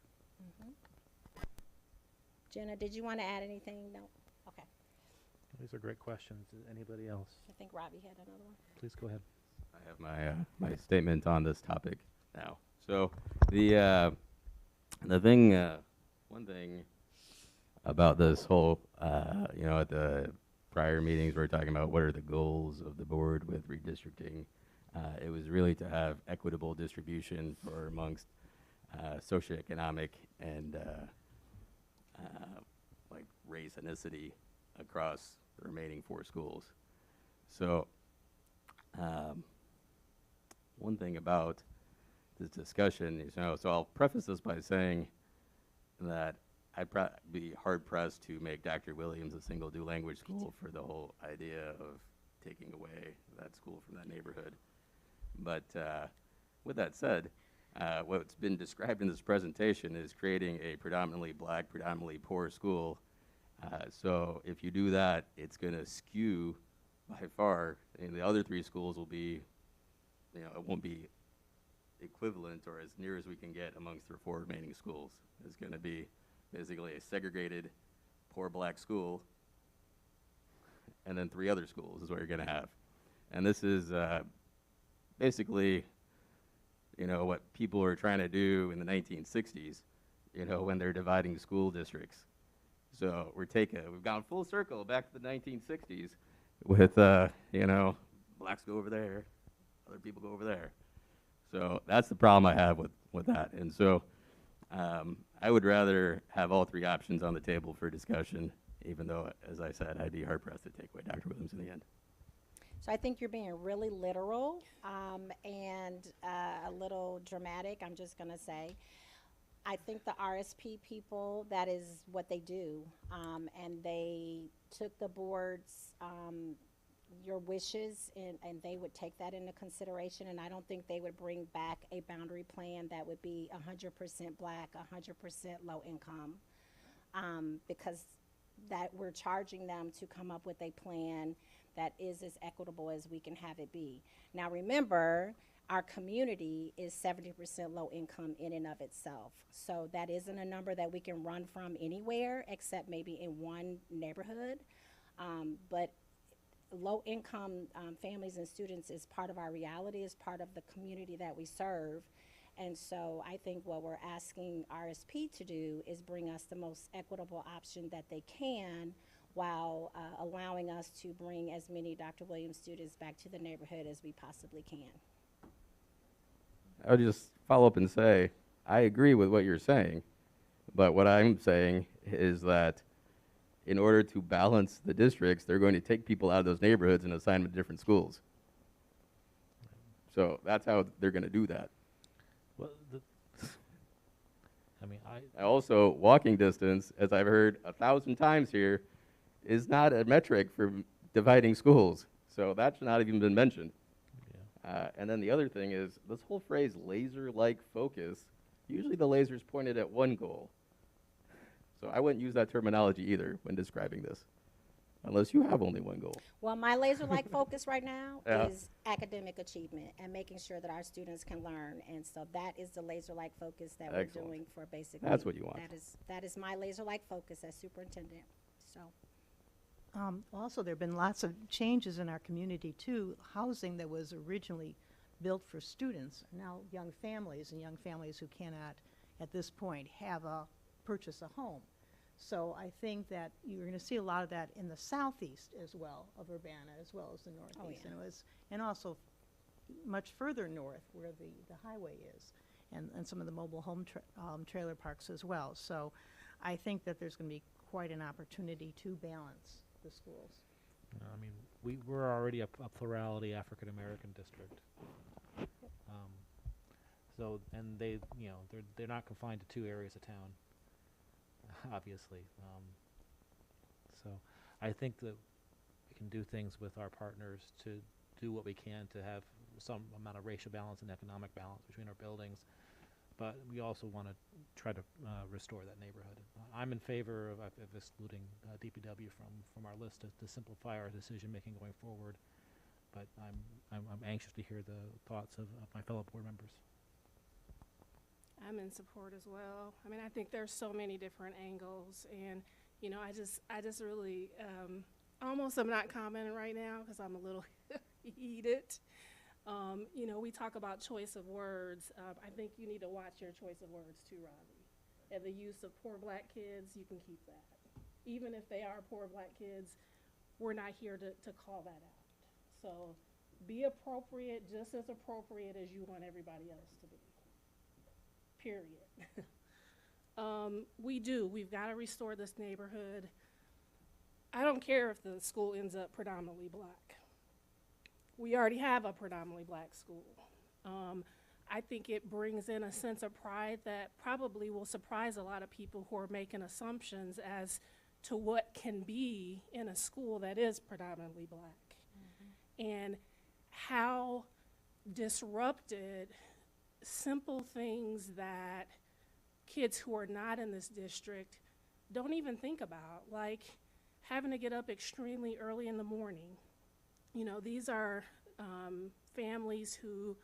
you. Jenna, did you want to add anything? No? Okay. These are great questions. Anybody else? I think Robbie had another one. Please go ahead. I have my statement on this topic now. So the thing, one thing about this whole, at the prior meetings we were talking about what are the goals of the board with redistricting. It was really to have equitable distribution for amongst socioeconomic and like race, ethnicity across the remaining 4 schools. So one thing about this discussion is, so I'll preface this by saying that I'd be hard-pressed to make Dr. Williams a single dual language school for the whole idea of taking away that school from that neighborhood. But with that said, what's been described in this presentation is creating a predominantly black, predominantly poor school. So if you do that, it's going to skew by far, and the other 3 schools will be, it won't be equivalent or as near as we can get amongst the 4 remaining schools. It's going to be basically a segregated poor black school and then 3 other schools is what you're going to have. And this is basically, what people were trying to do in the 1960s, when they're dividing school districts. So we've gone full circle back to the 1960s with, blacks go over there, other people go over there. So that's the problem I have with that. And so I would rather have all 3 options on the table for discussion, even though, as I said, I'd be hard-pressed to take away Dr. Williams in the end. So I think you're being really literal and a little dramatic, I'm just going to say. I think the RSP people, that is what they do. And they took the board's, your wishes, and they would take that into consideration. And I don't think they would bring back a boundary plan that would be 100% black, 100% low income. Because that we're charging them to come up with a plan that is as equitable as we can have it be. Now remember, our community is 70% low income in and of itself. So that isn't a number that we can run from anywhere except maybe in one neighborhood. But low income families and students is part of our reality, is part of the community that we serve. And so I think what we're asking RSP to do is bring us the most equitable option that they can, while allowing us to bring as many Dr. Williams students back to the neighborhood as we possibly can. I would just follow up and say, I agree with what you're saying, but what I'm saying is that in order to balance the districts, they're going to take people out of those neighborhoods and assign them to different schools. So that's how they're going to do that. Well, Also, walking distance, as I've heard 1,000 times here, is not a metric for dividing schools. So that's not even been mentioned. Yeah. And then the other thing is this whole phrase laser-like focus, usually the laser's pointed at one goal. So I wouldn't use that terminology either when describing this, unless you have only one goal. Well, my laser-like focus right now is academic achievement and making sure that our students can learn. And so that is the laser-like focus that we're doing for basically. That's what you want. That is my laser-like focus as superintendent. So. Also, there have been lots of changes in our community, too. Housing that was originally built for students, now young families, and young families who cannot, at this point, purchase a home. So I think that you're going to see a lot of that in the southeast as well of Urbana, as well as the northeast. Oh, yeah. And also much further north where the highway is, and some of the mobile home trailer parks as well. So I think that there's going to be quite an opportunity to balance the schools. I mean, we're already a plurality African American district. So, and they're not confined to 2 areas of town, obviously. So I think that we can do things with our partners to do what we can to have some amount of racial balance and economic balance between our buildings. but we also want to try to restore that neighborhood. I'm in favor of excluding DPW from our list to simplify our decision making going forward. But I'm anxious to hear the thoughts of my fellow board members. I'm in support as well. I mean, I think there's so many different angles, and you know, I just really almost am not commenting right now because I'm a little heated. You know, we talk about choice of words. I think you need to watch your choice of words too, Robbie. And the use of poor black kids, you can keep that. Even if they are poor black kids, we're not here to call that out. So be appropriate, just as appropriate as you want everybody else to be. Period. We've got to restore this neighborhood. I don't care if the school ends up predominantly black. We already have a predominantly black school. I think it brings in a sense of pride that probably will surprise a lot of people who are making assumptions as to what can be in a school that is predominantly black. And how disrupted simple things that kids who are not in this district don't even think about, like having to get up extremely early in the morning. You know, these are families who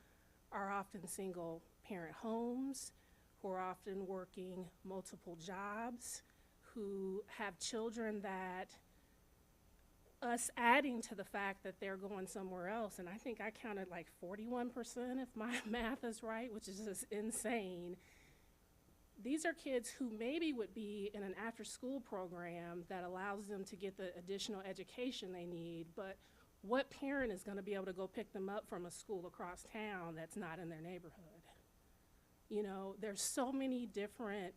are often single parent homes, who are often working multiple jobs, who have children that us adding to the fact that they're going somewhere else, and I think I counted like 41% if my math is right, which is just insane. These are kids who maybe would be in an after-school program that allows them to get the additional education they need, but what parent is going to be able to go pick them up from a school across town that's not in their neighborhood? You know, there's so many different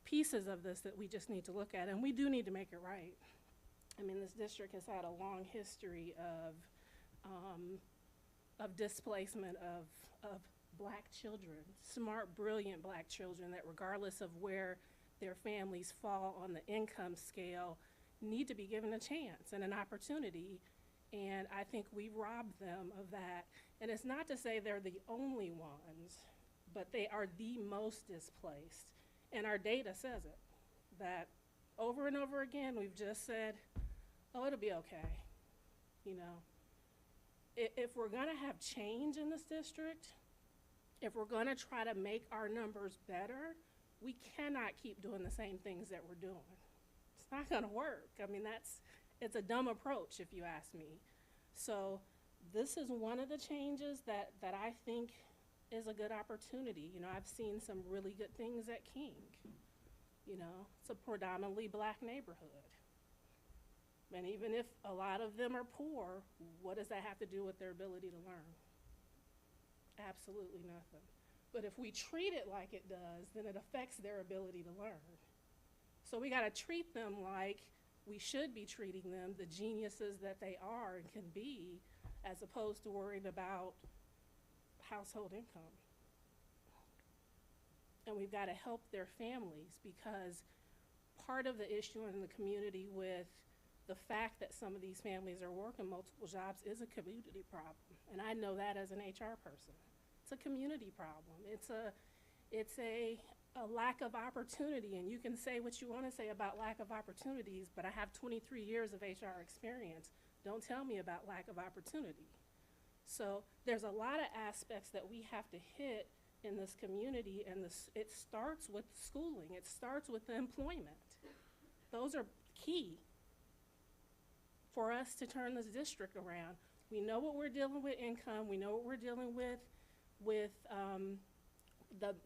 pieces of this that we just need to look at, and we do need to make it right. I mean, this district has had a long history of displacement of black children, smart, brilliant black children that regardless of where their families fall on the income scale, need to be given a chance and an opportunity. And I think we robbed them of that. And it's not to say they're the only ones, but they are the most displaced. And our data says it, that over and over again, we've just said, oh, it'll be okay. You know, if we're gonna have change in this district, if we're gonna try to make our numbers better, we cannot keep doing the same things that we're doing. It's not gonna work. I mean, it's a dumb approach if you ask me. So this is one of the changes that I think is a good opportunity. You know, I've seen some really good things at King. You know, it's a predominantly black neighborhood. And even if a lot of them are poor, what does that have to do with their ability to learn? Absolutely nothing. But if we treat it like it does, then it affects their ability to learn. So we gotta treat them like we should be treating them, the geniuses that they are and can be, as opposed to worrying about household income. And we've gotta help their families, because part of the issue in the community with the fact that some of these families are working multiple jobs is a community problem. And I know that as an HR person. It's a community problem. It's a lack of opportunity, and you can say what you want to say about lack of opportunities, but I have 23 years of HR experience. Don't tell me about lack of opportunity. So there's a lot of aspects that we have to hit in this community, and it starts with schooling. It starts with the employment. Those are key for us to turn this district around. We know what we're dealing with income. We know what we're dealing with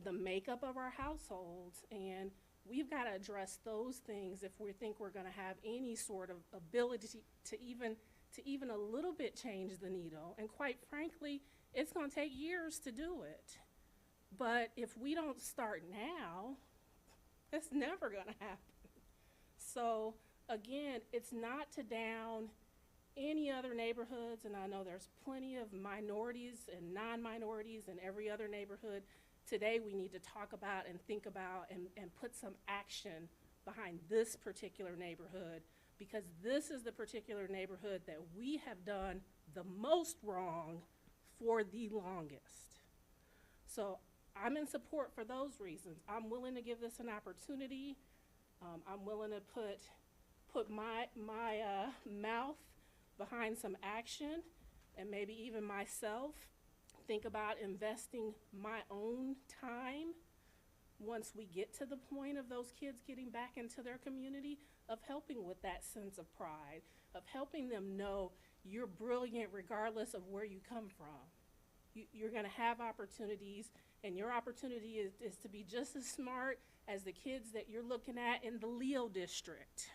the makeup of our households, and we've got to address those things if we think we're going to have any sort of ability to even a little bit change the needle. And quite frankly, it's going to take years to do it. But if we don't start now, it's never going to happen. So again, it's not to down any other neighborhoods, and I know there's plenty of minorities and non-minorities in every other neighborhood. Today we need to talk about and think about and put some action behind this particular neighborhood, because this is the particular neighborhood that we have done the most wrong for the longest. So I'm in support for those reasons. I'm willing to give this an opportunity. I'm willing to put my mouth behind some action, and maybe even myself think about investing my own time once we get to the point of those kids getting back into their community, of helping with that sense of pride, of helping them know you're brilliant regardless of where you come from. You're going to have opportunities, and your opportunity is to be just as smart as the kids that you're looking at in the Leo district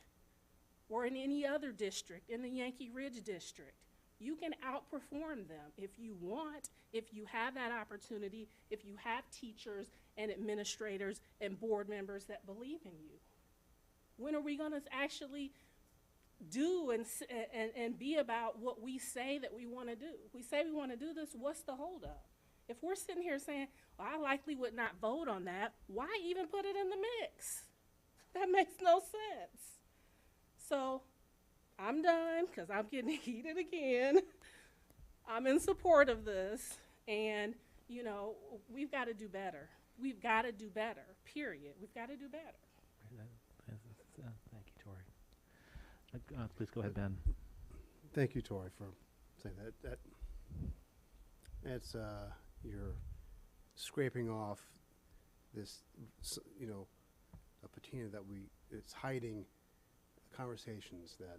or in any other district, in the Yankee Ridge district. You can outperform them if you want, if you have that opportunity, if you have teachers and administrators and board members that believe in you. When are we going to actually do and be about what we say that we want to do? We say we want to do this, what's the holdup? If we're sitting here saying, well, I likely would not vote on that, why even put it in the mix? That makes no sense. So I'm done because I'm getting heated again. I'm in support of this, and you know, we've got to do better. We've got to do better, period. We've got to do better. Thank you, Tori. Please go ahead, Ben. Thank you, Tori, for saying that. That's you're scraping off this, you know, a patina that it's hiding conversations that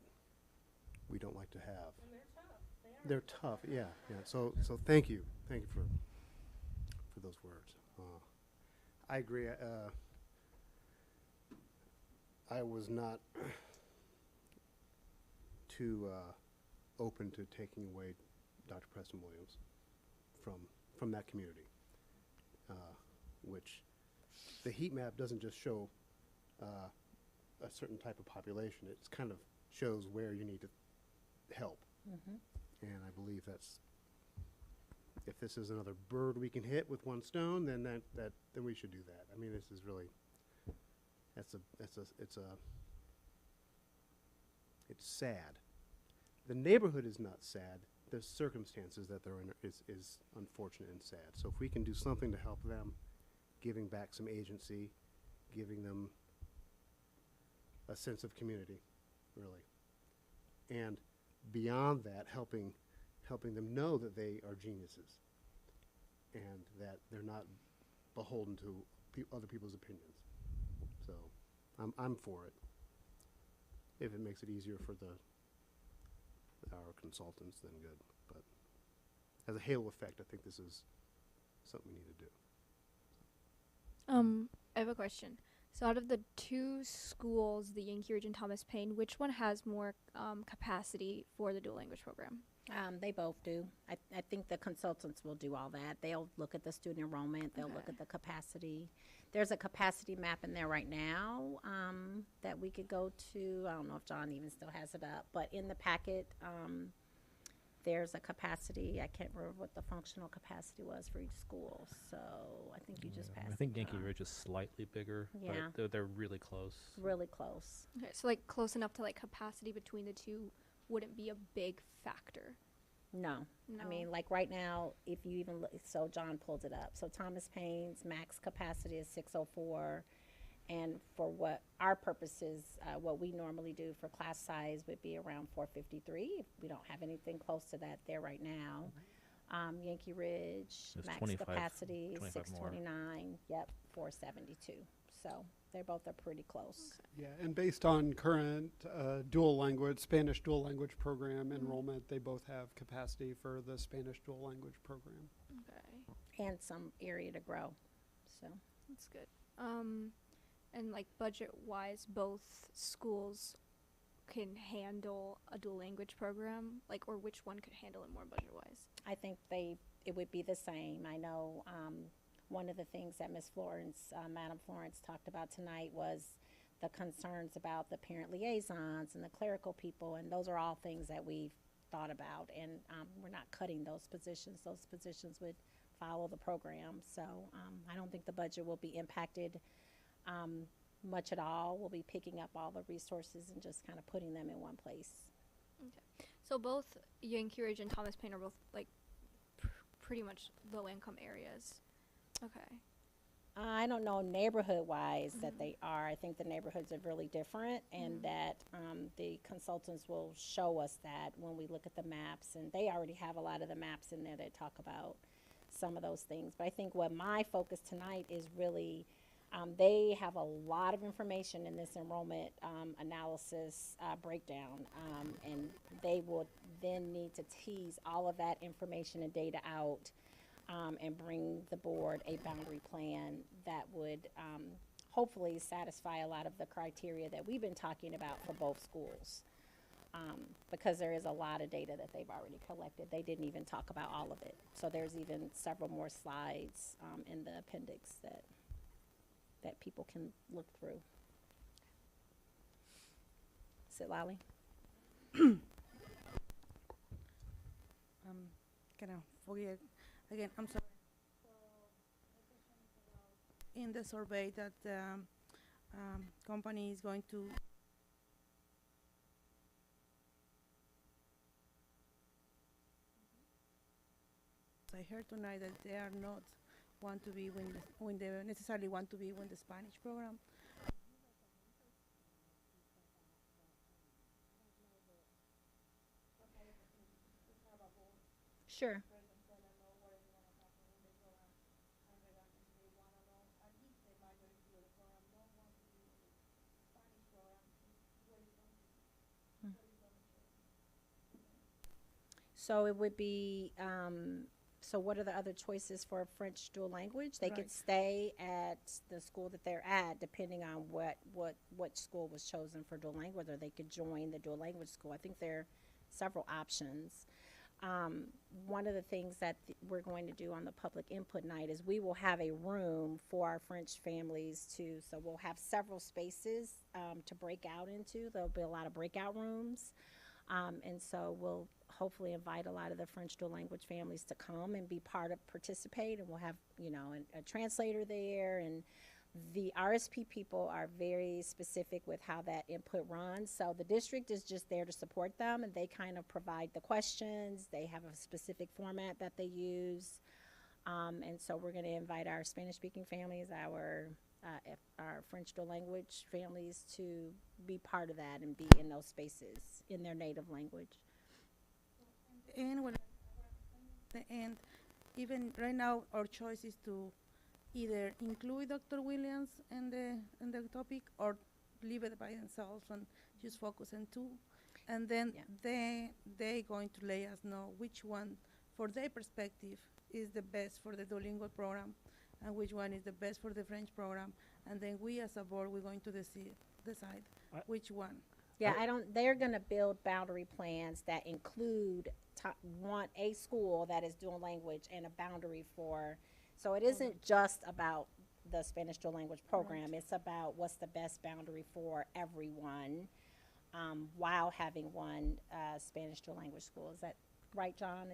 we don't like to have. And they're tough. They're tough, yeah. So thank you for those words. I agree. I was not too open to taking away Dr. Preston Williams from that community, which the heat map doesn't just show a certain type of population. It kind of shows where you need to help. Mm-hmm. And I believe that's, if this is another bird we can hit with one stone, then then we should do that. I mean, this is really, it's sad. The neighborhood is not sad. The circumstances that they're in is unfortunate and sad. So if we can do something to help them, giving back some agency, giving them a sense of community, really. And beyond that, helping them know that they are geniuses and that they're not beholden to other people's opinions. So I'm for it. If it makes it easier for our consultants, then good. But as a halo effect, I think this is something we need to do. I have a question. So out of the two schools, the Yankee Ridge and Thomas Paine, which one has more capacity for the dual language program? They both do. I think the consultants will do all that. They'll look at the student enrollment. They'll look at the capacity. There's a capacity map in there right now that we could go to. I don't know if John even still has it up, but in the packet, there's a capacity. I can't remember what the functional capacity was for each school. So I think you just passed. I think Yankee Ridge is slightly bigger, Yeah. but they're really close. Really close. Okay, so like close enough to like capacity between the two wouldn't be a big factor. No. No. I mean, like right now, if you even look, so John pulled it up. So Thomas Paine's max capacity is 604. And for what our purposes, what we normally do for class size would be around 453. If we don't have anything close to that there right now. Yankee Ridge, There's max 25 capacity, 25 more. 629. Yep, 472. So they both are pretty close. Yeah, and based on current Spanish dual language program enrollment, they both have capacity for the Spanish dual language program. Okay, And some area to grow. So that's good. And like budget-wise, both schools can handle a dual language program, like, or which one could handle it more budget-wise? I think it would be the same. I know one of the things that Ms. Florence, Madam Florence talked about tonight was the concerns about the parent liaisons and the clerical people, and those are all things that we've thought about, and we're not cutting those positions. Those positions would follow the program, so I don't think the budget will be impacted much at all. We'll be picking up all the resources and just kind of putting them in one place. Okay, so both Yankee Ridge and Thomas Paine are both like pretty much low-income areas. Okay. I don't know neighborhood-wise that they are. I think the neighborhoods are really different, and that the consultants will show us that when we look at the maps. And they already have a lot of the maps in there that talk about some of those things. But I think what my focus tonight is really, they have a lot of information in this enrollment analysis breakdown, and they will then need to tease all of that information and data out and bring the board a boundary plan that would hopefully satisfy a lot of the criteria that we've been talking about for both schools. Because there is a lot of data that they've already collected. They didn't even talk about all of it. So there's even several more slides in the appendix that people can look through. Lally? Can I forget again? I'm sorry. In the survey that the company is going to I heard tonight that they are not want to be when they necessarily want to be when the Spanish program. Sure. So it would be, so what are the other choices for French dual language? They could Right. stay at the school that they're at, depending on what school was chosen for dual language, or they could join the dual language school. I think there are several options. One of the things that we're going to do on the public input night is we will have a room for our French families to, so we'll have several spaces to break out into. There'll be a lot of breakout rooms. And so we'll hopefully invite a lot of the French dual language families to come and be part of, participate, and we'll have, you know, a translator there. And the RSP people are very specific with how that input runs. So the district is just there to support them, and they kind of provide the questions. They have a specific format that they use. And so we're going to invite our Spanish-speaking families, our French dual language families to be part of that and be in those spaces in their native language. And when and even right now, our choice is to either include Dr. Williams in the topic or leave it by themselves and just focus on two. And then they going to let us know which one, for their perspective, is the best for the Duolingo program and which one is the best for the French program. And then we as a board, we're going to decide which one. Yeah, they're going to build boundary plans that include a school that is dual language and a boundary for, so it isn't just about the Spanish dual language program. Right. It's about what's the best boundary for everyone while having one Spanish dual language school. Is that right, John?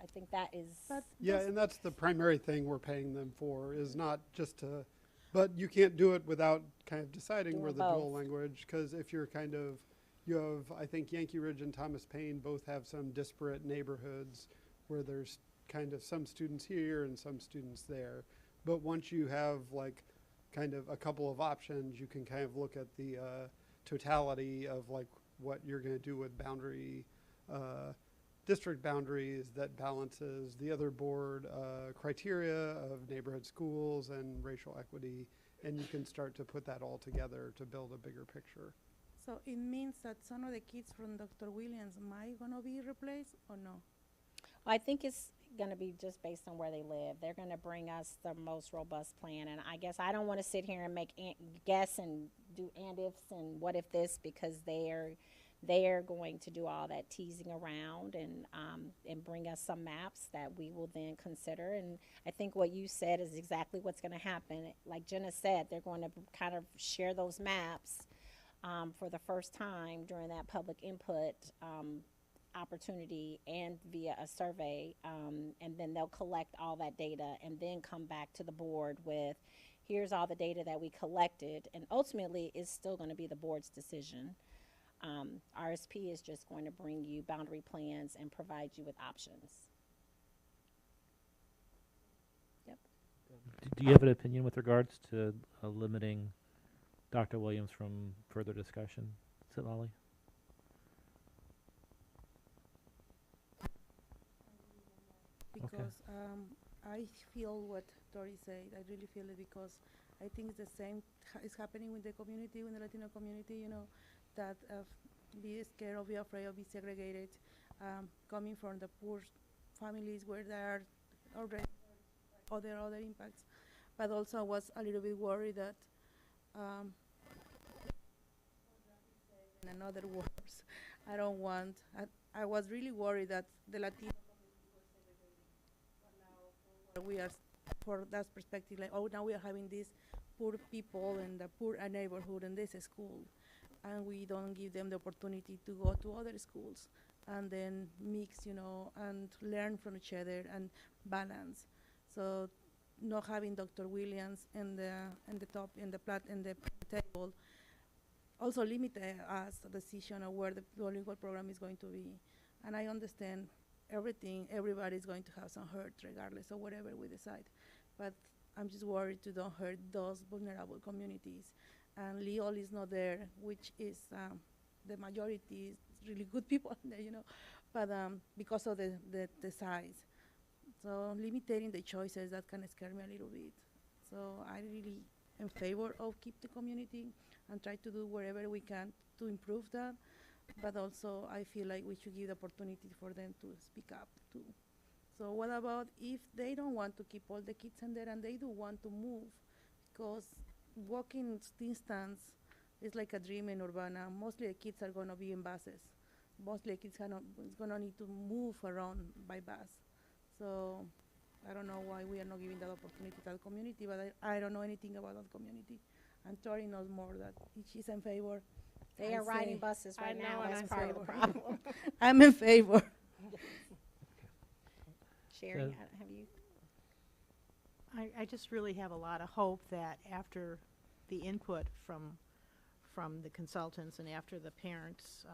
I think that is. Yeah, and that's the primary thing we're paying them for, is not just to, but you can't do it without kind of deciding where the dual language, because if you're kind of, you have, I think Yankee Ridge and Thomas Paine both have some disparate neighborhoods where there's kind of some students here and some students there. But once you have like kind of a couple of options, you can kind of look at the totality of like what you're going to do with boundary, district boundaries that balances the other board criteria of neighborhood schools and racial equity, and you can start to put that all together to build a bigger picture. So it means that some of the kids from Dr. Williams might gonna be replaced or no? Well, I think it's going to be just based on where they live. They're going to bring us the most robust plan, and I guess I don't want to sit here and make guess and do and ifs and what if this, because they are going to do all that teasing around and bring us some maps that we will then consider. And I think what you said is exactly what's going to happen. Like Jenna said, they're going to kind of share those maps for the first time during that public input opportunity and via a survey, and then they'll collect all that data and then come back to the board with, here's all the data that we collected, and ultimately it's still going to be the board's decision. RSP is just going to bring you boundary plans and provide you with options. Yep. Do you have an opinion with regards to limiting Dr. Williams from further discussion, Sitlali? Because I feel what Tori said. I really feel it because I think it's the same is happening with the community, with the Latino community. You know, that be scared or be afraid of be segregated, coming from the poor families where there are already other impacts. But also, I was a little bit worried that in another words, I don't want. I was really worried that the Latino we are for that perspective, like, oh, now we are having these poor people in the poor neighborhood in this school, and we don't give them the opportunity to go to other schools and then mix, you know, and learn from each other and balance. So not having Dr. Williams in the top in the table also limit us the decision of where the bilingual program is going to be. And I understand everybody's going to have some hurt regardless of whatever we decide. But I'm just worried to don't hurt those vulnerable communities. And Leol is not there, which is the majority is really good people there, you know, but because of the size. So limiting the choices, that kind of scare me a little bit. So I really am in favor of keep the community and try to do wherever we can to improve that. But also I feel like we should give the opportunity for them to speak up too. So what about if they don't want to keep all the kids in there and they do want to move? Because walking distance is like a dream in Urbana. Mostly the kids are gonna be in buses. Mostly the kids are gonna need to move around by bus. So I don't know why we are not giving that opportunity to the community, but I don't know anything about that community. And Tori knows more that she's in favor. They are riding buses right now. That's part of the problem. I'm in favor. Sherry, have you? I just really have a lot of hope that after the input from the consultants and after the parents'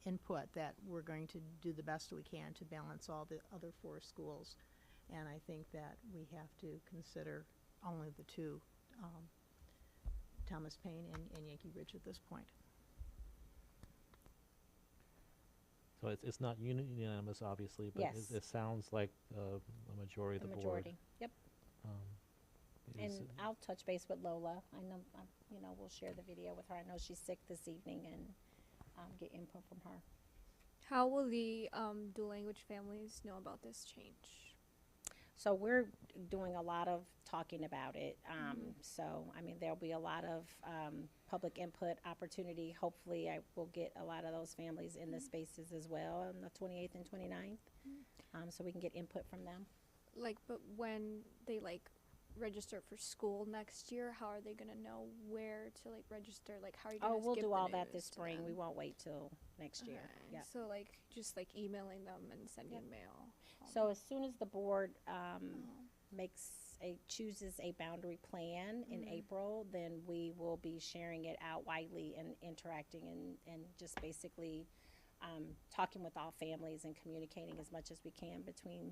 input, that we're going to do the best we can to balance all the other 4 schools. And I think that we have to consider only the 2, Thomas Paine and Yankee Ridge at this point. So it's not unanimous, obviously, but Yes. it sounds like a majority of the board. Majority, yep. Is And I'll touch base with Lola. I know, you know, we'll share the video with her. I know she's sick this evening and get input from her. How will the dual language families know about this change? So we're doing a lot of talking about it. So, I mean, there'll be a lot of public input opportunity. Hopefully, I will get a lot of those families in the spaces as well on the 28th and 29th, so we can get input from them. Like, but when they register for school next year, how are they gonna know where to register? Like, how are you gonna we'll skip do the all that news this to spring. them? We won't wait till next year. Okay. Yeah. So just emailing them and sending mail. So as soon as the board chooses a boundary plan in April, then we will be sharing it out widely and interacting and just basically talking with all families and communicating as much as we can between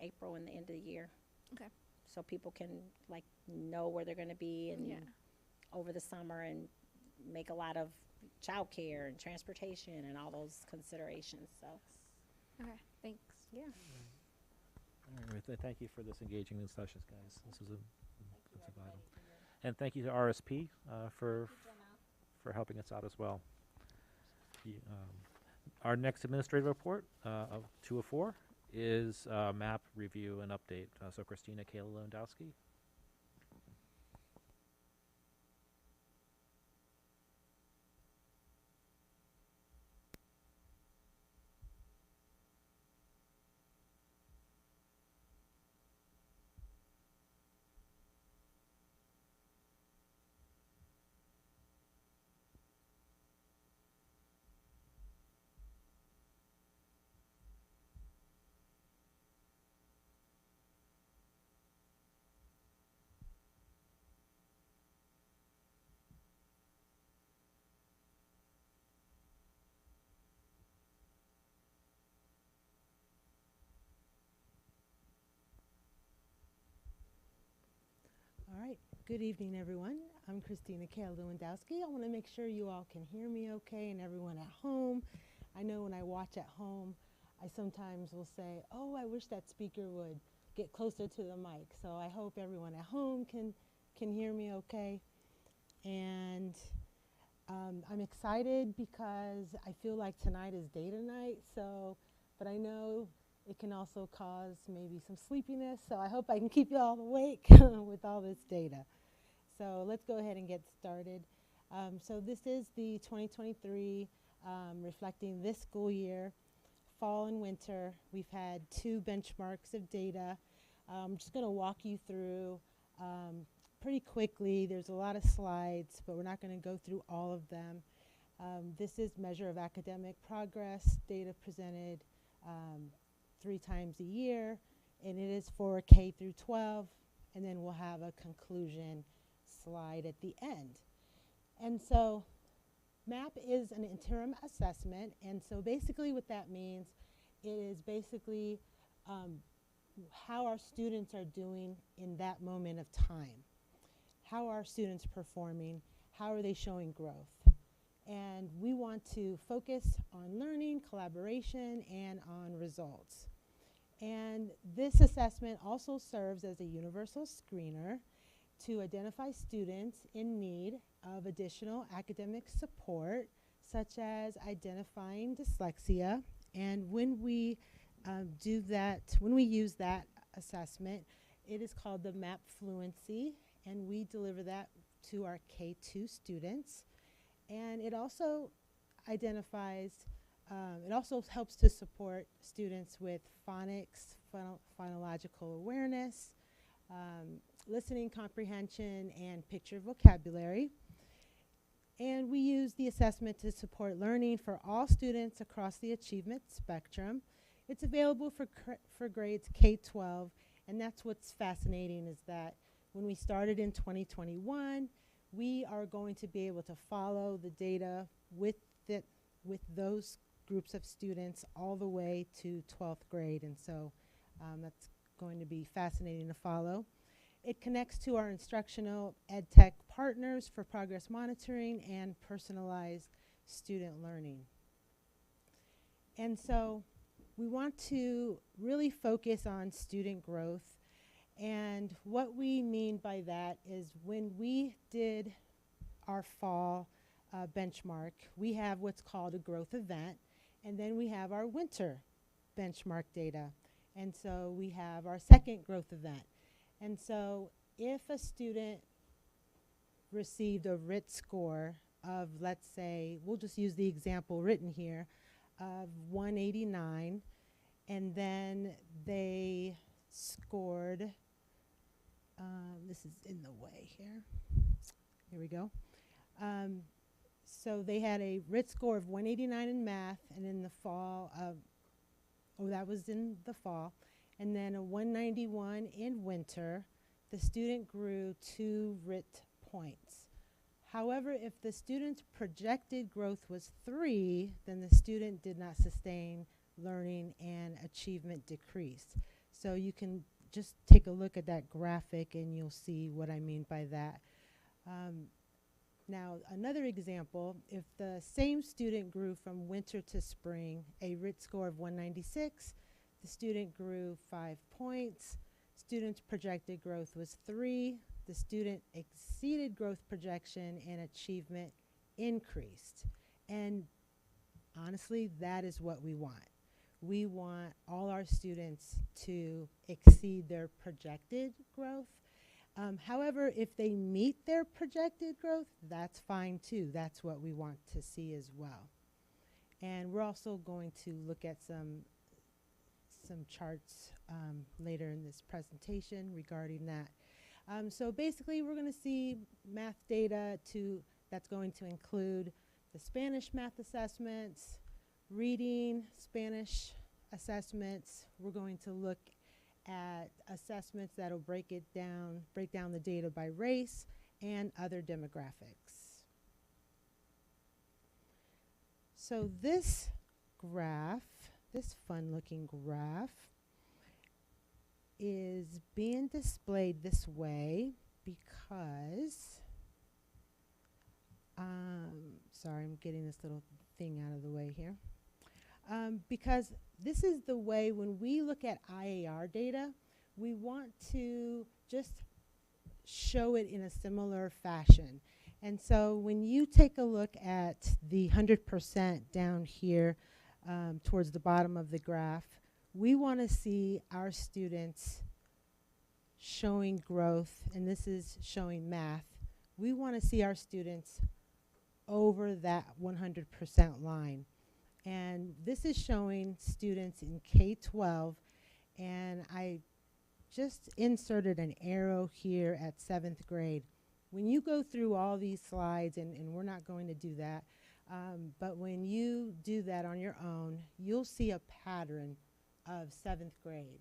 April and the end of the year. Okay. So people can know where they're going to be and over the summer and make a lot of childcare and transportation and all those considerations. So. Okay. Thanks. Yeah. All right, thank you for this engaging discussions, guys. This is a vital. And thank you to RSP for helping us out as well. Our next administrative report of 2 of 4 is map review and update. So Christina Kayla Lewandowski. Good evening, everyone. I'm Christina K. Lewandowski. I want to make sure you all can hear me okay and everyone at home. I know when I watch at home, I sometimes will say, oh, I wish that speaker would get closer to the mic. So I hope everyone at home can hear me okay. And I'm excited because I feel like tonight is data night. But I know it can also cause maybe some sleepiness. So I hope I can keep you all awake with all this data. So let's go ahead and get started. So this is the 2023 reflecting this school year, fall and winter. We've had 2 benchmarks of data. I'm just going to walk you through pretty quickly. There's a lot of slides, but we're not going to go through all of them. This is measure of academic progress, data presented 3 times a year, and it is for K through 12, and then we'll have a conclusion slide at the end. And so MAP is an interim assessment, and so basically what that means is basically how our students are doing in that moment of time. How are students performing? How are they showing growth? And we want to focus on learning, collaboration, and on results. And this assessment also serves as a universal screener to identify students in need of additional academic support, such as identifying dyslexia. And when we when we use that assessment, it is called the MAP Fluency, and we deliver that to our K2 students. And it also identifies, it also helps to support students with phonics, phonological awareness, listening comprehension, and picture vocabulary. And we use the assessment to support learning for all students across the achievement spectrum. It's available for grades K-12, and that's what's fascinating is that when we started in 2021, we are going to be able to follow the data with those groups of students all the way to 12th grade, and so that's going to be fascinating to follow. It connects to our instructional ed tech partners for progress monitoring and personalized student learning. And so we want to really focus on student growth, and what we mean by that is when we did our fall benchmark, we have what's called a growth event, and then we have our winter benchmark data. And so we have our second growth event. And so if a student received a RIT score of, let's say, we'll just use the example written here, of 189, and then they scored, this is in the way here. Here we go. So they had a RIT score of 189 in math, and in the fall of, that was in the fall, and then a 191 in winter. The student grew 2 RIT points. However, if the student's projected growth was 3, then the student did not sustain learning and achievement decreased. So you can just take a look at that graphic and you'll see what I mean by that. Now, another example, if the same student grew from winter to spring, a RIT score of 196, the student grew 5 points. Student's projected growth was 3. The student exceeded growth projection and achievement increased. And honestly, that is what we want. We want all our students to exceed their projected growth. However, if they meet their projected growth, that's fine too. That's what we want to see as well. And we're also going to look at some charts later in this presentation regarding that. So basically, we're going to see math data that's going to include the Spanish math assessments, reading Spanish assessments. We're going to look at assessments that'll break down the data by race and other demographics. So this graph, this fun-looking graph, is being displayed this way. because, sorry, I'm getting this little thing out of the way here. Because this is the way when we look at IAR data, we want to just show it in a similar fashion. And so when you take a look at the 100% down here towards the bottom of the graph, we want to see our students showing growth, and this is showing math. We want to see our students over that 100% line. And this is showing students in K-12, and I just inserted an arrow here at 7th grade. When you go through all these slides, and we're not going to do that, but when you do that on your own, you'll see a pattern of 7th grade.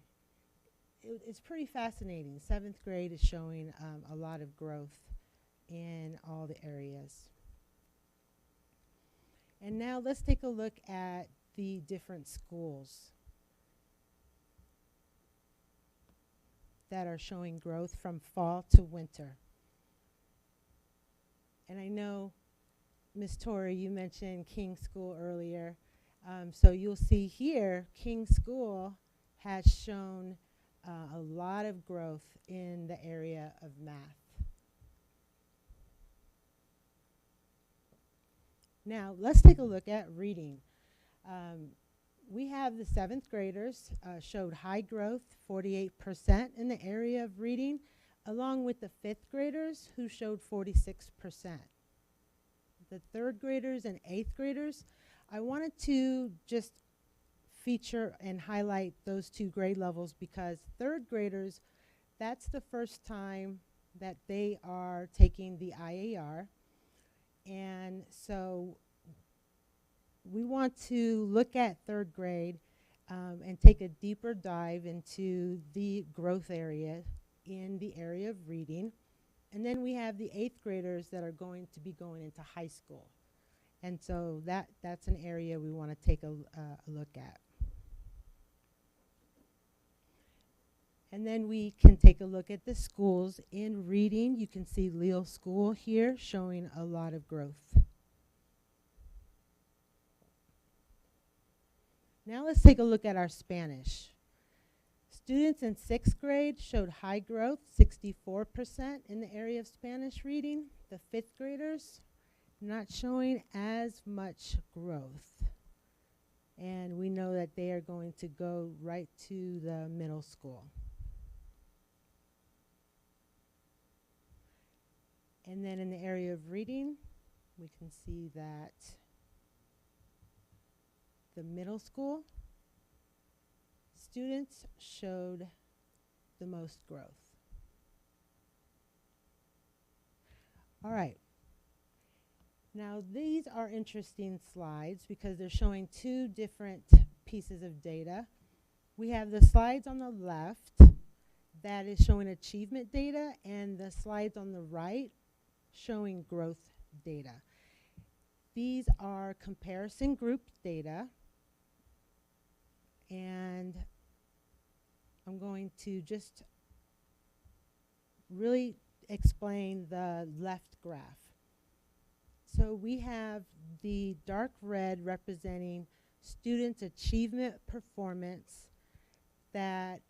It's pretty fascinating. 7th grade is showing a lot of growth in all the areas. And now let's take a look at the different schools that are showing growth from fall to winter. And I know, Ms. Torrey, you mentioned King School earlier. So you'll see here, King School has shown a lot of growth in the area of math. Now, let's take a look at reading. We have the 7th graders showed high growth, 48% in the area of reading, along with the 5th graders who showed 46%. The 3rd graders and 8th graders, I wanted to just feature and highlight those 2 grade levels because 3rd graders, that's the first time that they are taking the IAR. And so we want to look at 3rd grade and take a deeper dive into the growth area in the area of reading. And then we have the 8th graders that are going to be going into high school. And so that's an area we want to take a look at. And then we can take a look at the schools in reading. You can see Leal School here showing a lot of growth. Now let's take a look at our Spanish. Students in 6th grade showed high growth, 64% in the area of Spanish reading. The 5th graders not showing as much growth. And we know that they are going to go right to the middle school. And then in the area of reading, we can see that the middle school students showed the most growth. All right. Now these are interesting slides because they're showing 2 different pieces of data. We have the slides on the left that is showing achievement data and the slides on the right showing growth data. These are comparison group data, and I'm going to just really explain the left graph. So we have the dark red representing students' achievement performance that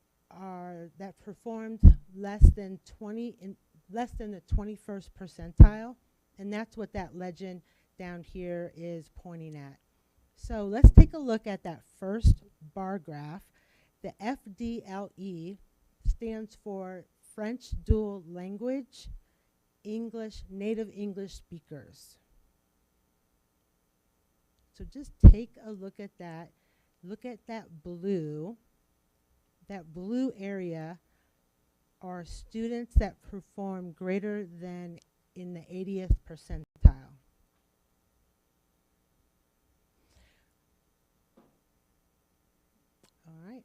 performed less than the 21st percentile, and that's what that legend down here is pointing at. So let's take a look at that first bar graph. The FDLE stands for French Dual Language, English, Native English Speakers. So just take a look at that. Look at that blue. That blue area are students that perform greater than in the 80th percentile. All right.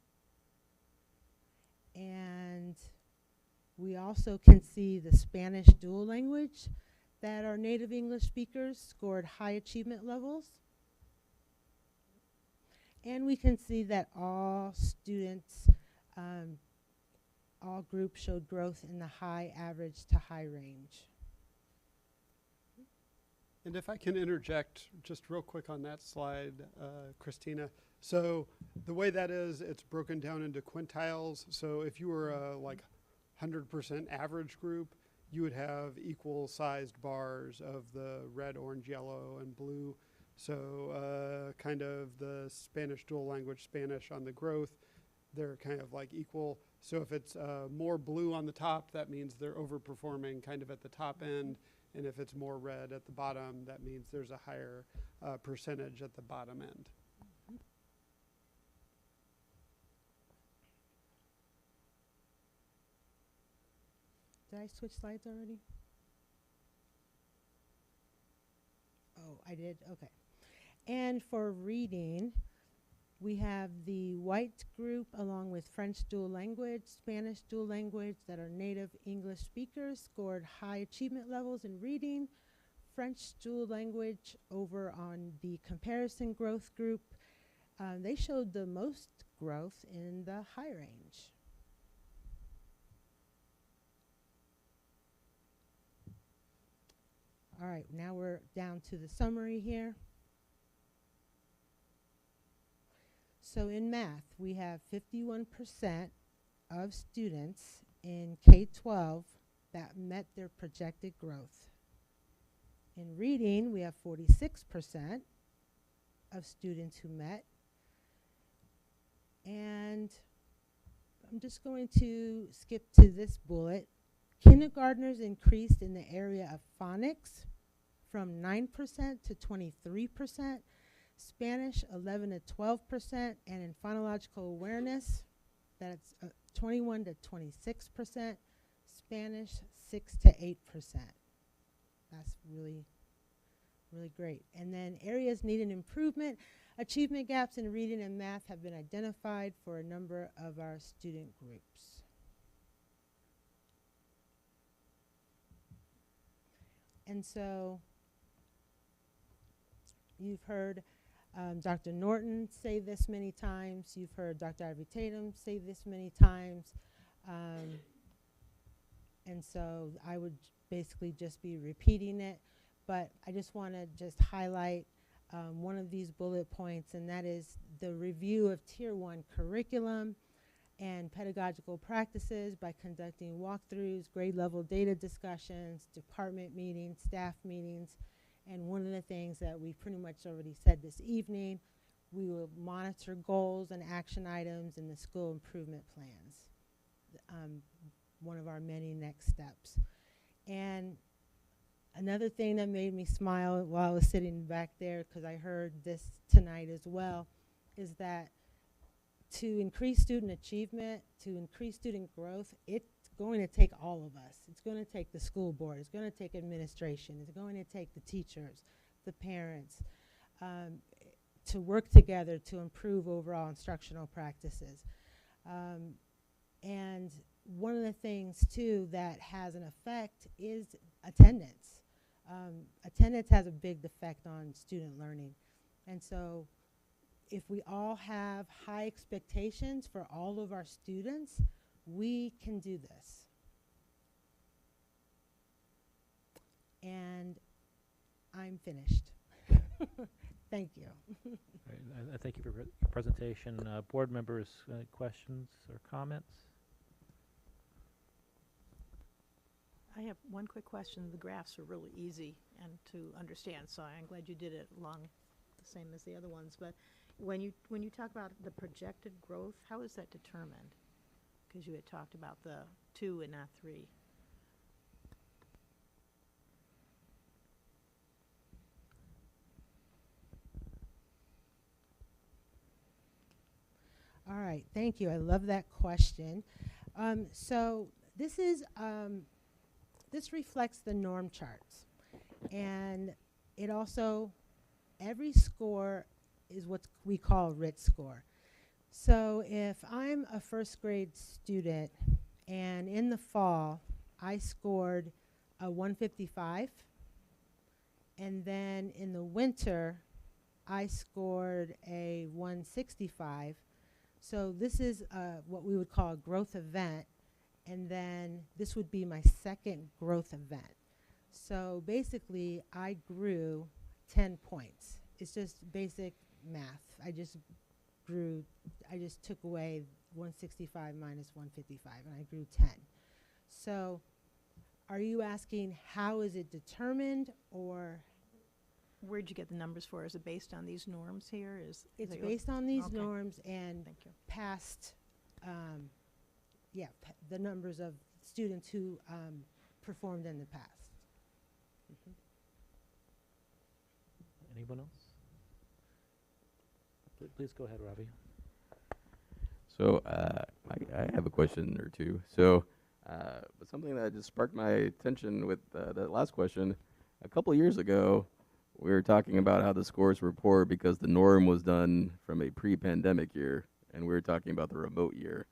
And we also can see the Spanish dual language that our native English speakers scored high achievement levels. And we can see that all students all groups showed growth in the high, average to high range. And if I can interject just real quick on that slide, Christina. So the way that is, it's broken down into quintiles. So if you were a like 100% average group, you would have equal sized bars of the red, orange, yellow, and blue. So kind of the Spanish dual language Spanish on the growth, they're kind of like equal. So if it's more blue on the top, that means they're overperforming kind of at the top end. And if it's more red at the bottom, that means there's a higher percentage at the bottom end. Did I switch slides already? Oh, I did? Okay. And for reading, we have the white group along with French dual language, Spanish dual language that are native English speakers scored high achievement levels in reading. French dual language over on the comparison growth group, they showed the most growth in the high range. All right, now we're down to the summary here. So in math, we have 51% of students in K-12 that met their projected growth. In reading, we have 46% of students who met. And I'm just going to skip to this bullet. Kindergartners increased in the area of phonics from 9% to 23%. Spanish 11 to 12%, and in phonological awareness, that's 21 to 26%. Spanish 6 to 8%. That's really, really great. And then areas needing improvement. Achievement gaps in reading and math have been identified for a number of our student groups. And so you've heard Dr. Norton say this many times. You've heard Dr. Ivy Tatum say this many times. And so I would basically just be repeating it. But I just want to just highlight one of these bullet points, and that is the review of Tier 1 curriculum and pedagogical practices by conducting walkthroughs, grade level data discussions, department meetings, staff meetings. And one of the things that we pretty much already said this evening, we will monitor goals and action items in the school improvement plans. One of our many next steps. And another thing that made me smile while I was sitting back there, because I heard this tonight as well, is that to increase student achievement, to increase student growth, it's going to take all of us. It's going to take the school board. It's going to take administration. It's going to take the teachers, the parents, to work together to improve overall instructional practices. And one of the things, too, that has an effect is attendance. Attendance has a big effect on student learning. And so if we all have high expectations for all of our students, we can do this. And I'm finished. Thank you. Right, I thank you for your presentation. Board members, questions or comments? I have one quick question. The graphs are really easy and to understand, so I'm glad you did it along the same as the other ones. But when you talk about the projected growth, how is that determined? Because you had talked about the 2 and not 3. All right, thank you. I love that question. So this is this reflects the norm charts, and it also, every score is what we call a RIT score. So if I'm a first grade student and in the fall I scored a 155, and then in the winter I scored a 165, so this is what we would call a growth event, and then this would be my second growth event. So basically, I grew 10 points. It's just basic math. I just took away 165 minus 155, and I grew 10. So are you asking how is it determined, or? Where'd you get the numbers for? Is it based on these norms here? It's based on these Okay. norms and Thank you. past, the numbers of students who performed in the past. Anyone else? Please go ahead, Ravi. So I have a question or two. So, but something that just sparked my attention with that last question, a couple years ago, we were talking about how the scores were poor because the norm was done from a pre-pandemic year, and we were talking about the remote year.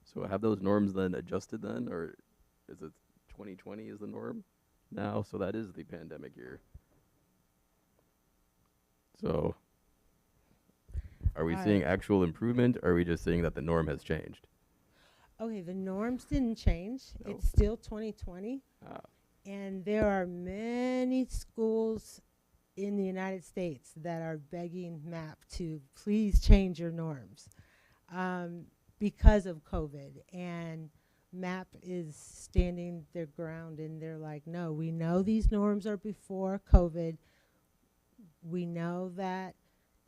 So have those norms then adjusted then, or is it 2020 is the norm now? So that is the pandemic year. So are we All seeing right. actual improvement, or are we just seeing that the norm has changed? Okay, the norms didn't change. No. It's still 2020. Ah. And there are many schools in the United States that are begging MAP to please change your norms because of COVID. And MAP is standing their ground, and they're like, no, we know these norms are before COVID. We know that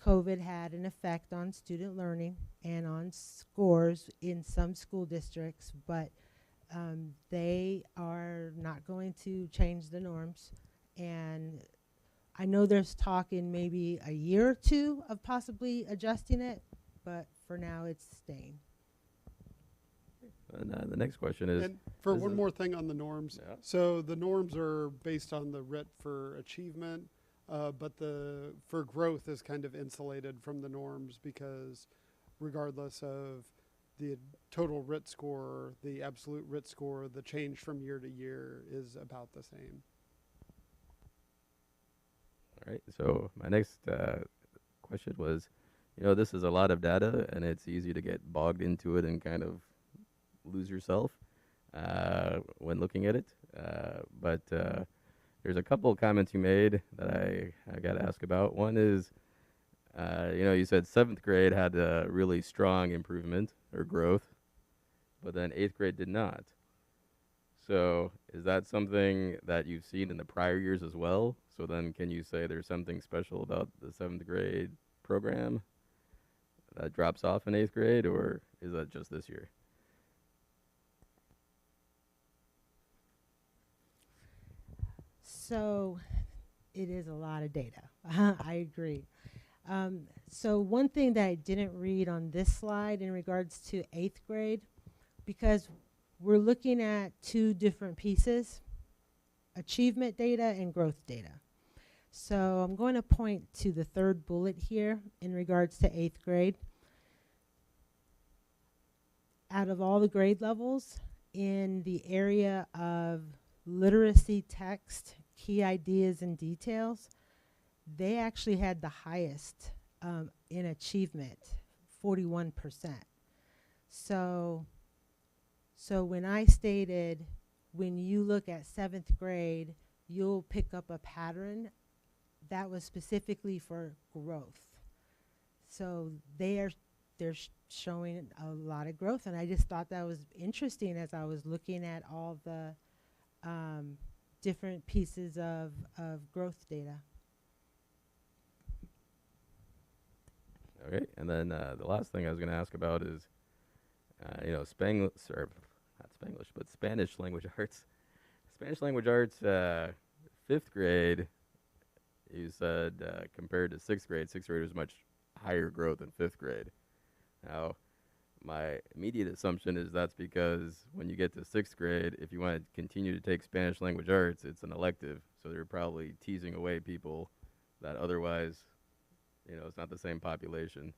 COVID had an effect on student learning and on scores in some school districts, but they are not going to change the norms. And I know there's talk in maybe a year or two of possibly adjusting it, but for now it's staying. And the next question is, And for this one is- more thing on the norms, Yeah. so the norms are based on the RIT for achievement, but the for growth is kind of insulated from the norms because regardless of the total RIT score, the absolute RIT score, the change from year to year is about the same. all right, so my next question was, this is a lot of data, and it's easy to get bogged into it and kind of lose yourself when looking at it. But there's a couple of comments you made that I got to ask about. One is, you said 7th grade had a really strong improvement or growth, but then 8th grade did not. So is that something that you've seen in the prior years as well? So then can you say there's something special about the 7th grade program that drops off in 8th grade, or is that just this year? So it is a lot of data. I agree. So one thing that I didn't read on this slide in regards to 8th grade, because we're looking at two different pieces, achievement data and growth data. So I'm going to point to the third bullet here in regards to 8th grade. Out of all the grade levels in the area of literacy text, key ideas and details, they actually had the highest in achievement, 41%. So when I stated, when you look at 7th grade, you'll pick up a pattern, that was specifically for growth. So they're showing a lot of growth, and I just thought that was interesting as I was looking at all the different pieces of growth data. Okay, and then the last thing I was going to ask about is, Spanglish, or not Spanglish, but Spanish language arts. Spanish language arts, 5th grade, you said compared to 6th grade was much higher growth in 5th grade. Now, my immediate assumption is that's because when you get to 6th grade, if you want to continue to take Spanish language arts, it's an elective. So they're probably teasing away people that otherwise, it's not the same population.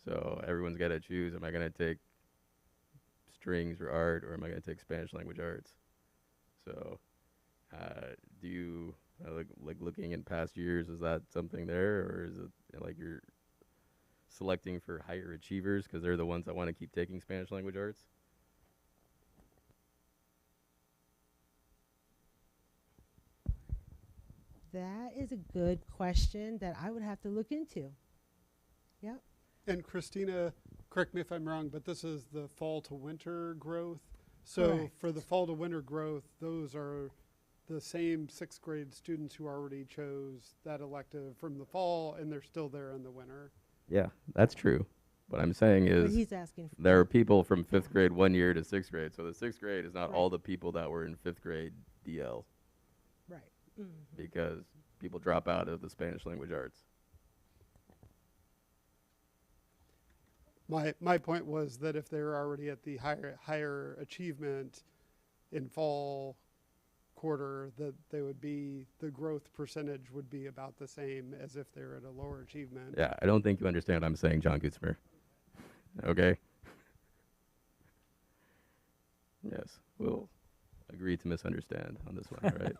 So everyone's got to choose, am I going to take strings or art, or am I going to take Spanish language arts? So do you, like looking in past years, is that something there, or is it like you're selecting for higher achievers because they're the ones that want to keep taking Spanish language arts? That is a good question that I would have to look into. Yep. And Christina, correct me if I'm wrong, but this is the fall to winter growth. So Correct. for the fall to winter growth, those are the same sixth grade students who already chose that elective from the fall, and they're still there in the winter. Yeah, that's true. What I'm saying But is he's asking. there are people from fifth grade 1 year to sixth grade. So the sixth grade is not Right. all the people that were in fifth grade DL Right. Mhm. because people drop out of the Spanish language arts. My point was that if they're already at the higher achievement in fall quarter, that they would be, the growth percentage would be about the same as if they're at a lower achievement. Yeah, I don't think you understand what I'm saying, John Gutzmer. Okay? Yes, we'll agree to misunderstand on this one, all right?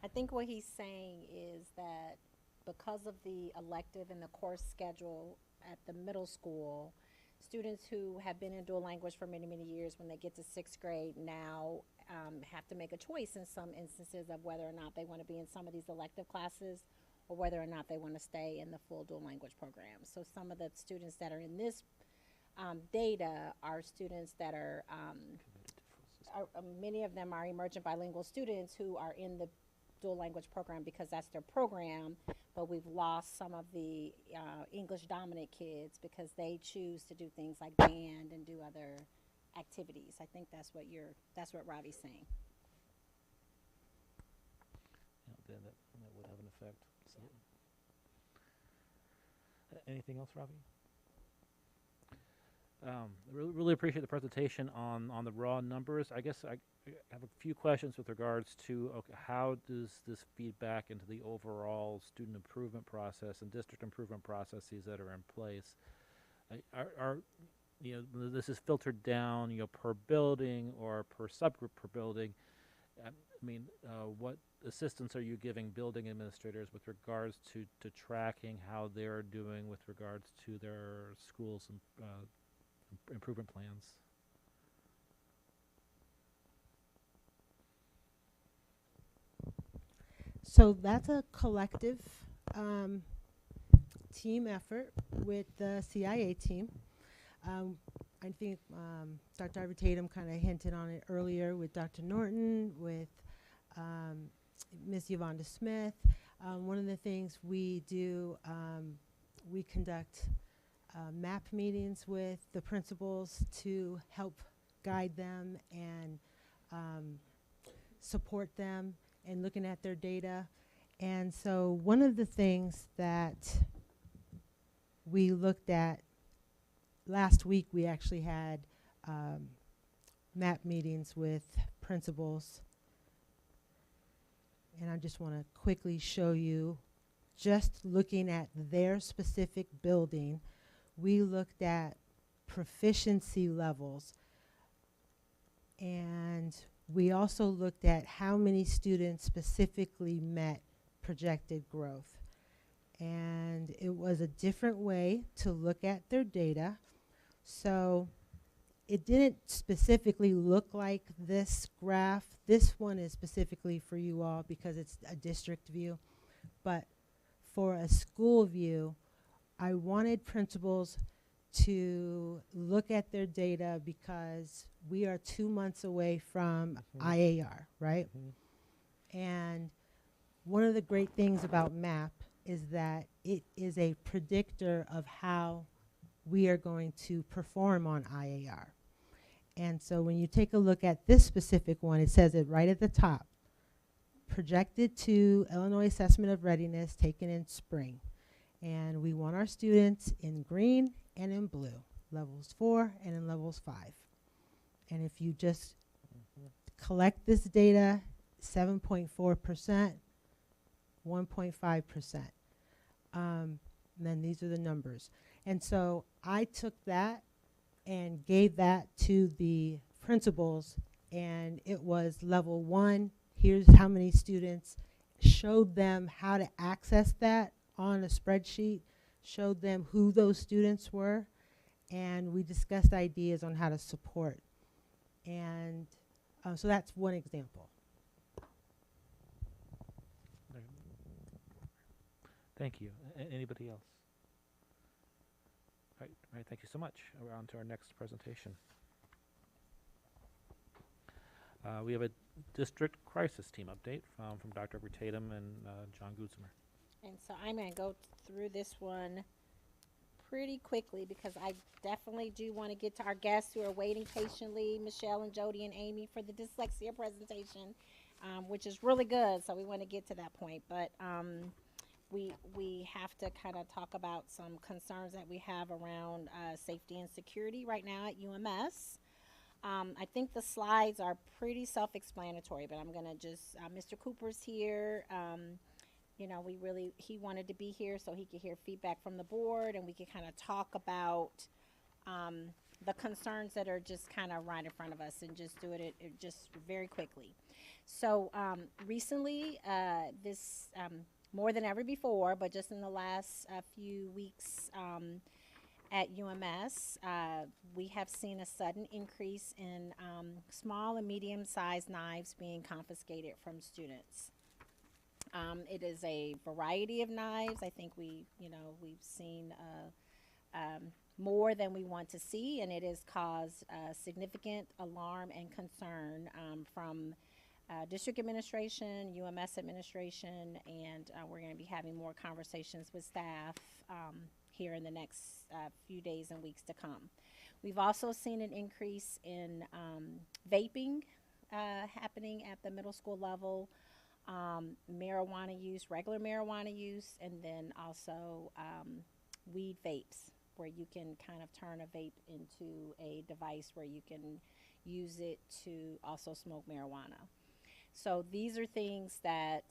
I think what he's saying is that because of the elective and the course schedule at the middle school, students who have been in dual language for many, many years, when they get to sixth grade now, have to make a choice in some instances of whether or not they want to be in some of these elective classes or whether or not they want to stay in the full dual language program. So some of the students that are in this data are students that are many of them are emergent bilingual students who are in the dual language program because that's their program, but we've lost some of the English dominant kids because they choose to do things like band and do other activities. I think that's what Robbie's saying. Yeah, that would have an effect. So. Anything else, Robbie? Really appreciate the presentation on the raw numbers. I guess I have a few questions with regards to how does this feed back into the overall student improvement process and district improvement processes that are in place? Are this is filtered down per building or per subgroup per building? What assistance are you giving building administrators with regards to tracking how they're doing with regards to their schools and improvement plans? So that's a collective team effort with the CIA team. I think Dr. Ivor Tatum kind of hinted on it earlier with Dr. Norton, with Ms. Yvonne Smith. One of the things we do, we conduct MAP meetings with the principals to help guide them and support them in looking at their data. And so one of the things that we looked at last week, we actually had MAP meetings with principals. And I just want to quickly show you, just looking at their specific building, we looked at proficiency levels, and we also looked at how many students specifically met projected growth. And it was a different way to look at their data. So it didn't specifically look like this graph. This one is specifically for you all because it's a district view. But for a school view, I wanted principals to look at their data because we are 2 months away from IAR, right? And one of the great things about MAP is that it is a predictor of how we are going to perform on IAR. And so when you take a look at this specific one, it says it right at the top, projected to Illinois Assessment of Readiness taken in spring. And we want our students in green and in blue, levels 4 and in levels 5. And if you just collect this data, 7.4%, 1.5%. Then these are the numbers. And so I took that and gave that to the principals, and it was level 1. Here's how many students, showed them how to access that on a spreadsheet, showed them who those students were, and we discussed ideas on how to support. And so that's one example. Thank you. Anybody else? All right, thank you so much. We're on to our next presentation. We have a district crisis team update from Dr. Edward Tatum and John Gutzmer. And so I'm going to go through this one pretty quickly because I definitely do want to get to our guests who are waiting patiently, Michelle and Jody and Amy, for the dyslexia presentation, which is really good. So we want to get to that point. But we have to kind of talk about some concerns that we have around safety and security right now at UMS. I think the slides are pretty self-explanatory, but I'm going to just, Mr. Cooper's here. You know, he wanted to be here so he could hear feedback from the board and we could kind of talk about the concerns that are just kind of right in front of us and just do it just very quickly. So recently, more than ever before, but just in the last few weeks at UMS, we have seen a sudden increase in small and medium-sized knives being confiscated from students. It is a variety of knives. I think we've seen more than we want to see, and it has caused significant alarm and concern from district administration, UMS administration, and we're going to be having more conversations with staff here in the next few days and weeks to come. We've also seen an increase in vaping happening at the middle school level, marijuana use, regular marijuana use, and then also weed vapes, where you can kind of turn a vape into a device where you can use it to also smoke marijuana. So these are things that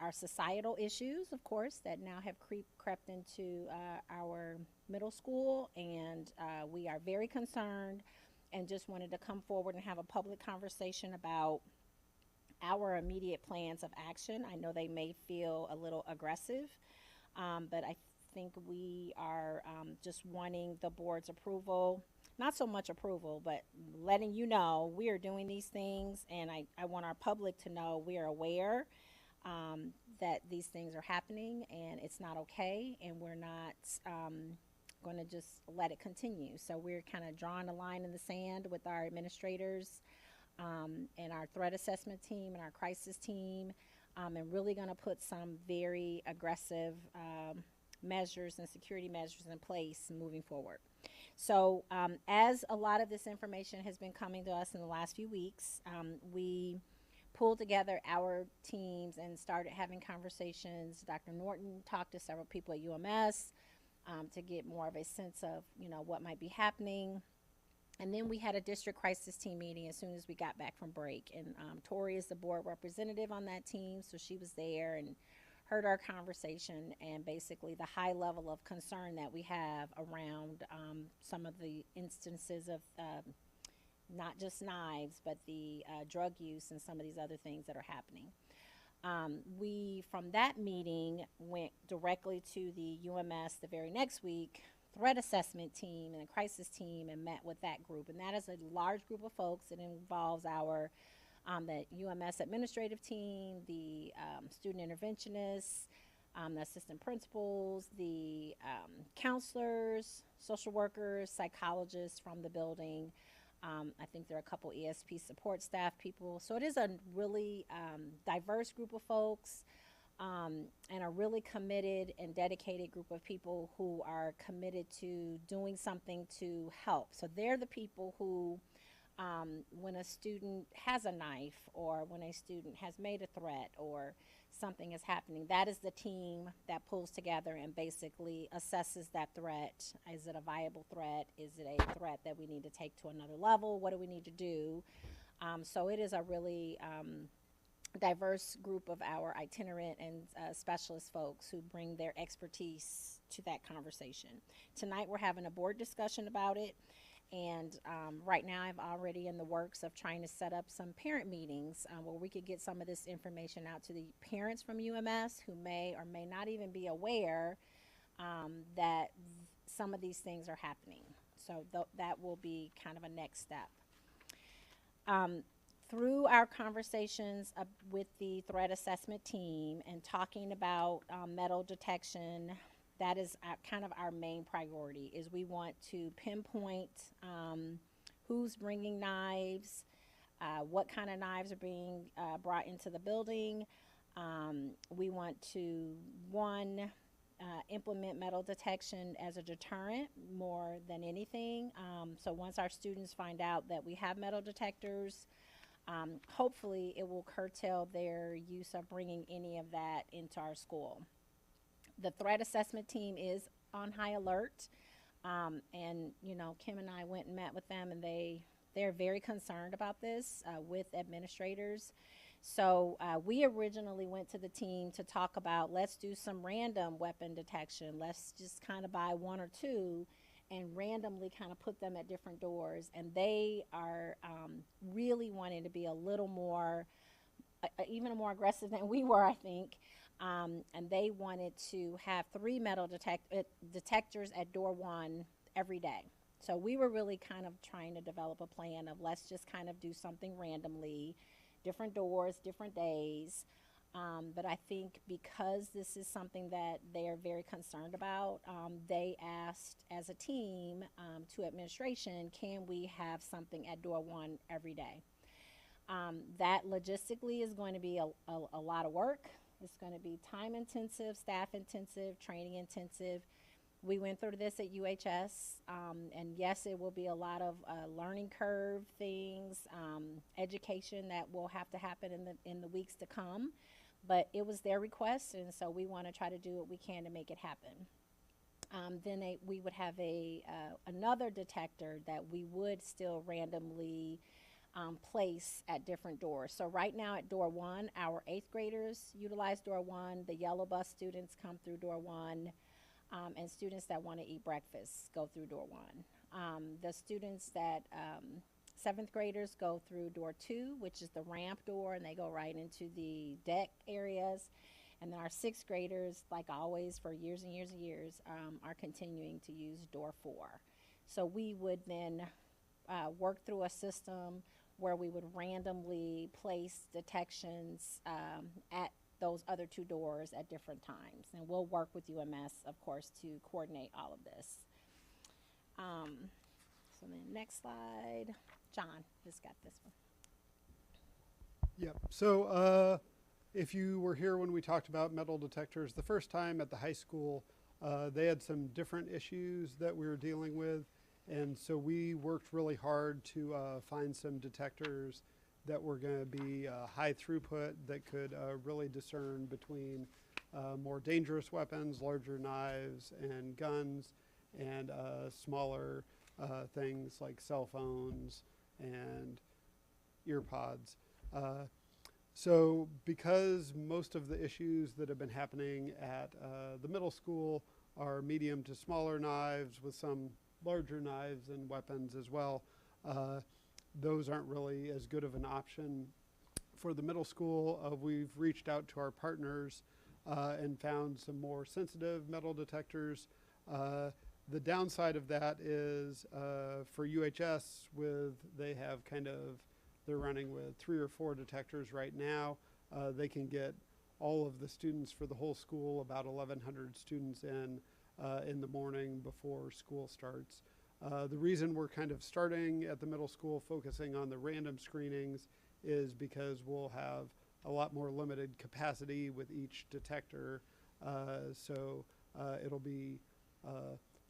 are societal issues, of course, that now have crept into our middle school, and we are very concerned and just wanted to come forward and have a public conversation about our immediate plans of action. I know they may feel a little aggressive, but I think we are just wanting the board's approval. Not so much approval, but letting you know we are doing these things, and I want our public to know we are aware that these things are happening and it's not okay, and we're not going to just let it continue. So we're kind of drawing a line in the sand with our administrators and our threat assessment team and our crisis team, and really going to put some very aggressive measures and security measures in place moving forward. So as a lot of this information has been coming to us in the last few weeks, we pulled together our teams and started having conversations. Dr. Norton talked to several people at UMS to get more of a sense of, what might be happening. And then we had a district crisis team meeting as soon as we got back from break. And Tori is the board representative on that team, so she was there and heard our conversation and basically the high level of concern that we have around some of the instances of not just knives, but the drug use and some of these other things that are happening. We, from that meeting, went directly to the UMS the very next week, threat assessment team and a crisis team, and met with that group. And that is a large group of folks. It involves our the UMS administrative team, the student interventionists, the assistant principals, the counselors, social workers, psychologists from the building. I think there are a couple ESP support staff people. So it is a really diverse group of folks and a really committed and dedicated group of people who are committed to doing something to help. So they're the people who when a student has a knife or when a student has made a threat or something is happening, that is the team that pulls together and basically assesses that threat. Is it a viable threat? Is it a threat that we need to take to another level? What do we need to do? So it is a really diverse group of our itinerant and specialist folks who bring their expertise to that conversation. Tonight we're having a board discussion about it. And right now I'm already in the works of trying to set up some parent meetings where we could get some of this information out to the parents from UMS who may or may not even be aware that some of these things are happening. So that will be kind of a next step. through our conversations with the threat assessment team and talking about metal detection, that is kind of our main priority. Is we want to pinpoint who's bringing knives, what kind of knives are being brought into the building. We want to, implement metal detection as a deterrent more than anything. So once our students find out that we have metal detectors, hopefully it will curtail their use of bringing any of that into our school. The threat assessment team is on high alert. And, you know, Kim and I went and met with them, and they're very concerned about this with administrators. So we originally went to the team to talk about, let's do some random weapon detection. Let's just kind of buy one or two and randomly kind of put them at different doors. And they are really wanting to be a little more, even more aggressive than we were, I think. And they wanted to have 3 metal detectors at door 1 every day. So we were really kind of trying to develop a plan of, let's just kind of do something randomly, different doors, different days. But I think because this is something that they are very concerned about, they asked as a team to administration, can we have something at door 1 every day? That logistically is going to be a lot of work. It's going to be time intensive, staff intensive, training intensive. We went through this at UHS, and yes, it will be a lot of learning curve things, education that will have to happen in the weeks to come. But it was their request, and so we want to try to do what we can to make it happen. Then we would have another detector that we would still randomly place at different doors. So right now at door 1, our 8th graders utilize door 1. The yellow bus students come through door 1. And students that want to eat breakfast go through door 1. The students that 7th graders go through door 2, which is the ramp door, and they go right into the deck areas. And then our 6th graders, like always for years and years and years, are continuing to use door 4. So we would then work through a system where we would randomly place detections at those other 2 doors at different times. And we'll work with UMS, of course, to coordinate all of this. So then next slide. John has got this one. Yep. So if you were here when we talked about metal detectors the first time at the high school, they had some different issues that we were dealing with. And so we worked really hard to find some detectors that were going to be high throughput, that could really discern between more dangerous weapons, larger knives and guns, and smaller things like cell phones and ear pods. So because most of the issues that have been happening at the middle school are medium to smaller knives with some larger knives and weapons as well, those aren't really as good of an option for the middle school. We've reached out to our partners and found some more sensitive metal detectors. The downside of that is for UHS, they have they're running with 3 or 4 detectors right now. They can get all of the students for the whole school, about 1,100 students in the morning before school starts. The reason we're kind of starting at the middle school, focusing on the random screenings, is because we'll have a lot more limited capacity with each detector. So it'll be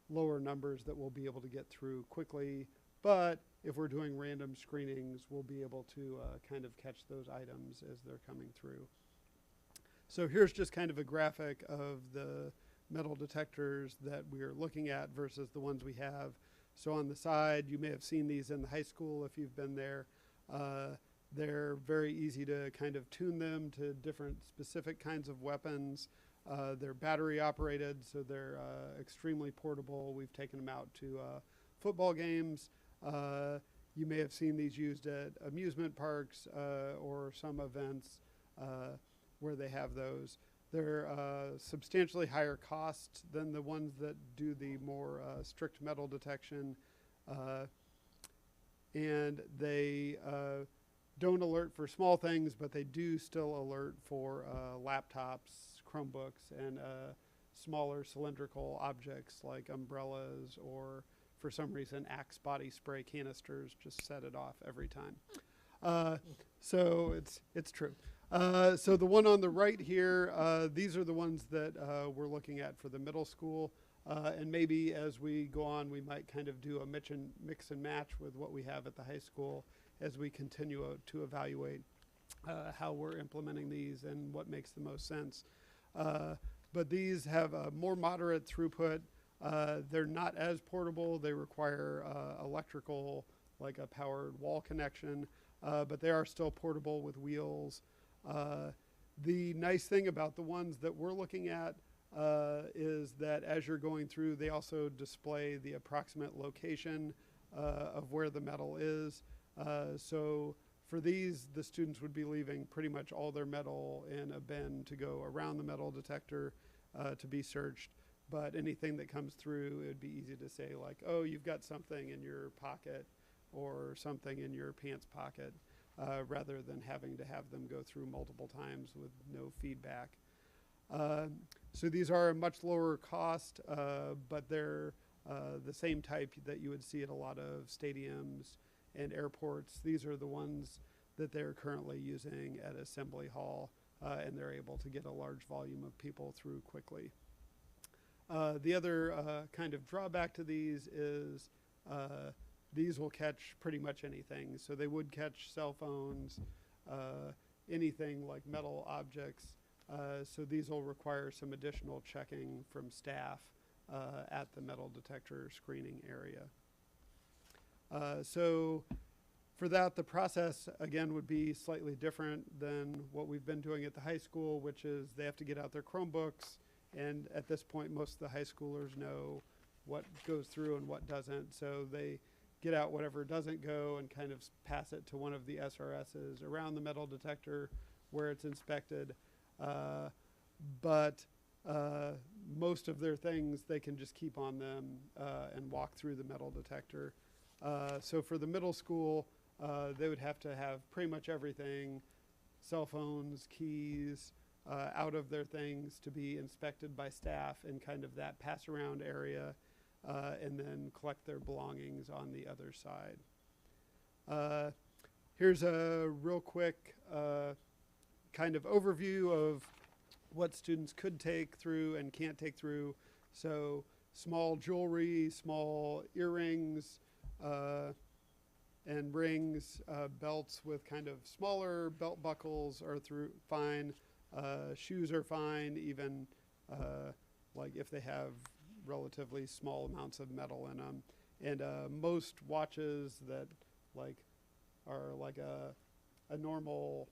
lower numbers that we'll be able to get through quickly. But if we're doing random screenings, we'll be able to kind of catch those items as they're coming through. So here's just kind of a graphic of the metal detectors that we're looking at versus the ones we have. So on the side, you may have seen these in the high school if you've been there. They're very easy to kind of tune them to different specific kinds of weapons. They're battery operated, so they're extremely portable. We've taken them out to football games. You may have seen these used at amusement parks or some events where they have those. They're substantially higher cost than the ones that do the more strict metal detection. And they don't alert for small things, but they do still alert for laptops, Chromebooks, and smaller cylindrical objects like umbrellas, or for some reason Axe body spray canisters just set it off every time. So it's true. So the one on the right here, these are the ones that we're looking at for the middle school. And maybe as we go on, we might kind of do a mix and match with what we have at the high school as we continue to evaluate how we're implementing these and what makes the most sense. But these have a more moderate throughput. They're not as portable. They require electrical, like a powered wall connection, but they are still portable with wheels. The nice thing about the ones that we're looking at is that as you're going through, they also display the approximate location of where the metal is. So for these, the students would be leaving pretty much all their metal in a bin to go around the metal detector to be searched. But anything that comes through, it would be easy to say like, oh, you've got something in your pocket or something in your pants pocket, rather than having to have them go through multiple times with no feedback. So these are a much lower cost, but they're the same type that you would see at a lot of stadiums and airports. These are the ones that they're currently using at Assembly Hall, and they're able to get a large volume of people through quickly. The other kind of drawback to these is these will catch pretty much anything. So they would catch cell phones, anything like metal objects. So these will require some additional checking from staff at the metal detector screening area. So for that, the process, again, would be slightly different than what we've been doing at the high school, which is they have to get out their Chromebooks. And at this point, most of the high schoolers know what goes through and what doesn't. So they get out whatever doesn't go and kind of pass it to one of the SRSs around the metal detector where it's inspected. But most of their things, they can just keep on them and walk through the metal detector. So for the middle school, they would have to have pretty much everything, cell phones, keys, out of their things to be inspected by staff in kind of that pass around area, and then collect their belongings on the other side. Here's a real quick kind of overview of what students could take through and can't take through. So small jewelry, small earrings, and rings, belts with kind of smaller belt buckles are fine. Shoes are fine, even like if they have relatively small amounts of metal in them. And most watches that like are like a normal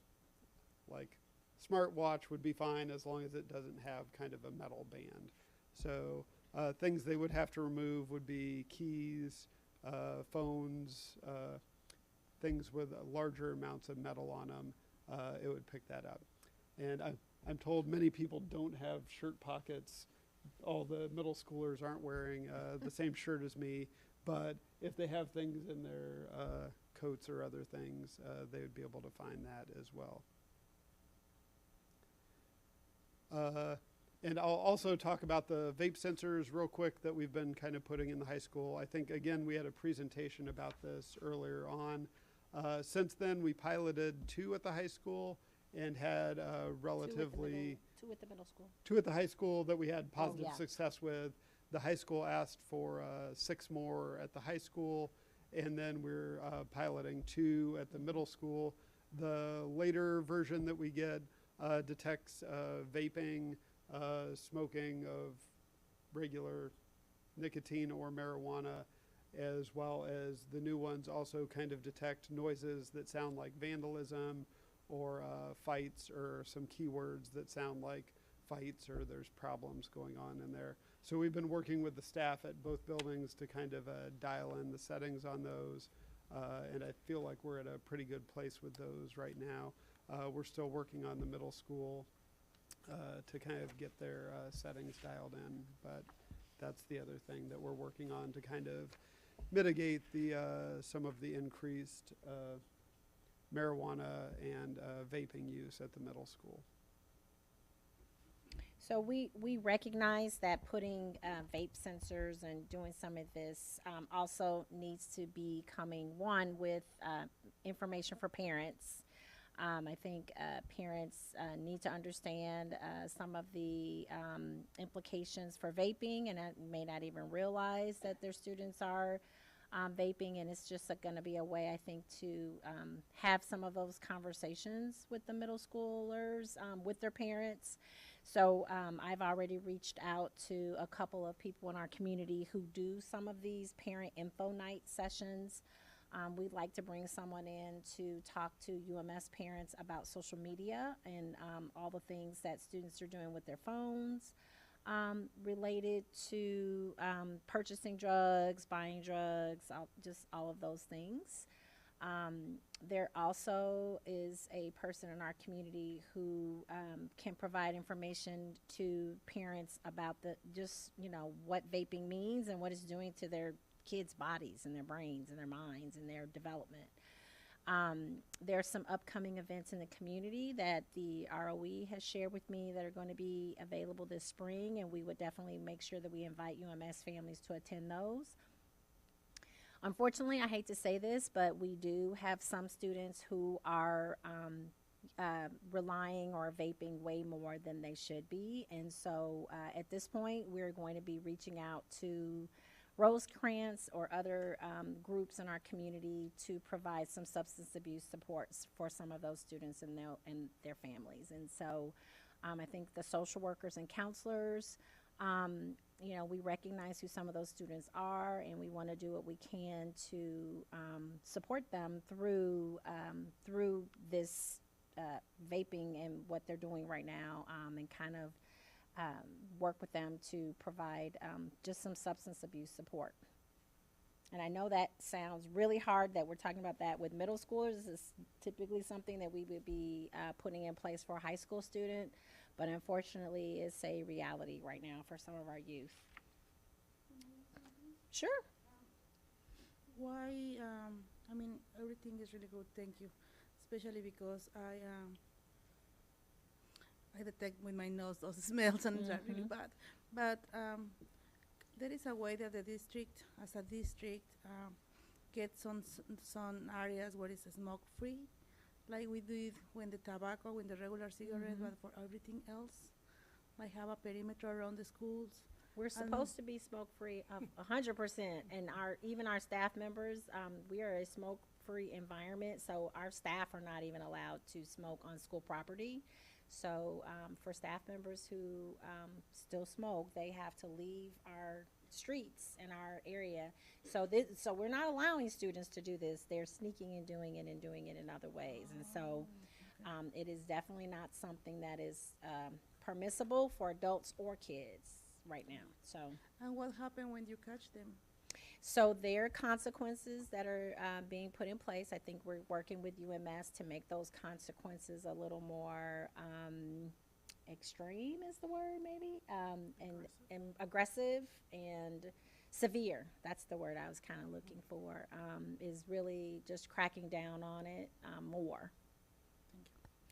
like smart watch would be fine as long as it doesn't have kind of a metal band. So things they would have to remove would be keys, phones, things with larger amounts of metal on them. It would pick that up. And I'm told many people don't have shirt pockets. All the middle schoolers aren't wearing the same shirt as me, but if they have things in their coats or other things, they would be able to find that as well. And I'll also talk about the vape sensors real quick that we've been kind of putting in the high school. I think, again, we had a presentation about this earlier on. Since then, we piloted 2 at the high school and had relatively... 2 at the middle school. 2 at the high school that we had positive yeah. success with. The high school asked for 6 more at the high school, and then we're piloting 2 at the middle school. The later version that we get detects vaping, smoking of regular nicotine or marijuana, as well as the new ones also kind of detect noises that sound like vandalism or fights, or some keywords that sound like fights or there's problems going on in there. So we've been working with the staff at both buildings to kind of dial in the settings on those, and I feel like we're at a pretty good place with those right now. We're still working on the middle school to kind of get their settings dialed in, but that's the other thing that we're working on to kind of mitigate the some of the increased marijuana and vaping use at the middle school. So we recognize that putting vape sensors and doing some of this also needs to be coming, one, with information for parents. I think parents need to understand some of the implications for vaping, and may not even realize that their students are vaping, and it's just going to be a way, I think, to have some of those conversations with the middle schoolers, with their parents. So I've already reached out to a couple of people in our community who do some of these parent info night sessions. We'd like to bring someone in to talk to UMS parents about social media and all the things that students are doing with their phones related to purchasing drugs, buying drugs, just all of those things. There also is a person in our community who can provide information to parents about what vaping means and what it's doing to their kids' bodies and their brains and their minds and their development. There's some upcoming events in the community that the ROE has shared with me that are going to be available this spring, and we would definitely make sure that we invite UMS families to attend those. Unfortunately, I hate to say this, but we do have some students who are relying or vaping way more than they should be. And so at this point, we're going to be reaching out to Rosecrans or other groups in our community to provide some substance abuse supports for some of those students and their families. And so I think the social workers and counselors, we recognize who some of those students are, and we want to do what we can to support them through this vaping and what they're doing right now, and kind of work with them to provide just some substance abuse support. And I know that sounds really hard that we're talking about that with middle schoolers. This is typically something that we would be putting in place for a high school student, but unfortunately it's a reality right now for some of our youth. Sure. Why, everything is really good, thank you. Especially because I detect with my nose those smells and they're really bad. But there is a way that the district, as a district, gets on some areas where it's smoke-free, like we do when the tobacco, when the regular cigarette, but for everything else, like have a perimeter around the schools. We're supposed to be smoke-free 100%, and even our staff members, we are a smoke-free environment, so our staff are not even allowed to smoke on school property. So for staff members who still smoke, they have to leave our streets in our area. So we're not allowing students to do this. They're sneaking and doing it in other ways. And so it is definitely not something that is permissible for adults or kids right now. So. And what happened when you catch them? So there are consequences that are being put in place. I think we're working with UMS to make those consequences a little more extreme is the word, maybe, and aggressive and severe. That's the word I was kind of looking for, is really just cracking down on it more.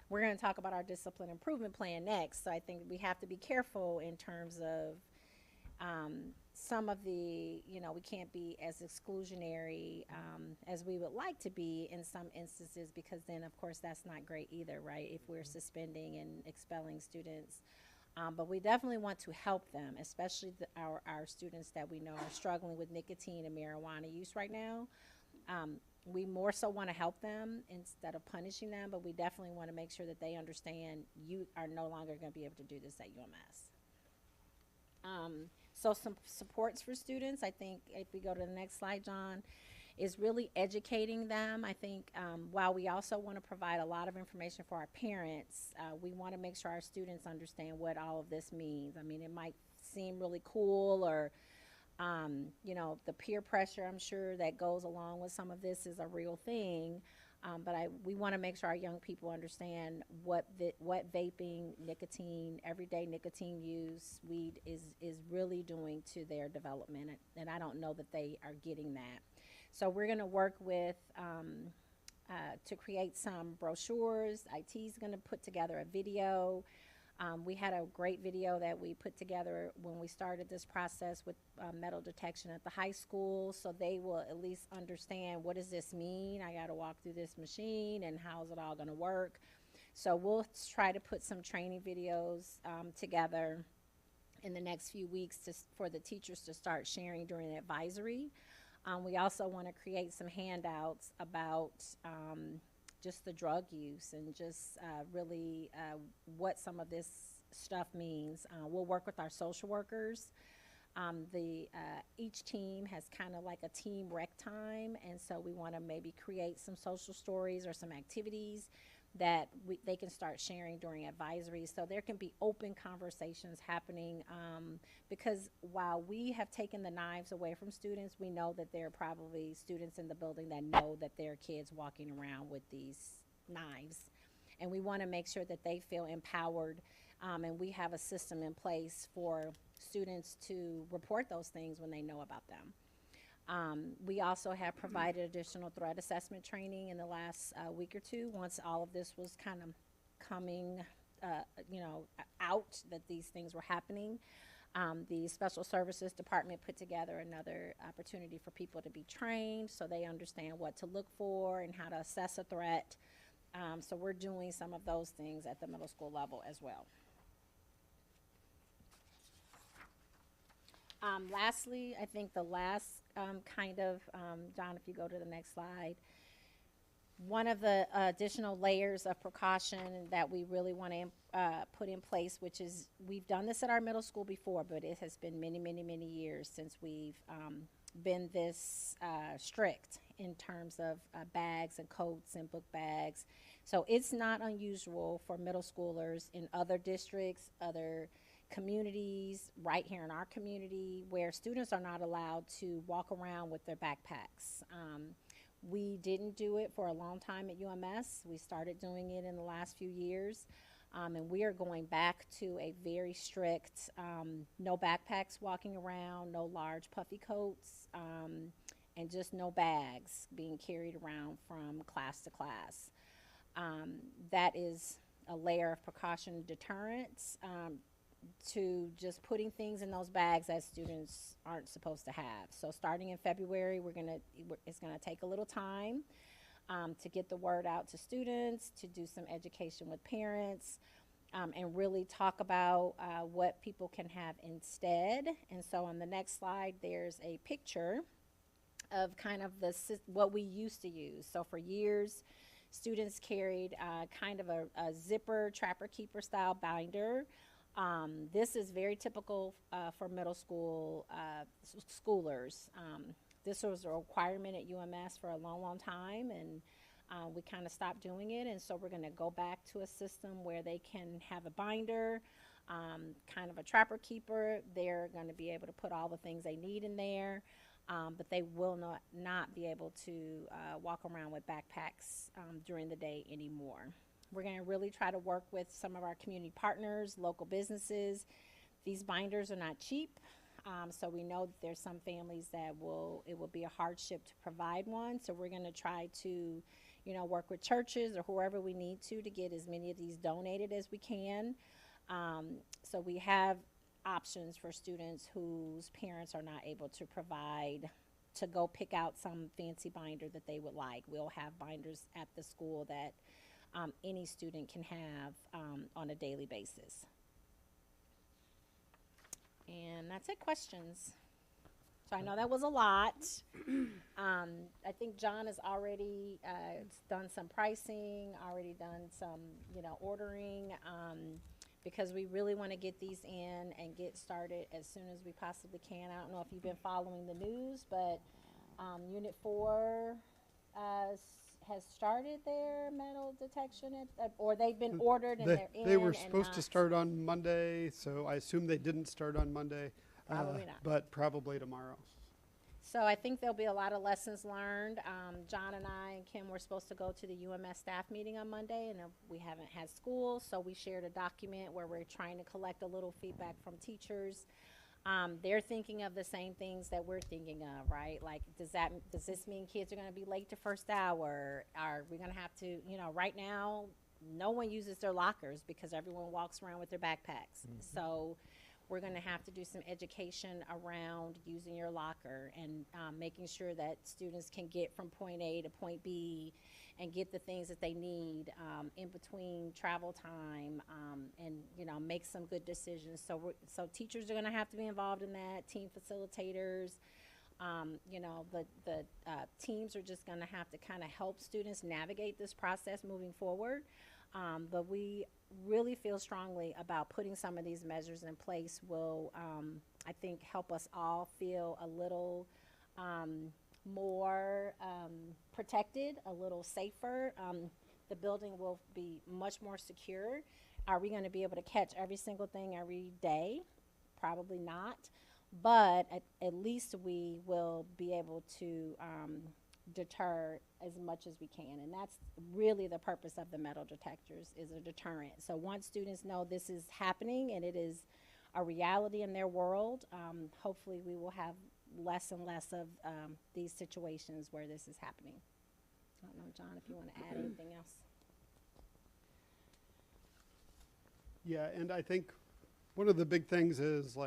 We're going to talk about our discipline improvement plan next, so I think we have to be careful in terms of some of the, we can't be as exclusionary as we would like to be in some instances, because then, of course, that's not great either, right, if we're suspending and expelling students. But we definitely want to help them, especially our students that we know are struggling with nicotine and marijuana use right now. We more so want to help them instead of punishing them, but we definitely want to make sure that they understand you are no longer going to be able to do this at UMS. So some supports for students, I think if we go to the next slide, John, is really educating them. I think while we also want to provide a lot of information for our parents, we want to make sure our students understand what all of this means. I mean, it might seem really cool, or the peer pressure, I'm sure, that goes along with some of this is a real thing. But we want to make sure our young people understand what vaping, nicotine, everyday nicotine use, weed is really doing to their development, and I don't know that they are getting that. So we're going to work with to create some brochures. IT's going to put together a video. We had a great video that we put together when we started this process with metal detection at the high school, so they will at least understand, what does this mean? I got to walk through this machine, and how's it all going to work? So we'll try to put some training videos together in the next few weeks for the teachers to start sharing during the advisory. We also want to create some handouts about just the drug use and just really what some of this stuff means. We'll work with our social workers. Each team has kind of like a team rec time, and so we want to maybe create some social stories or some activities that they can start sharing during advisory, so there can be open conversations happening, because while we have taken the knives away from students, we know that there are probably students in the building that know that there are kids walking around with these knives, and we want to make sure that they feel empowered, and we have a system in place for students to report those things when they know about them. We also have provided additional threat assessment training in the last week or two, once all of this was kind of coming, out that these things were happening. The Special Services Department put together another opportunity for people to be trained so they understand what to look for and how to assess a threat. So we're doing some of those things at the middle school level as well. Lastly, I think the last John, if you go to the next slide, one of the additional layers of precaution that we really want to put in place, which is, we've done this at our middle school before, but it has been many, many, many years since we've been this strict in terms of bags and coats and book bags. So it's not unusual for middle schoolers in other districts, other communities, right here in our community, where students are not allowed to walk around with their backpacks. We didn't do it for a long time at UMS. We started doing it in the last few years, and we are going back to a very strict no backpacks walking around, no large puffy coats, and just no bags being carried around from class to class. That is a layer of precaution deterrence to just putting things in those bags that students aren't supposed to have. So starting in February, it's gonna take a little time to get the word out to students, to do some education with parents, and really talk about what people can have instead. And so on the next slide, there's a picture of kind of what we used to use. So for years, students carried kind of a zipper, trapper keeper style binder. This is very typical for middle school schoolers. This was a requirement at UMS for a long, long time, and we kind of stopped doing it. And so we're going to go back to a system where they can have a binder, kind of a trapper keeper. They're going to be able to put all the things they need in there, but they will not be able to walk around with backpacks during the day anymore. We're going to really try to work with some of our community partners, local businesses. These binders are not cheap, so we know that there's some families that it will be a hardship to provide one. So we're going to try to, work with churches or whoever we need to get as many of these donated as we can. So we have options for students whose parents are not able to provide, to go pick out some fancy binder that they would like. We'll have binders at the school that any student can have on a daily basis. And that's it. Questions? So I know that was a lot. I think John has already done some pricing, already done some, ordering, because we really want to get these in and get started as soon as we possibly can. I don't know if you've been following the news, but Unit 4 has started their metal detection, or they've been ordered and they're in. They were supposed to start on Monday, so I assume they didn't start on Monday. Probably not. But probably tomorrow. So I think there'll be a lot of lessons learned. John and I and Kim were supposed to go to the UMS staff meeting on Monday, and we haven't had school, so we shared a document where we're trying to collect a little feedback from teachers They're thinking of the same things that we're thinking of, right? Like, does this mean kids are going to be late to first hour? Are we going to have to, right now, no one uses their lockers because everyone walks around with their backpacks. So we're going to have to do some education around using your locker and making sure that students can get from point A to point B and get the things that they need in between travel time, and make some good decisions. So teachers are going to have to be involved in that. Team facilitators, the teams are just going to have to kind of help students navigate this process moving forward. But we really feel strongly about putting some of these measures in place will, I think, help us all feel a little more protected, a little safer. The building will be much more secure. Are we going to be able to catch every single thing every day? Probably not. But at least we will be able to deter as much as we can. And that's really the purpose of the metal detectors, is a deterrent. So once students know this is happening and it is a reality in their world, hopefully we will have less and less of these situations where this is happening. I don't know, John, if you want to add anything else. Yeah, and I think one of the big things is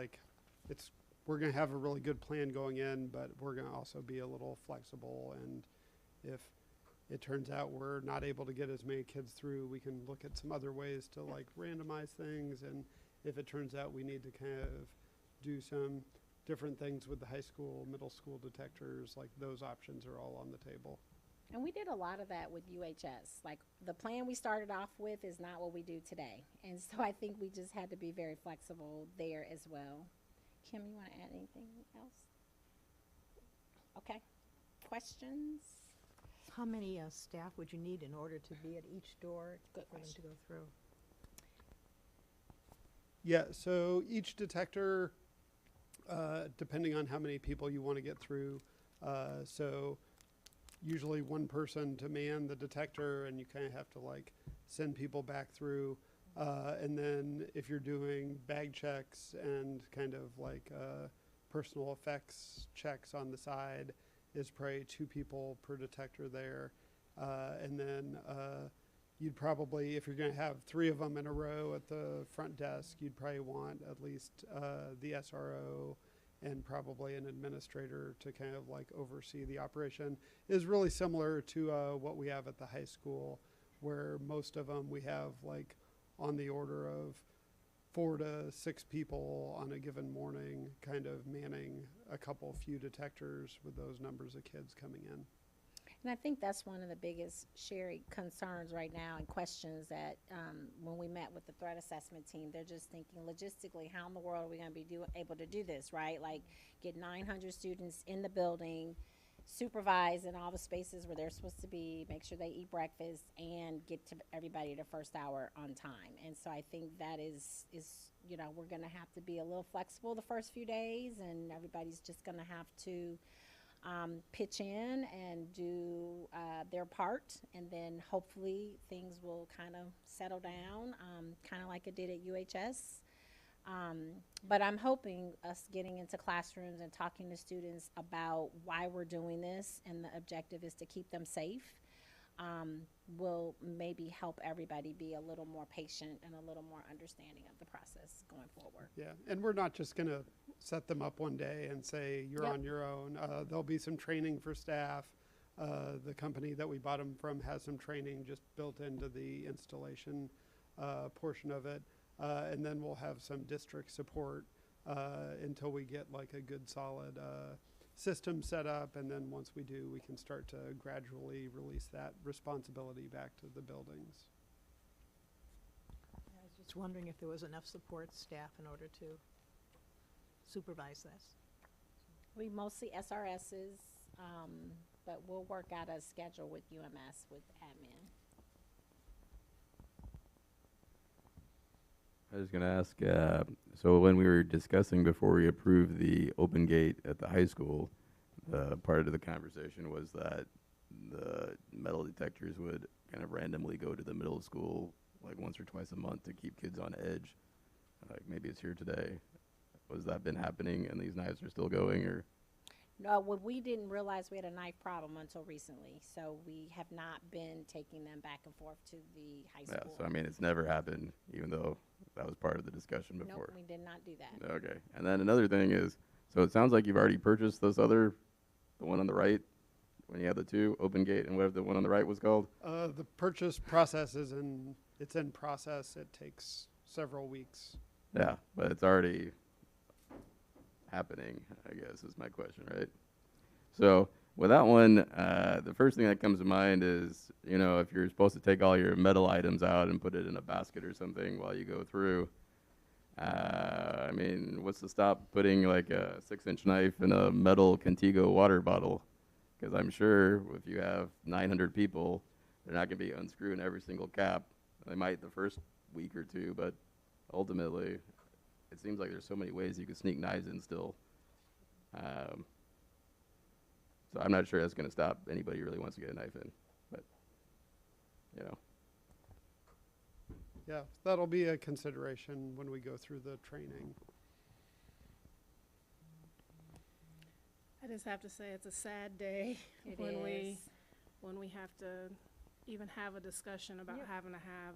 we're going to have a really good plan going in, but we're going to also be a little flexible. And if it turns out we're not able to get as many kids through, we can look at some other ways to randomize things. And if it turns out we need to kind of do some different things with the high school, middle school detectors, those options are all on the table. And we did a lot of that with UHS. Like, the plan we started off with is not what we do today. And so I think we just had to be very flexible there as well. Kim, you want to add anything else? Okay. Questions? How many staff would you need in order to be at each door Good for them to question. go through? Yeah, so each detector, depending on how many people you want to get through, so usually one person to man the detector, and you kind of have to send people back through. And then if you're doing bag checks and kind of personal effects checks on the side, is probably 2 people per detector there. And then you'd probably, if you're going to have 3 of them in a row at the front desk, you'd probably want at least the SRO and probably an administrator to kind of oversee the operation. Is really similar to what we have at the high school, where most of them we have on the order of 4 to 6 people on a given morning, kind of manning a few detectors with those numbers of kids coming in. And I think that's one of the biggest Sherry concerns right now and questions that when we met with the threat assessment team, they're just thinking logistically, how in the world are we going to be able to do this, right? Get 900 students in the building, supervise in all the spaces where they're supposed to be, make sure they eat breakfast, and get to everybody the first hour on time. And so I think that is we're going to have to be a little flexible the first few days, and everybody's just going to have to pitch in and do their part, and then hopefully things will kind of settle down, kind of like it did at UHS. But I'm hoping us getting into classrooms and talking to students about why we're doing this, and the objective is to keep them safe, will maybe help everybody be a little more patient and a little more understanding of the process going forward. Yeah, and we're not just going to set them up one day and say you're Yep. on your own. There'll be some training for staff. The company that we bought them from has some training just built into the installation portion of it. And then we'll have some district support until we get a good solid system set up. And then once we do, we can start to gradually release that responsibility back to the buildings. I was just wondering if there was enough support staff in order to supervise this. We mostly SRSs, but we'll work out a schedule with UMS with admin. I was going to ask, so when we were discussing before we approved the open gate at the high school, part of the conversation was that the metal detectors would kind of randomly go to the middle school once or twice a month to keep kids on edge. Maybe it's here today. was that been happening and these knives are still going, or? No, well, we didn't realize we had a knife problem until recently, so we have not been taking them back and forth to the high Yeah, school. so I mean, it's never happened, even though that was part of the discussion before. Nope, we did not do that. Okay, and then another thing is, so it sounds like you've already purchased this other, the one on the right, when you had the two, Open Gate, and whatever the one on the right was called? The purchase process it's in process. It takes several weeks. Yeah, but it's already happening, I guess, is my question, right? So with that one, the first thing that comes to mind is, you know, if you're supposed to take all your metal items out and put it in a basket or something while you go through, I mean, what's to stop putting like a 6-inch knife in a metal Contigo water bottle? Because I'm sure if you have 900 people, they're not going to be unscrewing every single cap. They might the first week or two, but ultimately, it seems like there's so many ways you can sneak knives in still. So I'm not sure that's going to stop anybody who really wants to get a knife in, but, you know. Yeah, that'll be a consideration when we go through the training. I just have to say it's a sad day It when is. we have to even have a discussion about having to have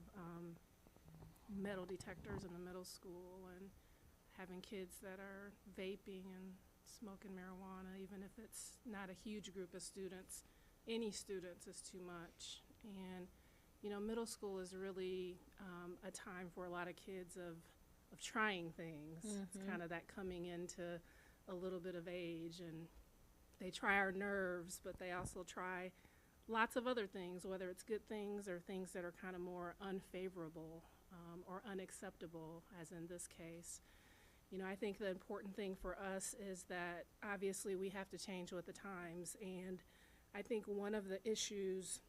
metal detectors in the middle school and having kids that are vaping and smoking marijuana, even if it's not a huge group of students. Any students is too much. And, you know, middle school is really a time for a lot of kids of trying things. It's kind of that coming into a little bit of age, and they try our nerves, but they also try lots of other things, whether it's good things or things that are kind of more unfavorable or unacceptable, as in this case. You know, I think the important thing for us is that obviously we have to change with the times, and I think one of the issues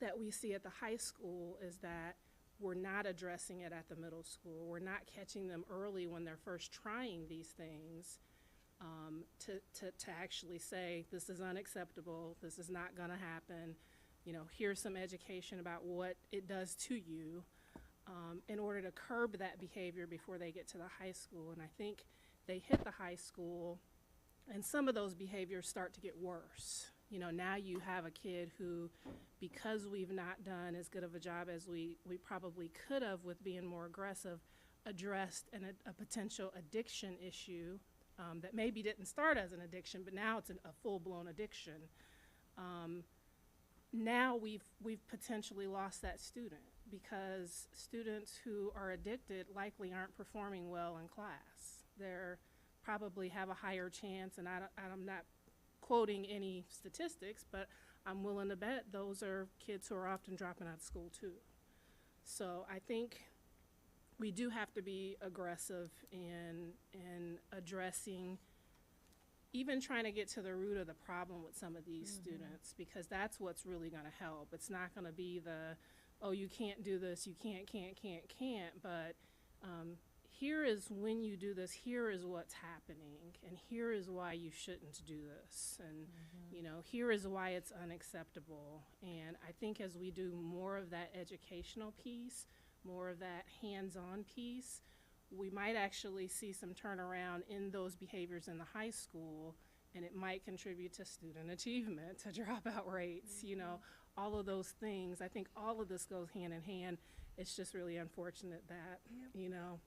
that we see at the high school is that we're not addressing it at the middle school. We're not catching them early when they're first trying these things to actually say, this is unacceptable, this is not gonna happen, you know, here's some education about what it does to you, in order to curb that behavior before they get to the high school. And I think they hit the high school and some of those behaviors start to get worse. You know, now you have a kid who, because we've not done as good of a job as we probably could have with being more aggressive, addressed a potential addiction issue that maybe didn't start as an addiction, but now it's a full-blown addiction. Now we've potentially lost that student, because students who are addicted likely aren't performing well in class. They're probably have a higher chance, and I'm not quoting any statistics, but I'm willing to bet those are kids who are often dropping out of school too. So I think we do have to be aggressive in addressing, even trying to get to the root of the problem with some of these students, because that's what's really going to help. It's not going to be the, oh, you can't do this, you can't, but here is when you do this, here is what's happening, and here is why you shouldn't do this, and you know, here is why it's unacceptable. And I think as we do more of that educational piece, more of that hands-on piece, we might actually see some turnaround in those behaviors in the high school, and it might contribute to student achievement, to dropout rates, you know, all of those things. I think all of this goes hand in hand. It's just really unfortunate that, you know,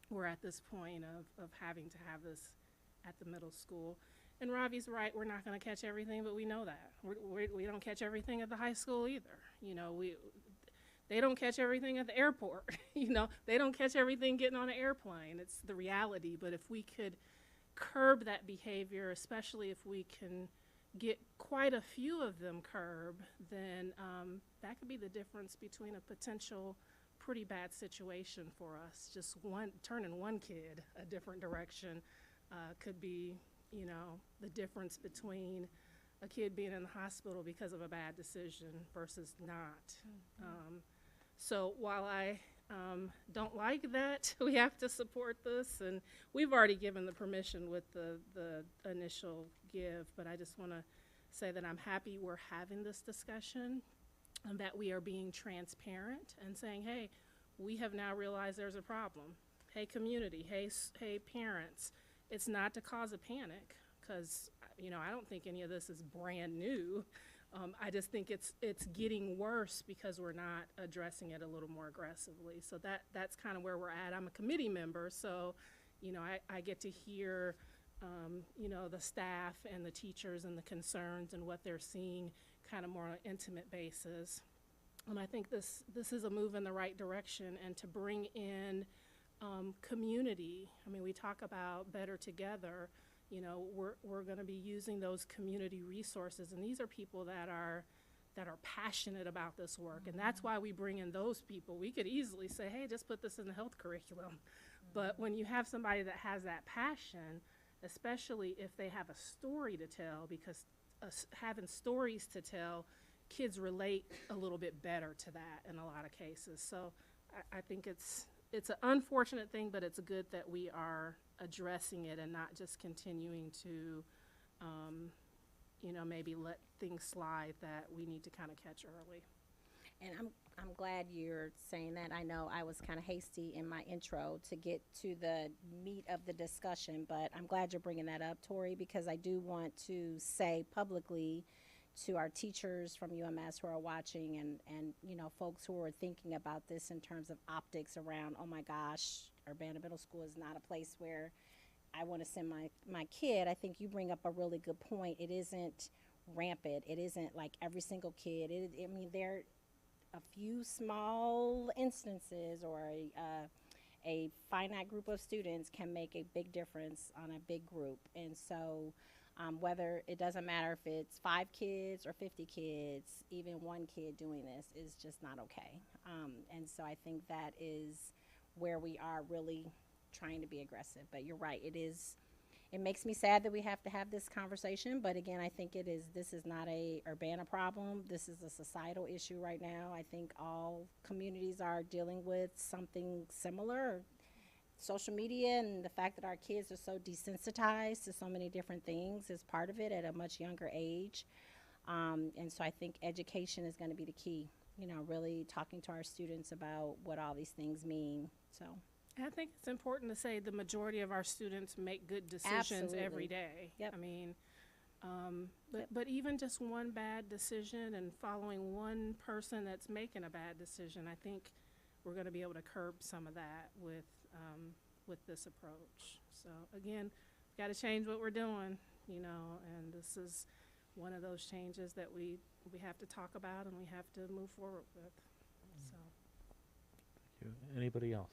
we're at this point of having to have this at the middle school. And Ravi's right, we're not going to catch everything, but we know that. We don't catch everything at the high school either. You know, they don't catch everything at the airport. You know, they don't catch everything getting on an airplane. It's the reality. But if we could curb that behavior, especially if we can get quite a few of them curbed, then that could be the difference between a potential pretty bad situation for us. Just turning one kid a different direction could be, you know, the difference between a kid being in the hospital because of a bad decision versus not. So while I don't like that we have to support this, and we've already given the permission with the initial give, but I just want to say that I'm happy we're having this discussion, and that we are being transparent and saying, hey, we have now realized there's a problem. hey community, hey parents. It's not to cause a panic, because I don't think any of this is brand new. I just think it's getting worse because we're not addressing it a little more aggressively. So that's kind of where we're at. I'm a committee member, so I get to hear the staff and the teachers and the concerns and what they're seeing kind of more on an intimate basis. And I think this is a move in the right direction, and to bring in community. I mean, we talk about better together. We're going to be using those community resources, and these are people that are passionate about this work, and that's why we bring in those people. We could easily say, hey, just put this in the health curriculum. But when you have somebody that has that passion, especially if they have a story to tell, because having stories to tell, kids relate a little bit better to that in a lot of cases. So I think it's an unfortunate thing, but it's good that we are addressing it and not just continuing to, maybe let things slide that we need to kind of catch early. And I'm glad you're saying that. I know I was kind of hasty in my intro to get to the meat of the discussion, but I'm glad you're bringing that up, Tori, because I do want to say publicly to our teachers from UMS who are watching, and folks who are thinking about this in terms of optics around, oh my gosh, Urbana Middle School is not a place where I want to send my kid. I think you bring up a really good point. It isn't rampant. It isn't like every single kid. There a few small instances or a finite group of students can make a big difference on a big group. And so whether it doesn't matter if it's 5 kids or 50 kids, even one kid doing this is just not okay. And so I think that is where we are really trying to be aggressive. But you're right, it makes me sad that we have to have this conversation, but again, I think this is not a Urbana problem. This is a societal issue right now. I think all communities are dealing with something similar. Social media and the fact that our kids are so desensitized to so many different things is part of it at a much younger age. And so I think education is going to be the key, really talking to our students about what all these things mean. So I think it's important to say the majority of our students make good decisions every day. Yep. I mean, but even just one bad decision and following one person that's making a bad decision, I think we're going to be able to curb some of that with this approach. So again, got to change what we're doing, and this is one of those changes that we have to talk about and we have to move forward with. So. Thank you. Anybody else?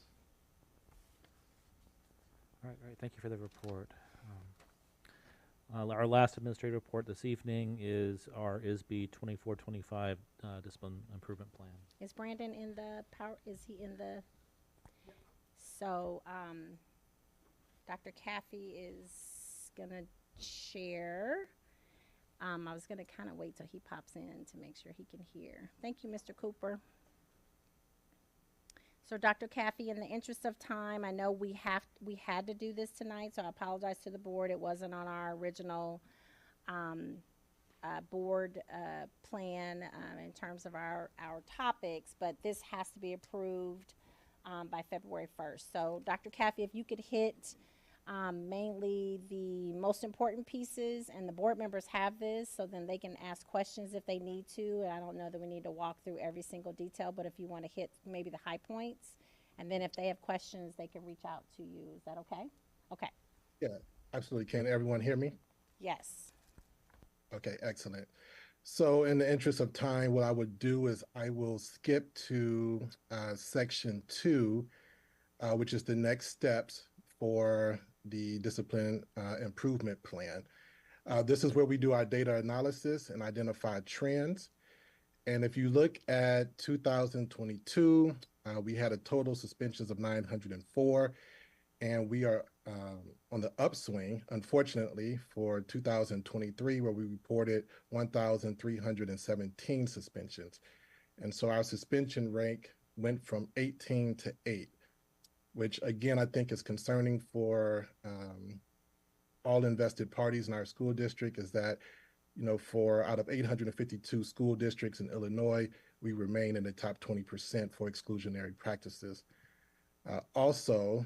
All right, thank you for the report. Our last administrative report this evening is our ISB 24-25 discipline improvement plan. is Brandon in the power? Is he in the? So Dr. Caffey is gonna share. I was gonna kind of wait till he pops in to make sure he can hear. Thank you, Mr. Cooper. So Dr. Caffey, in the interest of time, I know we had to do this tonight, so I apologize to the board. It wasn't on our original board plan in terms of our topics, but this has to be approved by February 1st. So Dr. Caffey, if you could hit mainly the most important pieces, and the board members have this, so then they can ask questions if they need to. And I don't know that we need to walk through every single detail, but if you want to hit maybe the high points, and then if they have questions, they can reach out to you. Is that okay? Okay. Yeah, absolutely. Can everyone hear me? Yes. Okay, excellent. So in the interest of time, what I would do is I will skip to section 2, which is the next steps for the discipline improvement plan. This is where we do our data analysis and identify trends. And if you look at 2022, we had a total suspensions of 904, and we are on the upswing, unfortunately, for 2023, where we reported 1,317 suspensions. And so our suspension rate went from 18 to 8. Which again, I think is concerning for all invested parties in our school district, is that, for out of 852 school districts in Illinois, we remain in the top 20% for exclusionary practices. Also,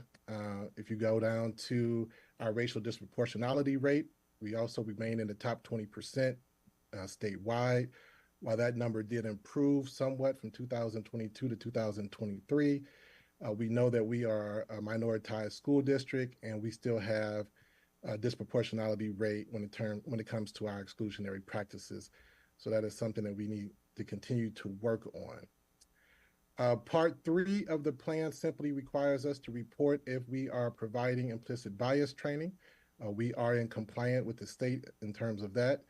If you go down to our racial disproportionality rate, we also remain in the top 20% statewide. While that number did improve somewhat from 2022 to 2023, we know that we are a minoritized school district, and we still have a disproportionality rate when it comes to our exclusionary practices. So that is something that we need to continue to work on. Part 3 of the plan simply requires us to report if we are providing implicit bias training. We are in compliance with the state in terms of that.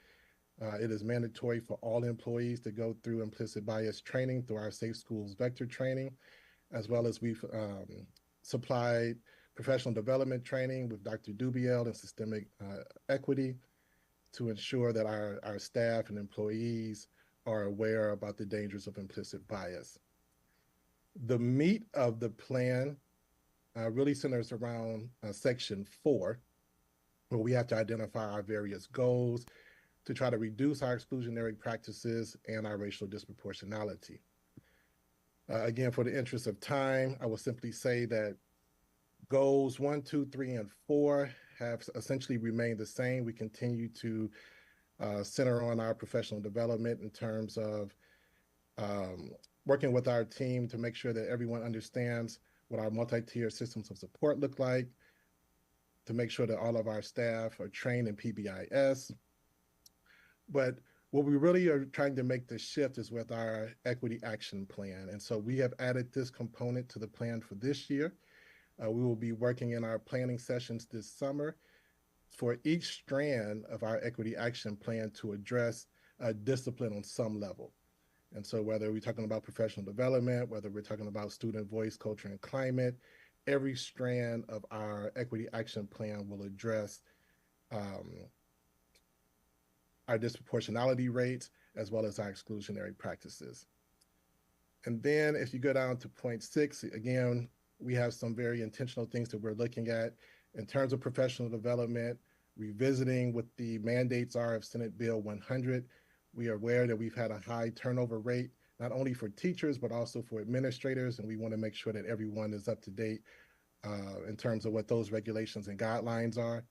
It is mandatory for all employees to go through implicit bias training through our Safe Schools Vector training, as well as we've supplied professional development training with Dr. Dubiel and systemic equity to ensure that our staff and employees are aware about the dangers of implicit bias. The meat of the plan really centers around Section 4, where we have to identify our various goals to try to reduce our exclusionary practices and our racial disproportionality. Again, for the interest of time, I will simply say that goals 1, 2, 3, and 4 have essentially remained the same. We continue to center on our professional development in terms of working with our team to make sure that everyone understands what our multi-tier systems of support look like, to make sure that all of our staff are trained in PBIS. But what we really are trying to make the shift is with our equity action plan. And so we have added this component to the plan for this year. We will be working in our planning sessions this summer for each strand of our equity action plan to address discipline on some level. And so whether we're talking about professional development, whether we're talking about student voice, culture, and climate, every strand of our equity action plan will address our disproportionality rates as well as our exclusionary practices. And then if you go down to point 6, again, we have some very intentional things that we're looking at in terms of professional development, revisiting what the mandates are of Senate Bill 100. We are aware that we've had a high turnover rate, not only for teachers, but also for administrators, and we want to make sure that everyone is up to date in terms of what those regulations and guidelines are.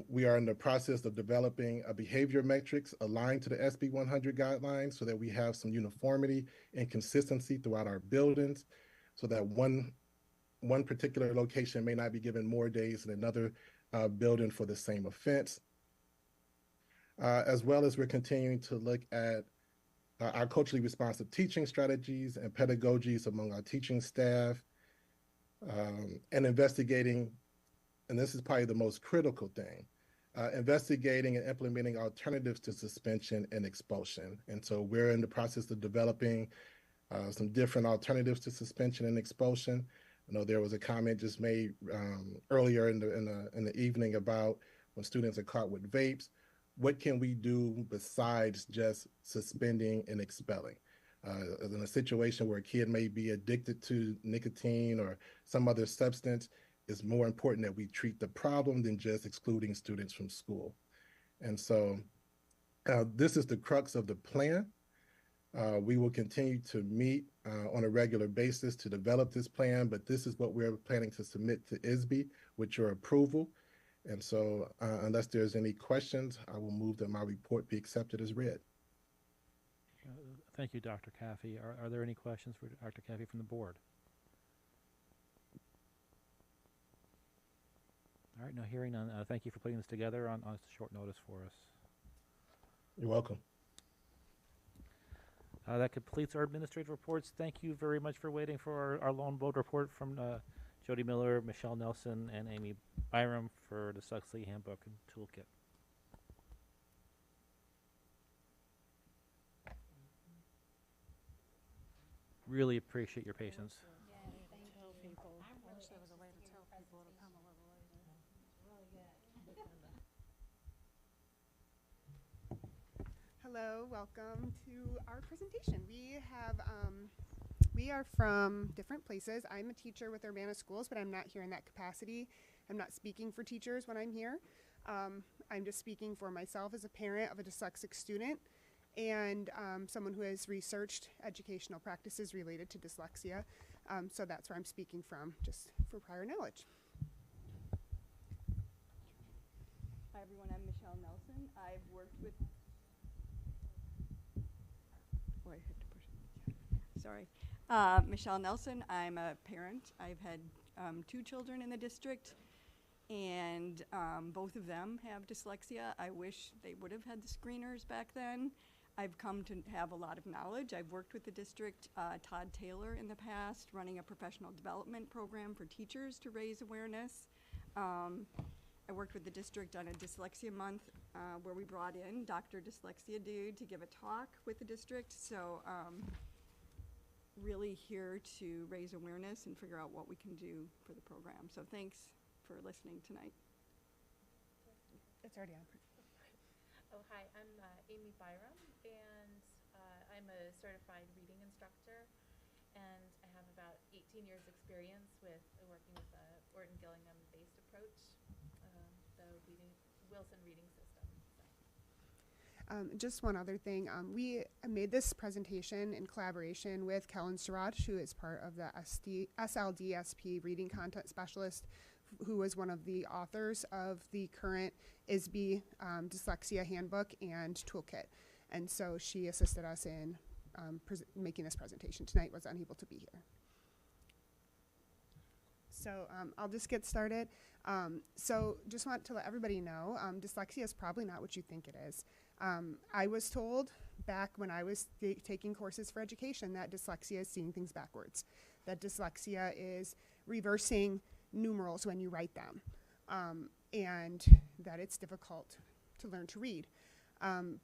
We are in the process of developing a behavior metrics aligned to the SB 100 guidelines so that we have some uniformity and consistency throughout our buildings, so that one particular location may not be given more days than another building for the same offense. As well as we're continuing to look at our culturally responsive teaching strategies and pedagogies among our teaching staff, and investigating, and this is probably the most critical thing, investigating and implementing alternatives to suspension and expulsion. And so we're in the process of developing some different alternatives to suspension and expulsion. I know there was a comment just made earlier in the evening about when students are caught with vapes. What can we do besides just suspending and expelling? In a situation where a kid may be addicted to nicotine or some other substance, it's more important that we treat the problem than just excluding students from school. And so this is the crux of the plan. We will continue to meet on a regular basis to develop this plan, but this is what we're planning to submit to ISB with your approval. And so unless there's any questions, I will move that my report be accepted as read. Thank you, Dr. Caffey. Are there any questions for Dr. Caffey from the board? All right, no hearing none. Thank you for putting this together on short notice for us. You're welcome. That completes our administrative reports. Thank you very much for waiting for our lone vote report from Jody Miller, Michelle Nelson, and Amy Byram for the Dyslexia Handbook and Toolkit. Really appreciate your patience. Hello, welcome to our presentation. We are from different places. I'm a teacher with Urbana Schools, but I'm not here in that capacity. I'm not speaking for teachers when I'm here. I'm just speaking for myself as a parent of a dyslexic student and someone who has researched educational practices related to dyslexia. So that's where I'm speaking from, just for prior knowledge. Hi everyone, I'm Michelle Nelson. I've worked with, oh, I have to push it. Sorry. Michelle Nelson, I'm a parent. I've had 2 children in the district, and both of them have dyslexia. I wish they would have had the screeners back then. I've come to have a lot of knowledge. I've worked with the district, Todd Taylor in the past, running a professional development program for teachers to raise awareness. I worked with the district on a dyslexia month where we brought in Dr. Dyslexia Dude to give a talk with the district. So really here to raise awareness and figure out what we can do for the program. So thanks for listening tonight. It's already on. Oh, hi, I'm Amy Byram, and I'm a certified reading instructor, and I have about 18 years experience with working with the Orton Gillingham-based approach, the Wilson reading system. Just one other thing, we made this presentation in collaboration with Kellen Suraj, who is part of the SLDSP reading content specialist, who was one of the authors of the current ISB dyslexia handbook and toolkit. And so she assisted us in making this presentation tonight, was unable to be here. So I'll just get started. So just want to let everybody know, dyslexia is probably not what you think it is. I was told back when I was taking courses for education that dyslexia is seeing things backwards, that dyslexia is reversing numerals when you write them, and that it's difficult to learn to read.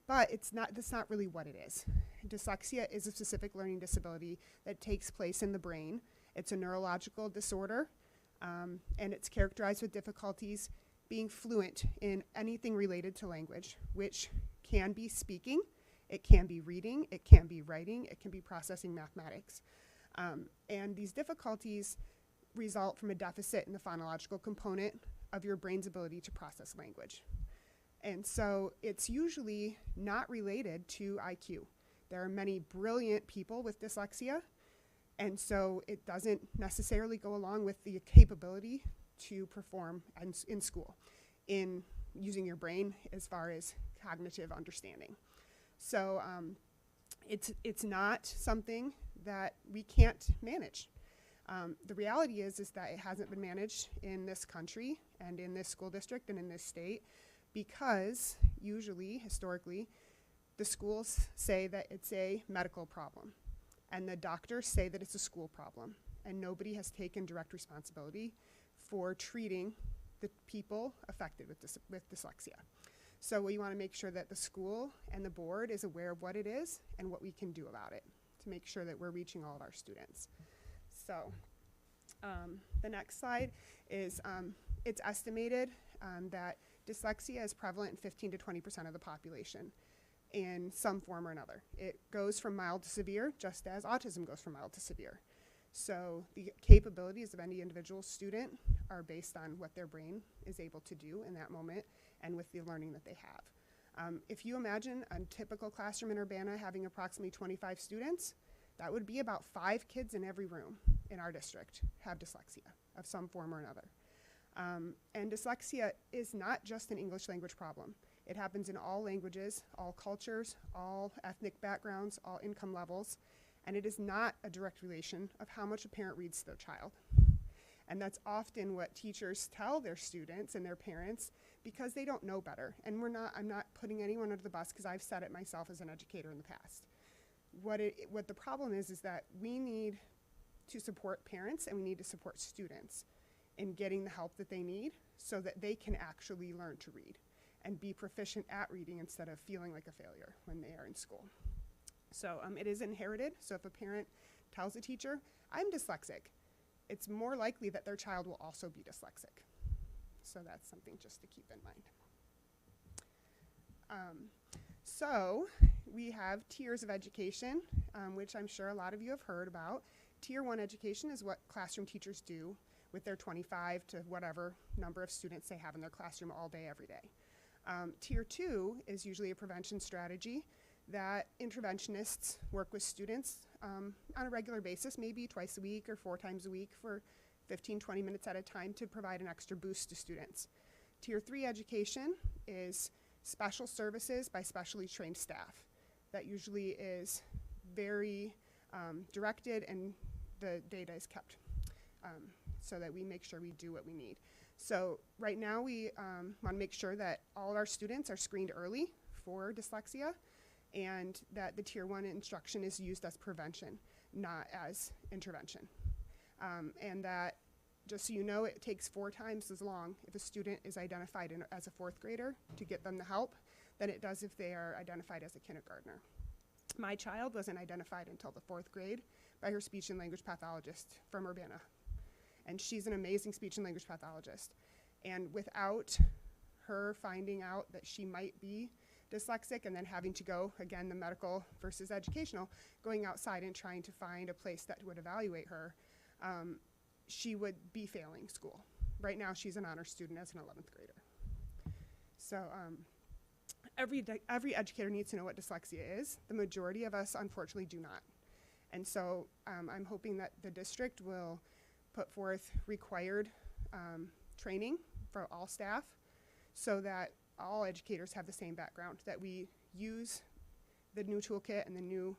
But that's not really what it is. Dyslexia is a specific learning disability that takes place in the brain. It's a neurological disorder, and it's characterized with difficulties being fluent in anything related to language, which can be speaking, it can be reading, it can be writing, it can be processing mathematics. And these difficulties result from a deficit in the phonological component of your brain's ability to process language. And so it's usually not related to IQ. There are many brilliant people with dyslexia, and so it doesn't necessarily go along with the capability to perform in school, in using your brain as far as cognitive understanding. So it's not something that we can't manage. The reality is that it hasn't been managed in this country and in this school district and in this state because usually, historically, the schools say that it's a medical problem and the doctors say that it's a school problem, and nobody has taken direct responsibility for treating the people affected with dyslexia. So we want to make sure that the school and the board is aware of what it is and what we can do about it to make sure that we're reaching all of our students. So the next slide is it's estimated that dyslexia is prevalent in 15 to 20% of the population in some form or another. It goes from mild to severe, just as autism goes from mild to severe. So the capabilities of any individual student are based on what their brain is able to do in that moment and with the learning that they have. If you imagine a typical classroom in Urbana having approximately 25 students, that would be about 5 kids in every room in our district have dyslexia of some form or another. And dyslexia is not just an English language problem. It happens in all languages, all cultures, all ethnic backgrounds, all income levels, and it is not a direct relation of how much a parent reads to their child. And that's often what teachers tell their students and their parents because they don't know better. And I'm not putting anyone under the bus because I've said it myself as an educator in the past. What the problem is that we need to support parents and we need to support students in getting the help that they need so that they can actually learn to read and be proficient at reading instead of feeling like a failure when they are in school. So it is inherited. So if a parent tells a teacher, I'm dyslexic, it's more likely that their child will also be dyslexic. So that's something just to keep in mind. So we have tiers of education, which I'm sure a lot of you have heard about. Tier 1 education is what classroom teachers do with their 25 to whatever number of students they have in their classroom all day, every day. Tier 2 is usually a prevention strategy that interventionists work with students on a regular basis, maybe twice a week or 4 times a week for 15, 20 minutes at a time to provide an extra boost to students. Tier 3 education is special services by specially trained staff. That usually is very directed, and the data is kept so that we make sure we do what we need. So right now we want to make sure that all our students are screened early for dyslexia, and that the Tier 1 instruction is used as prevention, not as intervention. And that, just so you know, it takes 4 times as long if a student is identified as a 4th grader to get them the help than it does if they are identified as a kindergartner. My child wasn't identified until the 4th grade by her speech and language pathologist from Urbana. And she's an amazing speech and language pathologist. And without her finding out that she might be dyslexic and then having to go, again, the medical versus educational, going outside and trying to find a place that would evaluate her, she would be failing school. Right now, she's an honor student as an 11th grader. So every educator needs to know what dyslexia is. The majority of us, unfortunately, do not. And so I'm hoping that the district will put forth required training for all staff so that all educators have the same background, that we use the new toolkit and the new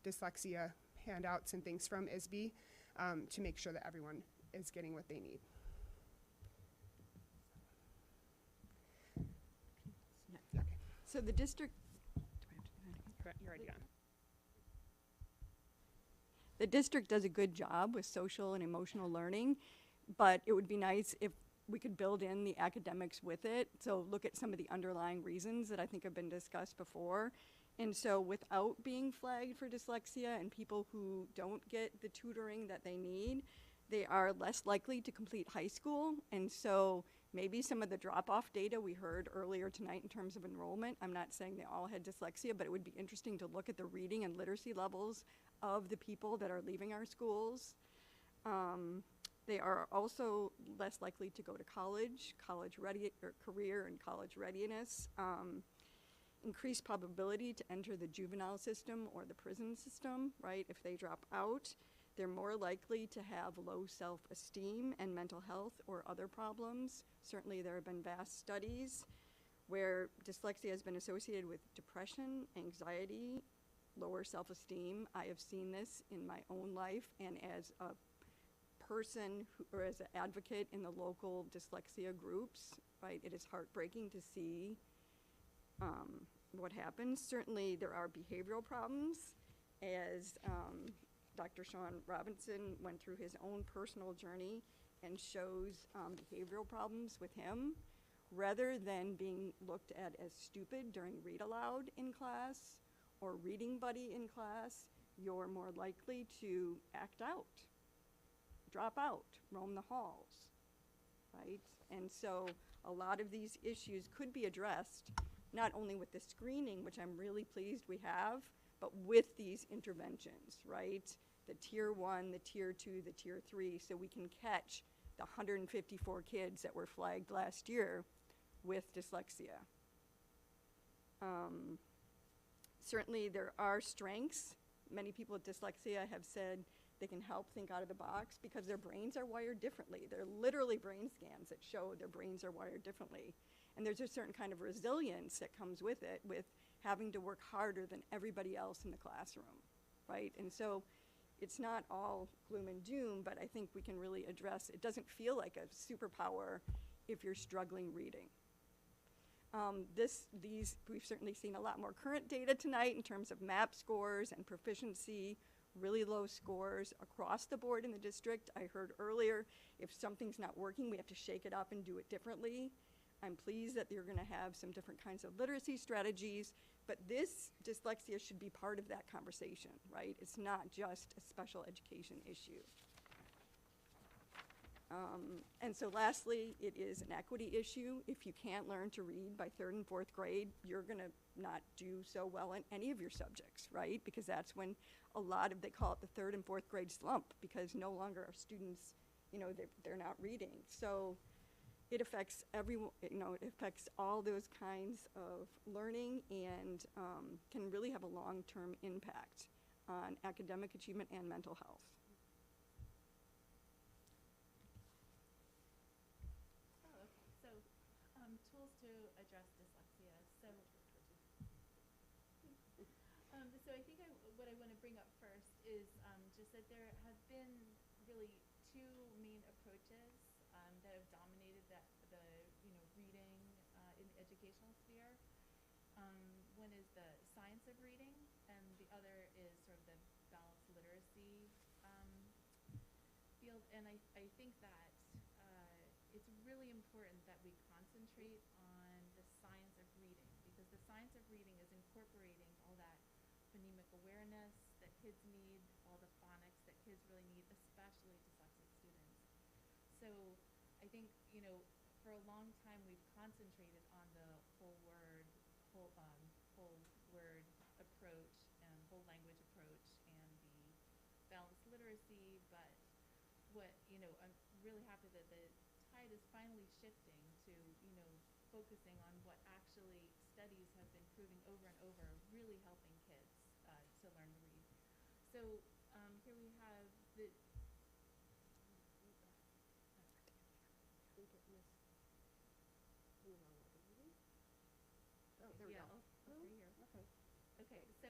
dyslexia handouts and things from ISB to make sure that everyone is getting what they need. Okay. So the district, you're already on. The district does a good job with social and emotional learning, but it would be nice if we could build in the academics with it. So look at some of the underlying reasons that I think have been discussed before. And so without being flagged for dyslexia and people who don't get the tutoring that they need, they are less likely to complete high school. And so maybe some of the drop-off data we heard earlier tonight in terms of enrollment, I'm not saying they all had dyslexia, but it would be interesting to look at the reading and literacy levels of the people that are leaving our schools. They are also less likely to go to college ready, or career and college readiness. Increased probability to enter the juvenile system or the prison system, right? If they drop out, they're more likely to have low self-esteem and mental health or other problems. Certainly there have been vast studies where dyslexia has been associated with depression, anxiety, lower self-esteem. I have seen this in my own life and as a person or as an advocate in the local dyslexia groups, right? It is heartbreaking to see what happens. Certainly there are behavioral problems, as Dr. Sean Robinson went through his own personal journey and shows behavioral problems with him. Rather than being looked at as stupid during read aloud in class or reading buddy in class, you're more likely to act out, drop out, roam the halls, right? And so a lot of these issues could be addressed not only with the screening, which I'm really pleased we have, but with these interventions, right? The Tier 1, the Tier 2, the Tier 3, so we can catch the 154 kids that were flagged last year with dyslexia. Certainly there are strengths. Many people with dyslexia have said they can help think out of the box because their brains are wired differently. They're literally brain scans that show their brains are wired differently. And there's a certain kind of resilience that comes with it, with having to work harder than everybody else in the classroom, right? And so it's not all gloom and doom, but I think we can really address, it doesn't feel like a superpower if you're struggling reading. We've certainly seen a lot more current data tonight in terms of MAP scores and proficiency, really low scores across the board in the district. I heard earlier, if something's not working, we have to shake it up and do it differently. I'm pleased that you're gonna have some different kinds of literacy strategies, but this dyslexia should be part of that conversation, right? It's not just a special education issue. And so lastly, it is an equity issue. If you can't learn to read by 3rd and 4th grade, you're gonna not do so well in any of your subjects, right? Because that's when a lot of, they call it the 3rd and 4th grade slump, because no longer are students, they're not reading. So it affects everyone, it affects all those kinds of learning and can really have a long-term impact on academic achievement and mental health. Oh, okay. So, tools to address dyslexia. So, so I think what I want to bring up first is just that there have been really two main approaches that have dominated the reading in the educational sphere. One is the science of reading, and the other is sort of the balanced literacy field. And I think that it's really important that we concentrate on the science of reading, because the science of reading is incorporating all that phonemic awareness that kids need, all the phonics that kids really need, especially dyslexic students. So I think, for a long time we've concentrated on the whole word approach and whole language approach and the balanced literacy, but I'm really happy that the tide is finally shifting to, focusing on what actually studies have been proving over and over, really helping kids to learn to read. So here we have the Oh, there we go. Over here. Okay. Okay, so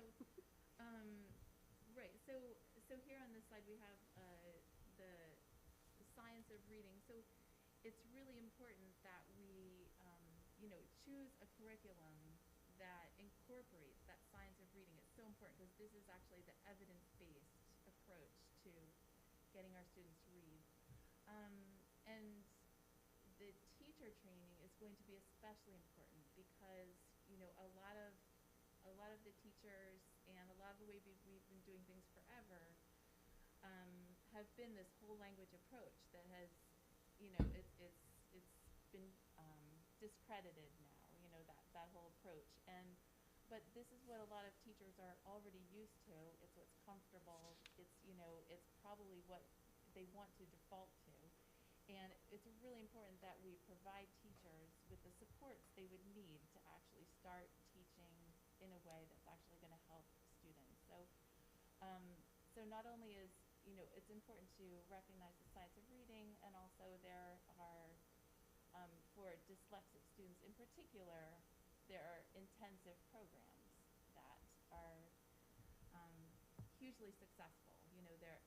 right, so here on this slide we have the science of reading. So it's really important that we choose a curriculum that incorporates that science of reading. It's so important because this is actually the evidence-based approach to getting our students to read. And the teacher training is going to be especially important because a lot of the teachers and a lot of the way we've been doing things forever have been this whole language approach that has it's been discredited now, that whole approach. But this is what a lot of teachers are already used to. It's what's comfortable. It's probably what they want to default to. And it's really important that we provide teachers with the supports they would need to actually start teaching in a way that's actually going to help students. So not only is it's important to recognize the science of reading, and also there are for dyslexic students in particular, there are intensive programs that are hugely successful. They're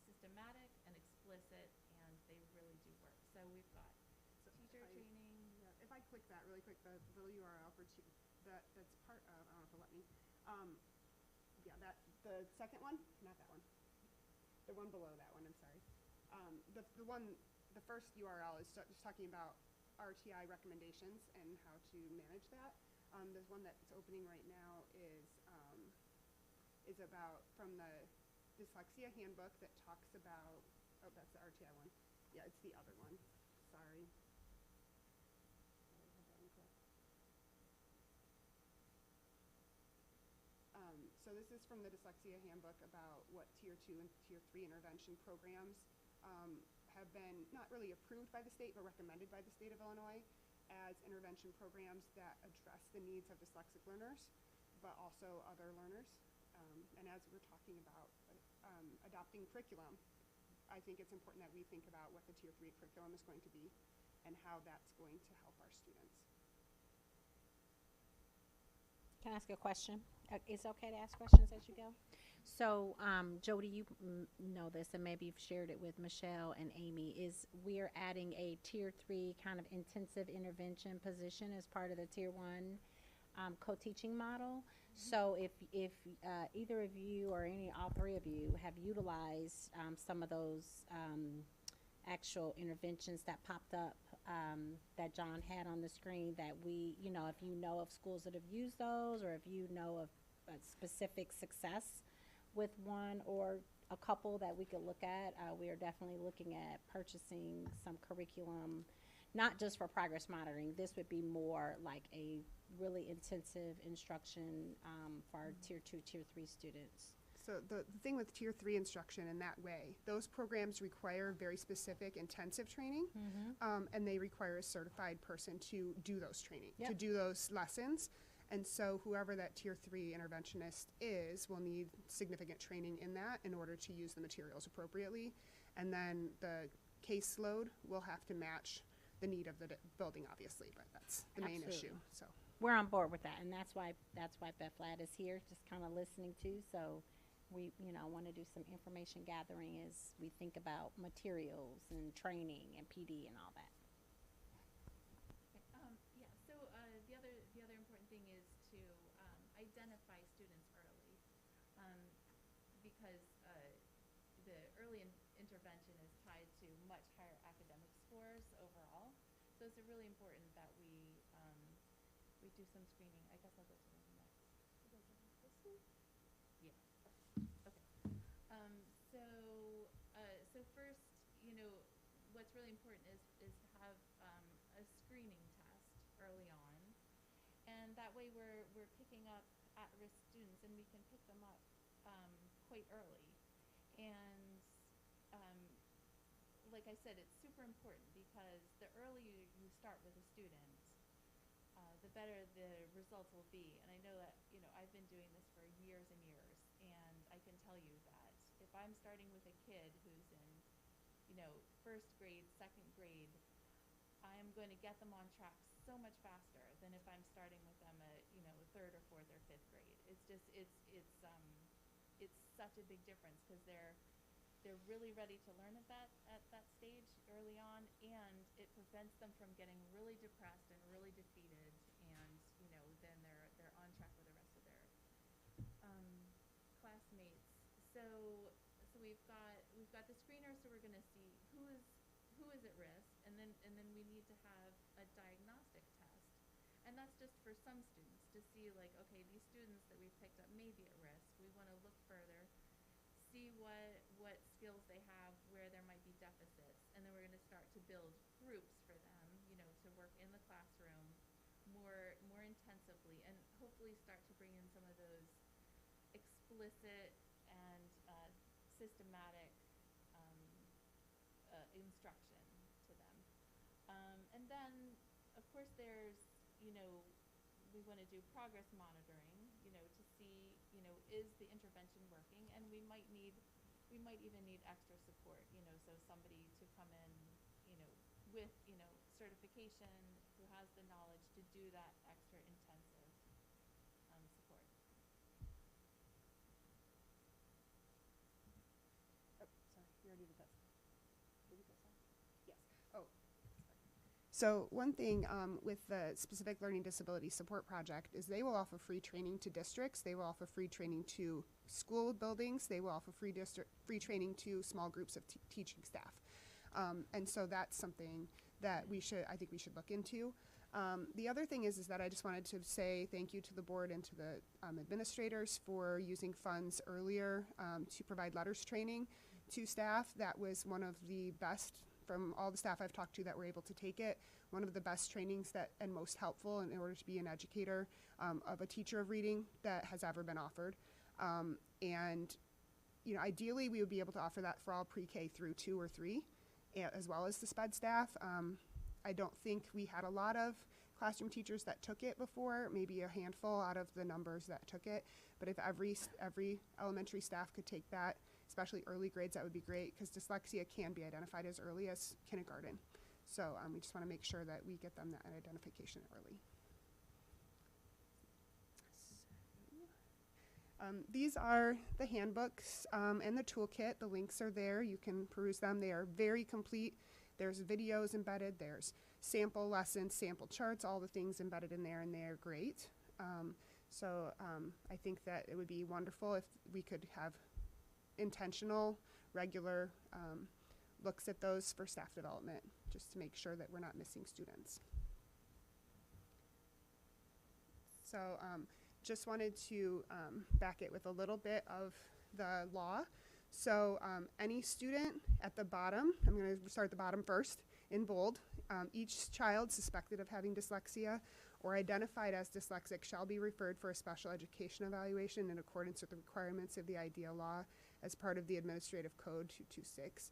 systematic and explicit, and they really do work. So we've got teacher training. Yeah, if I click that really quick, the little URL for that's part of, I don't know if it'll let me. Yeah, the second one, not that one. The one below that one, I'm sorry. The first URL is just talking about RTI recommendations and how to manage that. There's one that's opening right now is about from the Dyslexia handbook that talks about, oh, that's the RTI one. Yeah, it's the other one. Sorry. So this is from the Dyslexia handbook about what Tier 2 and Tier 3 intervention programs have been not really approved by the state, but recommended by the state of Illinois as intervention programs that address the needs of dyslexic learners, but also other learners. And as we're talking about adopting curriculum, I think it's important that we think about what the Tier 3 curriculum is going to be and how that's going to help our students. Can I ask a question? It's okay to ask questions as you go? So, Jody, you know this, and maybe you've shared it with Michelle and Amy, is we're adding a Tier 3 kind of intensive intervention position as part of the Tier 1 co-teaching model. So if either of you or all three of you have utilized some of those actual interventions that popped up that John had on the screen, that we, if you know of schools that have used those, or if you know of a specific success with one or a couple that we could look at, we are definitely looking at purchasing some curriculum, not just for progress monitoring. This would be more like a really intensive instruction for our Tier 2, Tier 3 students. So the thing with Tier 3 instruction in that way, those programs require very specific intensive training, and they require a certified person to do those training, to do those lessons. And so whoever that tier 3 interventionist is will need significant training in that in order to use the materials appropriately. And then the caseload will have to match the need of the building, obviously, but that's the main issue. Absolutely. So We're on board with that, and that's why Beth Ladd is here, just kind of listening too. So we, want to do some information gathering as we think about materials and training and PD and all that. Yeah, so the other important thing is to identify students early, because the early intervention is tied to much higher academic scores overall. So it's really important that we do some screening. I guess I'll go to the next. Yeah. Okay. So first, what's really important is to have a screening test early on, and that way we're picking up at-risk students, and we can pick them up quite early. And like I said, it's super important because the earlier you start with a student, the better the results will be. And I know that, I've been doing this for years and years, and I can tell you that if I'm starting with a kid who's in, first grade, second grade, I am going to get them on track so much faster than if I'm starting with them at, third or fourth or fifth grade. It's just, it's such a big difference because they're really ready to learn at that stage early on, and it prevents them from getting really depressed and really defeated, and then they're on track with the rest of their classmates. So we've got the screener, so we're going to see who is at risk, and then we need to have a diagnostic test, and that's just for some students to see, like, okay, these students that we've picked up may be at risk. We want to look further, see what skills they have, where there might be deficits, and then we're going to start to build groups for them, to work in the classroom more intensively, and hopefully start to bring in some of those explicit and systematic instruction to them. And then, of course, there's, we want to do progress monitoring, to see, is the intervention working, and we might even need extra support, so somebody to come in, with, certification, who has the knowledge to do that extra intensive support. Oh, sorry, you already did that. Did we go sorry? Yes. Oh. So one thing with the Specific Learning Disability Support Project is they will offer free training to districts. They will offer free training to school buildings. They will offer free training to small groups of teaching staff. And so that's something that I think we should look into. The other thing is that I just wanted to say thank you to the board and to the administrators for using funds earlier to provide letters training to staff. That was one of the best, from all the staff I've talked to that were able to take it, one of the best trainings and most helpful in order to be an educator of a teacher of reading that has ever been offered. And ideally we would be able to offer that for all pre-K through 2 or 3, as well as the SPED staff. I don't think we had a lot of classroom teachers that took it before, maybe a handful out of the numbers that took it. But if every elementary staff could take that, especially early grades, that would be great, because dyslexia can be identified as early as kindergarten. So we just want to make sure that we get them that identification early. These are the handbooks and the toolkit. The links are there. You can peruse them. They are very complete. There's videos embedded. There's sample lessons, sample charts, all the things embedded in there, and they're great. So I think that it would be wonderful if we could have intentional, regular looks at those for staff development, just to make sure that we're not missing students. So just wanted to back it with a little bit of the law. So any student at the bottom, I'm going to start at the bottom first, in bold, each child suspected of having dyslexia or identified as dyslexic shall be referred for a special education evaluation in accordance with the requirements of the IDEA law as part of the Administrative Code 226.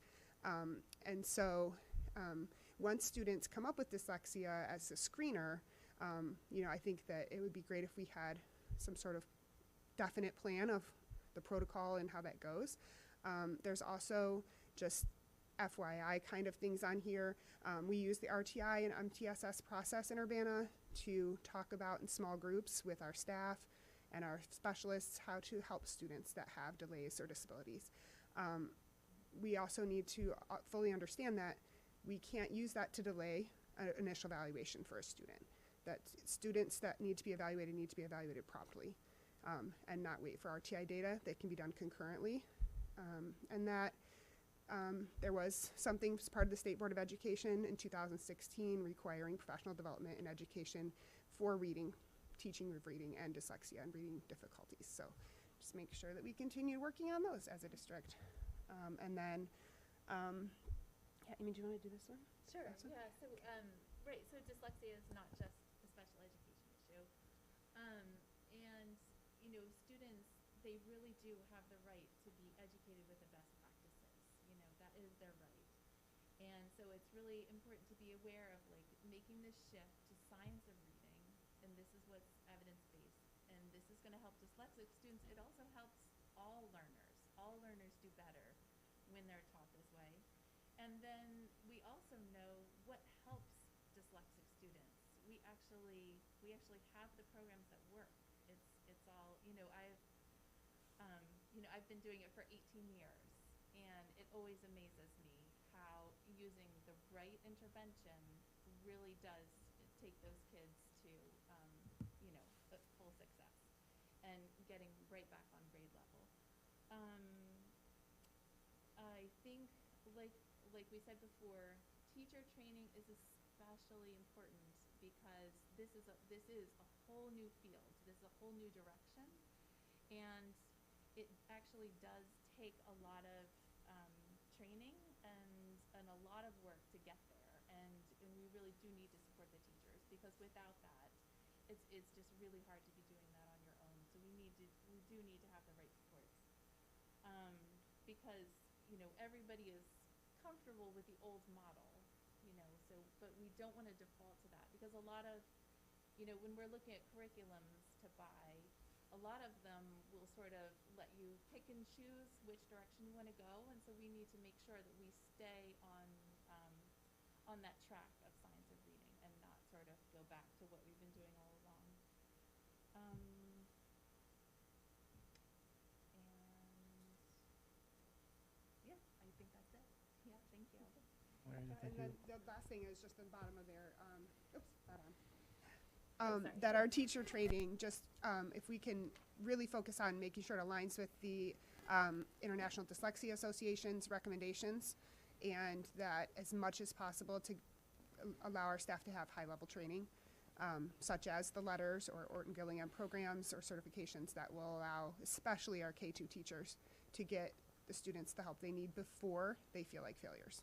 And so once students come up with dyslexia as a screener, You know, I think that it would be great if we had some sort of definite plan of the protocol and how that goes. There's also just FYI kind of things on here. We use the RTI and MTSS process in Urbana to talk about in small groups with our staff and our specialists how to help students that have delays or disabilities. We also need to fully understand that we can't use that to delay an initial evaluation for a student. That students that need to be evaluated promptly, and not wait for RTI data that can be done concurrently. And that there was something as part of the State Board of Education in 2016 requiring professional development in education for reading, teaching of reading and dyslexia and reading difficulties. So just make sure that we continue working on those as a district. And then, yeah, Amy, do you want to do this one? Sure, yeah, so, right, so dyslexia is not just a special education issue. And, you know, students, they really do have the right to be educated with the best practices. You know, that is their right. And so it's really important to be aware of, like, making this shift to science of reading, and this is what's evidence-based, and this is going to help dyslexic students. It also helps all learners. All learners do better when they're taught this way. And then we also know what helps dyslexic students. We actually have the programs that work. It's all, you know, I've been doing it for 18 years, and it always amazes me how using the right intervention really does take those kids to, full success and getting right back on grade level. I think, like we said before, teacher training is especially important because this is a whole new field. This is a whole new direction, and it actually does take a lot of training and a lot of work to get there. And we really do need to support the teachers, because without that, it's just really hard to be doing that on your own. So we do need to have the right supports, because everybody is comfortable with the old model, but we don't want to default to that, because a lot of, when we're looking at curriculums to buy, a lot of them will sort of let you pick and choose which direction you want to go, and so we need to make sure that we stay on that track of science of reading and not sort of go back to what we've been doing all along. And yeah, I think that's it. Yeah, thank you. And then the last thing is just the bottom of there. That our teacher training, just if we can really focus on making sure it aligns with the International Dyslexia Association's recommendations, and that as much as possible to allow our staff to have high-level training, such as the letters or Orton-Gillingham programs or certifications that will allow especially our K-2 teachers to get the students the help they need before they feel like failures.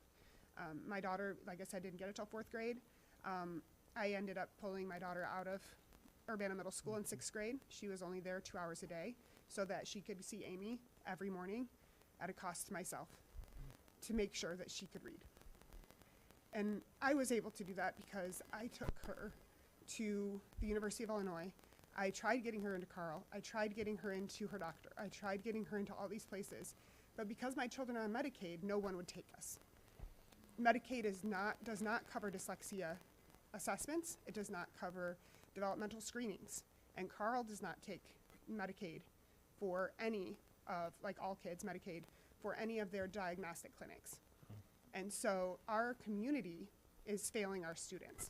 My daughter, like I said, didn't get it till 4th grade. I ended up pulling my daughter out of Urbana Middle School in 6th grade. She was only there 2 hours a day so that she could see Amy every morning at a cost to myself to make sure that she could read. And I was able to do that because I took her to the University of Illinois. I tried getting her into Carl. I tried getting her into her doctor. I tried getting her into all these places. But because my children are on Medicaid, no one would take us. Medicaid does not cover dyslexia assessments. It does not cover developmental screenings. And Carl does not take Medicaid for any of, like all kids, Medicaid, for any of their diagnostic clinics. And so our community is failing our students.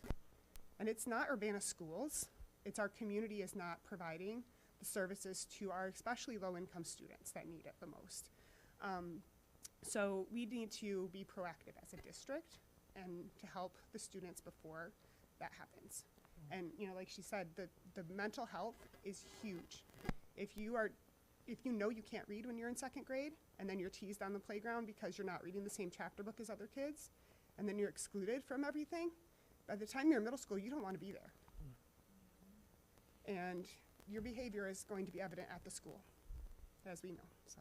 And it's not Urbana schools. It's our community is not providing the services to our especially low-income students that need it the most. So we need to be proactive as a district and to help the students before that happens. And like she said, the mental health is huge. If you know you can't read when you're in 2nd grade, and then you're teased on the playground because you're not reading the same chapter book as other kids, and then you're excluded from everything, by the time you're in middle school, you don't want to be there. And your behavior is going to be evident at the school, as we know. So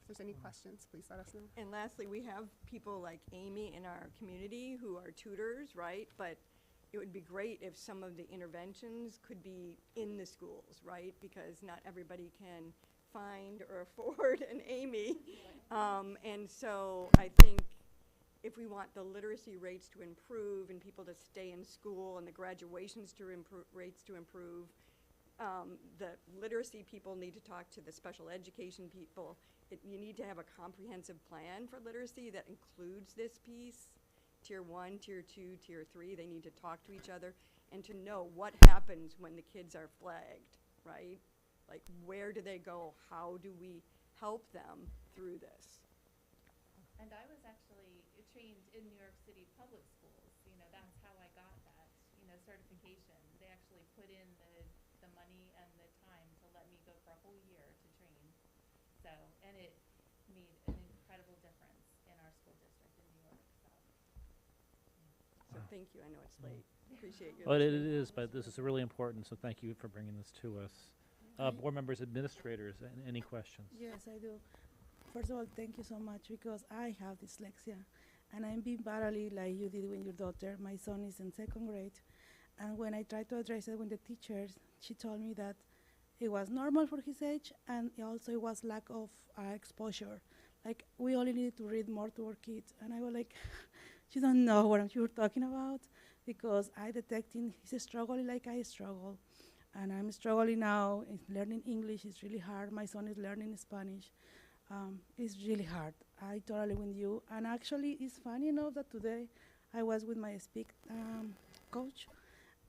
if there's any questions, please let us know. And lastly, we have people like Amy in our community who are tutors, right? But it would be great if some of the interventions could be in the schools, right? Because not everybody can find or afford an Amy. And so I think if we want the literacy rates to improve and people to stay in school and the graduations to rates to improve, the literacy people need to talk to the special education people. You need to have a comprehensive plan for literacy that includes this piece. Tier 1, Tier 2, Tier 3, they need to talk to each other and to know what happens when the kids are flagged, right? Like, where do they go? How do we help them through this? And I was actually trained in New York City public schools. You know, that's how I got that, you know, certification. They actually put in the money and the time to let me go for a whole year to train. So, and it made an incredible difference in our school district in New York. So thank you. I know it's late. Appreciate you. Well, it is, but this is really important, so thank you for bringing this to us. Board members, administrators, any questions? Yes, I do. First of all, thank you so much because I have dyslexia and I'm being badly like you did with your daughter. My son is in 2nd grade, and when I tried to address it with the teachers, she told me that it was normal for his age and also it was lack of exposure. Like, we only needed to read more to our kids. And I was like, you don't know what you're talking about, because I detecting he's struggling like I struggle. And I'm struggling now in learning English. It's really hard. My son is learning Spanish. It's really hard. I totally with you. And actually, it's funny enough that today I was with my speak coach,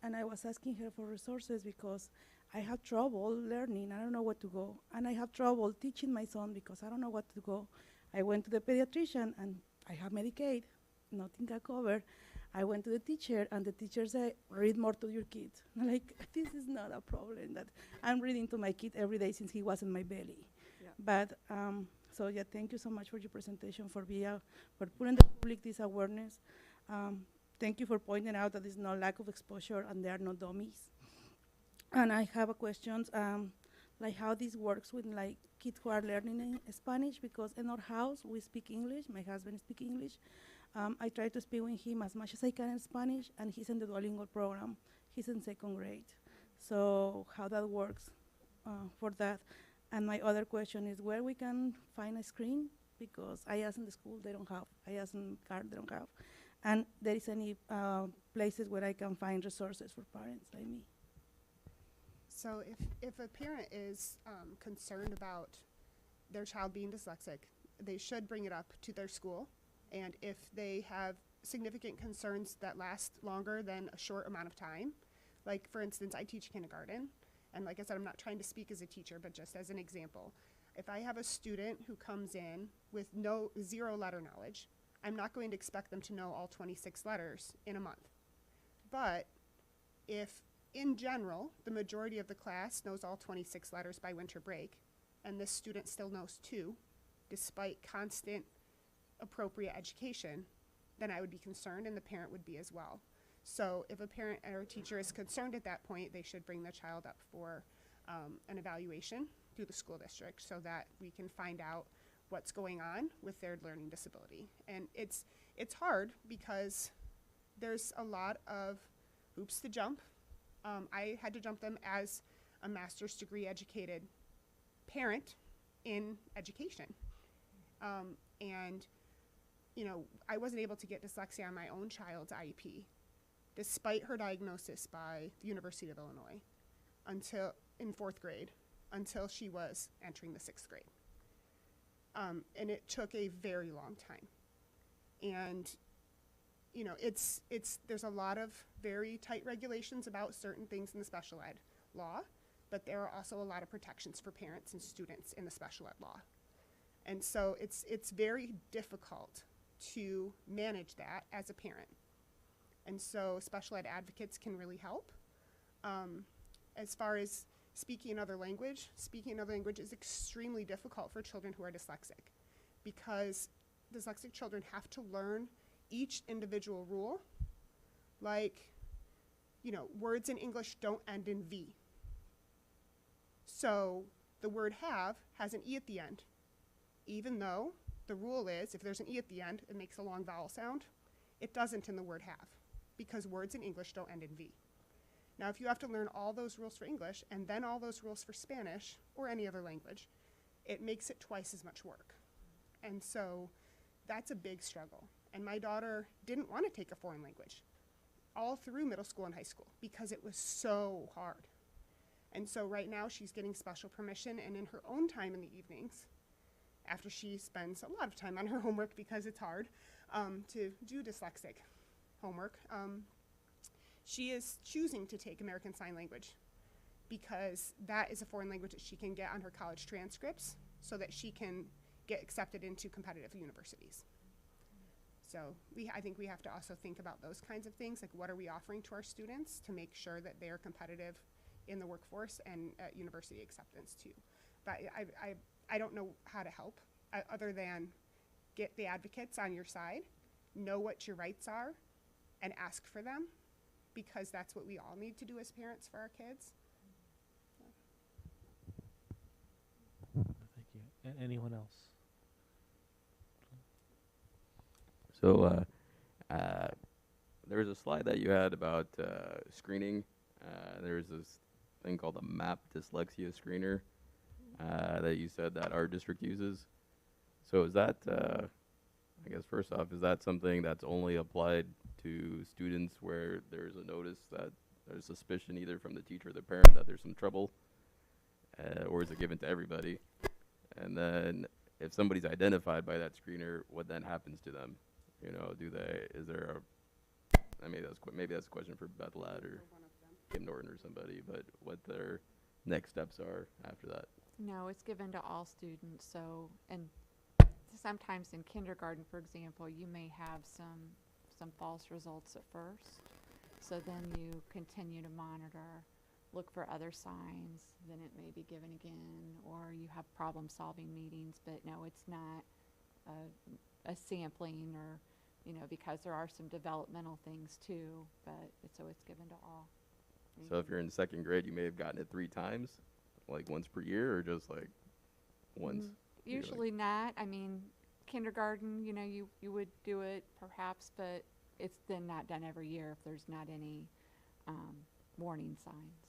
and I was asking her for resources because I have trouble learning. I don't know where to go. And I have trouble teaching my son because I don't know what to go. I went to the pediatrician, and I have Medicaid. Nothing can cover. I went to the teacher, and the teacher said, read more to your kid. I'm like, this is not a problem that I'm reading to my kid every day since he was in my belly. Yeah. But, so yeah, thank you so much for your presentation, for putting the public this awareness. Thank you for pointing out that there's no lack of exposure and there are no dummies. And I have a question, like how this works with like kids who are learning in Spanish, because in our house we speak English, my husband speaks English. I try to speak with him as much as I can in Spanish, and he's in the Duolingo program. He's in 2nd grade. So how that works for that. And my other question is where we can find a screen, because I asked in the school, they don't have. I asked in CARD, they don't have. And there is any places where I can find resources for parents like me. So if a parent is concerned about their child being dyslexic, they should bring it up to their school. And if they have significant concerns that last longer than a short amount of time, like for instance, I teach kindergarten, and like I said, I'm not trying to speak as a teacher, but just as an example. If I have a student who comes in with zero letter knowledge, I'm not going to expect them to know all 26 letters in a month. But if in general, the majority of the class knows all 26 letters by winter break, and this student still knows 2, despite constant appropriate education, then I would be concerned, and the parent would be as well. So if a parent or a teacher is concerned at that point, they should bring the child up for an evaluation through the school district so that we can find out what's going on with their learning disability. And it's hard because there's a lot of hoops to jump. I had to jump them as a master's degree educated parent in education. And you know, I wasn't able to get dyslexia on my own child's IEP, despite her diagnosis by the University of Illinois, until in 4th grade, until she was entering the 6th grade. And it took a very long time. And, you know, there's a lot of very tight regulations about certain things in the special ed law, but there are also a lot of protections for parents and students in the special ed law. And so it's very difficult to manage that as a parent. And so special ed advocates can really help. As far as speaking another language is extremely difficult for children who are dyslexic, because dyslexic children have to learn each individual rule. Like, you know, words in English don't end in V. So the word have has an E at the end, even though the rule is if there's an E at the end, it makes a long vowel sound. It doesn't in the word have. because words in English don't end in V. Now, if you have to learn all those rules for English and then all those rules for Spanish or any other language, it makes it twice as much work. And so that's a big struggle. And my daughter didn't want to take a foreign language all through middle school and high school because it was so hard. And so right now she's getting special permission, and in her own time in the evenings, after she spends a lot of time on her homework because it's hard to do dyslexic homework, she is choosing to take American Sign Language because that is a foreign language that she can get on her college transcripts so that she can get accepted into competitive universities. So I think we have to also think about those kinds of things, like what are we offering to our students to make sure that they are competitive in the workforce and at university acceptance too. But I don't know how to help other than get the advocates on your side, know what your rights are, and ask for them, because that's what we all need to do as parents for our kids. Thank you. Anyone else? So there was a slide that you had about screening. There's this thing called a MAP dyslexia screener that you said that our district uses. So is that, I guess first off, is that something that's only applied to students where there's a notice that there's suspicion either from the teacher or the parent that there's some trouble, or is it given to everybody? And then if somebody's identified by that screener, what then happens to them? You know, is there a, I mean, maybe that's a question for Beth Ladd or Kim Norton or somebody, but what their next steps are after that. No, it's given to all students. So, and sometimes in kindergarten, for example, you may have some false results at first. So then you continue to monitor, look for other signs, then it may be given again, or you have problem-solving meetings. But no, it's not a sampling, or, you know, because there are some developmental things too, but so it's given to all. So if you're in second grade, you may have gotten it 3 times, like once per year, or just like once? Usually not. I mean, kindergarten, you know, you would do it perhaps, but it's then not done every year if there's not any warning signs.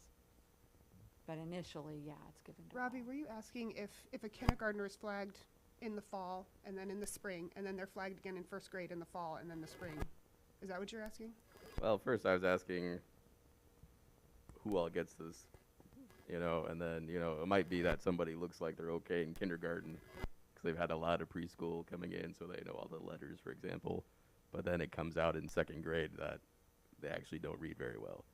But initially, yeah, it's given to Robbie, were you asking if a kindergartner is flagged in the fall and then in the spring, and then they're flagged again in first grade in the fall and then the spring? Is that what you're asking? Well, first I was asking who all gets this, you know, and then, you know, it might be that somebody looks like they're okay in kindergarten because they've had a lot of preschool coming in, so they know all the letters, for example. But then it comes out in second grade that they actually don't read very well.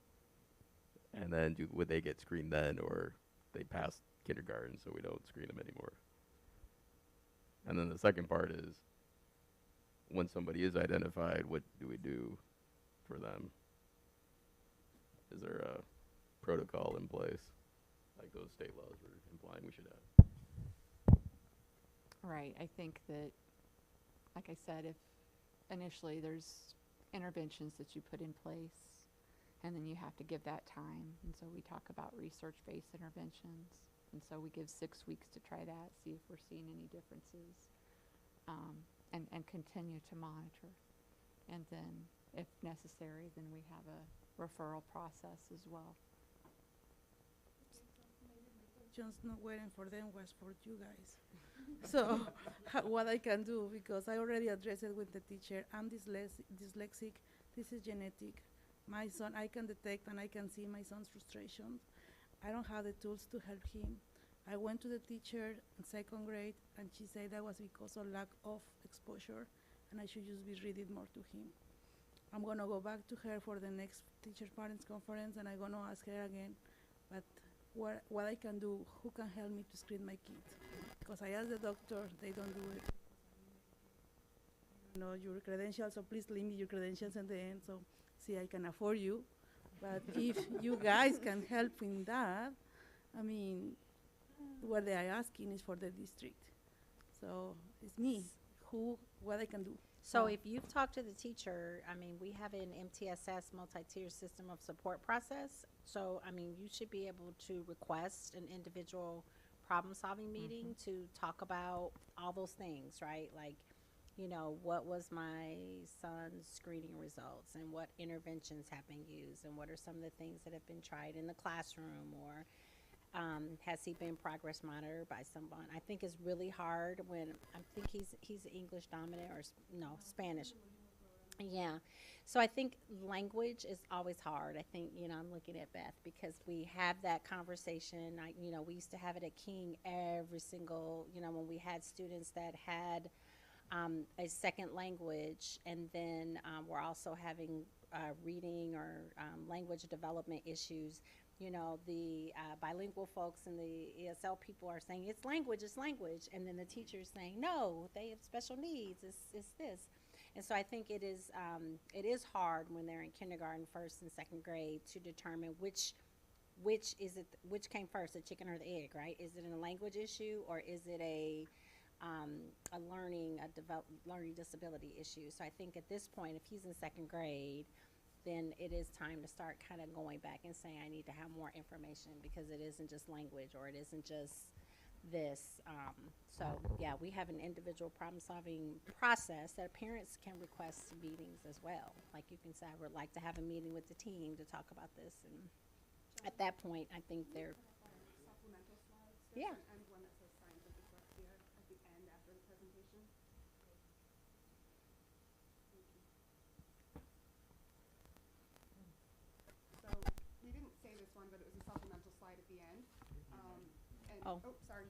And then would they get screened then, or they pass kindergarten, so we don't screen them anymore? And then the second part is, when somebody is identified, what do we do for them? Is there a protocol in place, like those state laws were implying we should have? Right. I think that, like I said, if initially there's interventions that you put in place, and then you have to give that time. And so we talk about research-based interventions. And so we give 6 weeks to try that, see if we're seeing any differences, and continue to monitor. And then, if necessary, then we have a referral process as well. Just not waiting for them was for you guys. So what I can do, because I already addressed it with the teacher, I'm dyslexic, this is genetic. My son, I can detect and I can see my son's frustrations. I don't have the tools to help him. I went to the teacher in second grade, and she said that was because of lack of exposure, and I should just be reading more to him. I'm gonna go back to her for the next teacher parents conference, and I'm gonna ask her again, but what I can do, who can help me to screen my kids? Because I asked the doctor, they don't do it. You know, your credentials, so please leave me your credentials at the end, so see, I can afford you. But if you guys can help in that, I mean, what they are asking is for the district. So it's me, what I can do. So if you've talked to the teacher, I mean, we have an MTSS multi-tier system of support process. So, I mean, you should be able to request an individual problem-solving meeting to talk about all those things, right? Like you know, what was my son's screening results and what interventions have been used and what are some of the things that have been tried in the classroom, or has he been progress monitored by someone? I think it's really hard when I think he's English dominant or no, Spanish. Yeah. So I think language is always hard. I think, you know, I'm looking at Beth because we have that conversation. You know, we used to have it at King every single, you know, when we had students that had a second language, and then we're also having reading or language development issues. You know, the bilingual folks and the ESL people are saying it's language, and then the teacher's saying no, they have special needs. It's this. And so I think it is hard when they're in kindergarten, first and second grade, to determine which came first, the chicken or the egg, right? Is it a language issue, or is it a learning disability issue? So I think at this point, if he's in second grade, then it is time to start kind of going back and saying I need to have more information, because it isn't just language, or it isn't just this. So yeah, we have an individual problem-solving process that parents can request meetings as well. Like you can say, I would like to have a meeting with the team to talk about this, and at that point, I think they're Supplemental slides. Yeah. And one that says signs of dyslexia at the end after the presentation. So we didn't say this one, but it was a supplemental slide at the end. Sorry.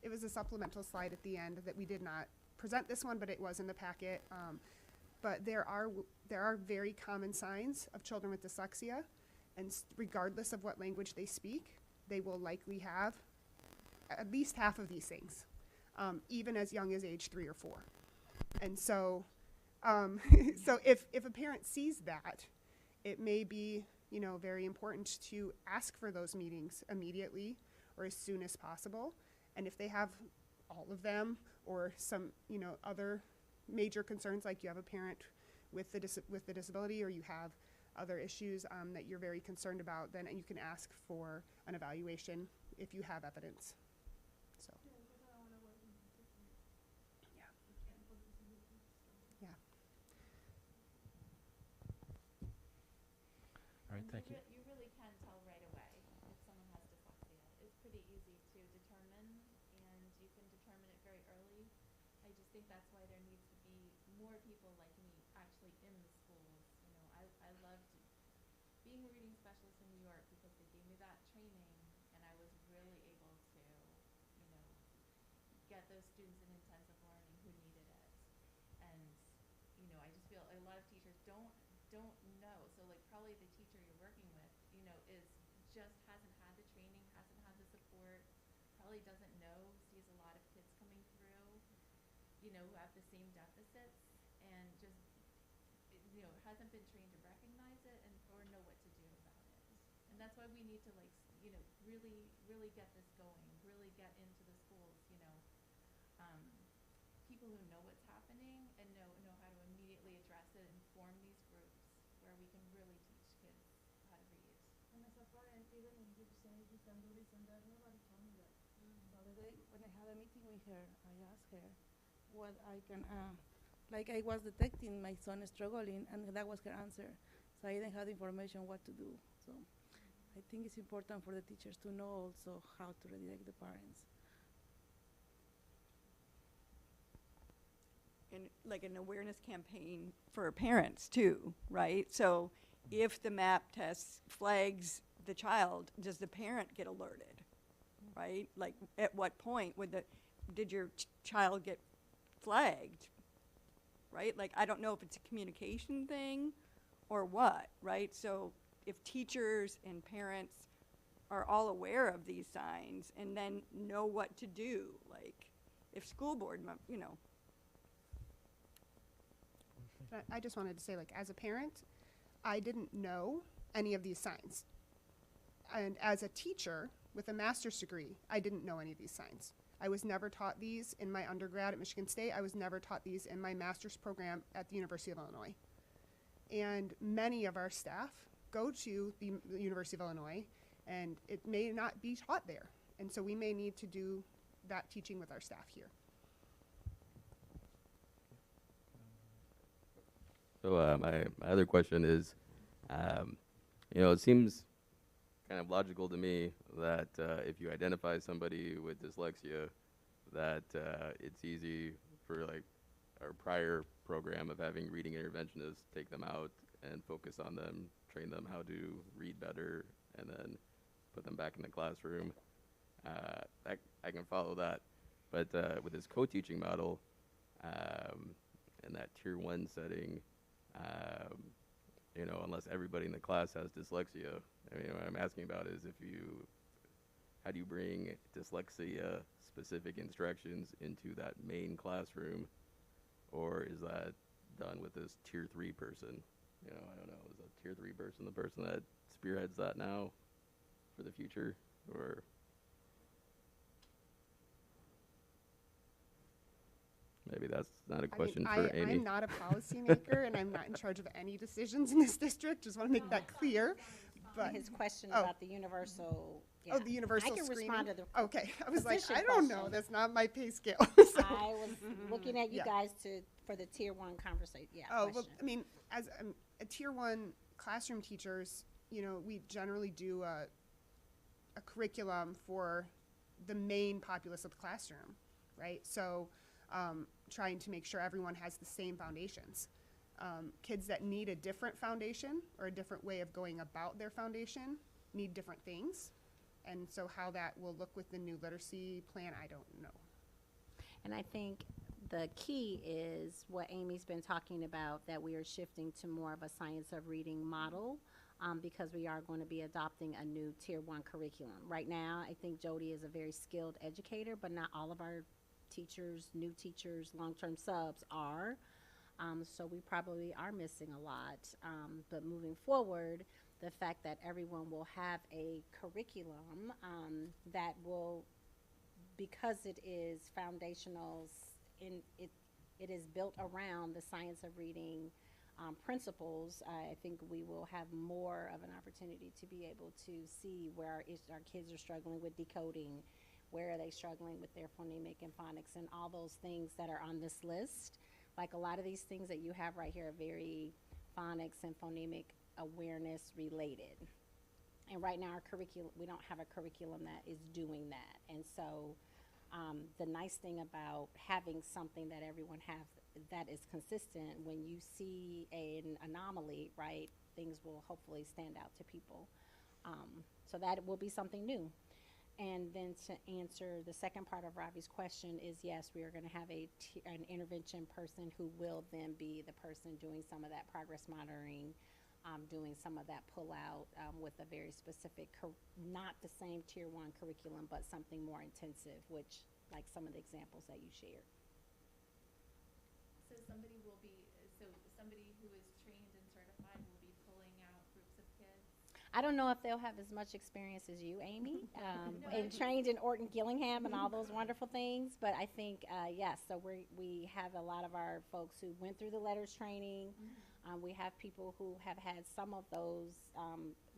It was a supplemental slide at the end that we did not present this one, but it was in the packet. But there are very common signs of children with dyslexia, and regardless of what language they speak, they will likely have at least half of these things, even as young as age 3 or 4. And so, so if a parent sees that, it may be, you know, very important to ask for those meetings immediately or as soon as possible. And if they have all of them or some, you know, other major concerns, like you have a parent with the disability, or you have other issues that you're very concerned about, then you can ask for an evaluation if you have evidence. So. Yeah. Yeah. All right, thank you. You really can tell right away if someone has dyslexia. It's pretty easy to determine, and you can determine it very early. I just think that's why there needs to be more people like me actually in the schools. You know, I loved being a reading specialist in New York because they gave me that training, and I was really able to, you know, get those students in intensive learning who needed it. And, you know, I just feel a lot of teachers don't know. So like probably the teacher you're working with, you know, just hasn't had the training, hasn't had the support, probably doesn't know, sees a lot of kids coming through, you know, who have the same deficits, and just, you know, hasn't been trained to recognize it and or know what to do about it. And that's why we need to, like, you know, really get this going, really get into the schools, you know, people who know what's happening and know how to immediately address it and form these groups where we can really teach kids how to read. And as a parent, even if you say you can do this and that, nobody told me that. The other day, when I had a meeting with her, I asked her what I can, like I was detecting my son struggling, and that was her answer. So I didn't have the information what to do. So I think it's important for the teachers to know also how to redirect the parents. And like an awareness campaign for parents too, right? So if the MAP test flags the child, does the parent get alerted, right? Like at what point did your child get flagged, right? Like I don't know if it's a communication thing or what, right? So if teachers and parents are all aware of these signs and then know what to do, like if school board, you know. I just wanted to say, like, as a parent, I didn't know any of these signs. And as a teacher with a master's degree, I didn't know any of these signs. I was never taught these in my undergrad at Michigan State. I was never taught these in my master's program at the University of Illinois. And many of our staff go to the University of Illinois, and it may not be taught there. And so we may need to do that teaching with our staff here. So my other question is, it seems kind of logical to me that if you identify somebody with dyslexia, that it's easy for like our prior program of having reading interventionists take them out and focus on them, train them how to read better, and then put them back in the classroom. I can follow that, but with this co-teaching model, in that tier 1 setting, unless everybody in the class has dyslexia, what I'm asking about is how do you bring dyslexia specific instructions into that main classroom, or is that done with this tier 3 person? I don't know, is a tier 3 person the person that spearheads that now for the future, or? Maybe that's not a question for Amy. I'm not a policymaker, and I'm not in charge of any decisions in this district. Just want to make that clear. But his question about the universal. Yeah. Oh, the universal I can screening? respond to the Okay, I was like, position I don't know. question. That's not my pay scale. I was looking at you Yeah. guys for the tier 1 conversation. Yeah. Oh, well, question. I mean, as a tier 1 classroom teachers, we generally do a curriculum for the main populace of the classroom, right? So trying to make sure everyone has the same foundations. Kids that need a different foundation or a different way of going about their foundation need different things. And so how that will look with the new literacy plan, I don't know. And I think the key is what Amy's been talking about, that we are shifting to more of a science of reading model, because we are going to be adopting a new tier 1 curriculum. Right now, I think Jody is a very skilled educator, but not all of our teachers, new teachers, long-term subs are. So we probably are missing a lot. But moving forward, the fact that everyone will have a curriculum that will, because it is foundational, it is built around the science of reading principles, I think we will have more of an opportunity to be able to see where our kids are struggling with decoding, where are they struggling with their phonemic and phonics, and all those things that are on this list. Like a lot of these things that you have right here are very phonics and phonemic awareness related. And right now our curriculum, we don't have a curriculum that is doing that. And so the nice thing about having something that everyone has that is consistent, when you see an anomaly, right, things will hopefully stand out to people. So that will be something new. And then to answer the second part of Robbie's question is, yes, we are going to have an intervention person who will then be the person doing some of that progress monitoring, doing some of that pull-out with a very specific, not the same tier 1 curriculum, but something more intensive, which, like some of the examples that you shared. So somebody who is trained and certified will be pulling out groups of kids? I don't know if they'll have as much experience as you, Amy, and trained in Orton Gillingham and all those wonderful things. But I think, yes, so we have a lot of our folks who went through the letters training. We have people who have had some of those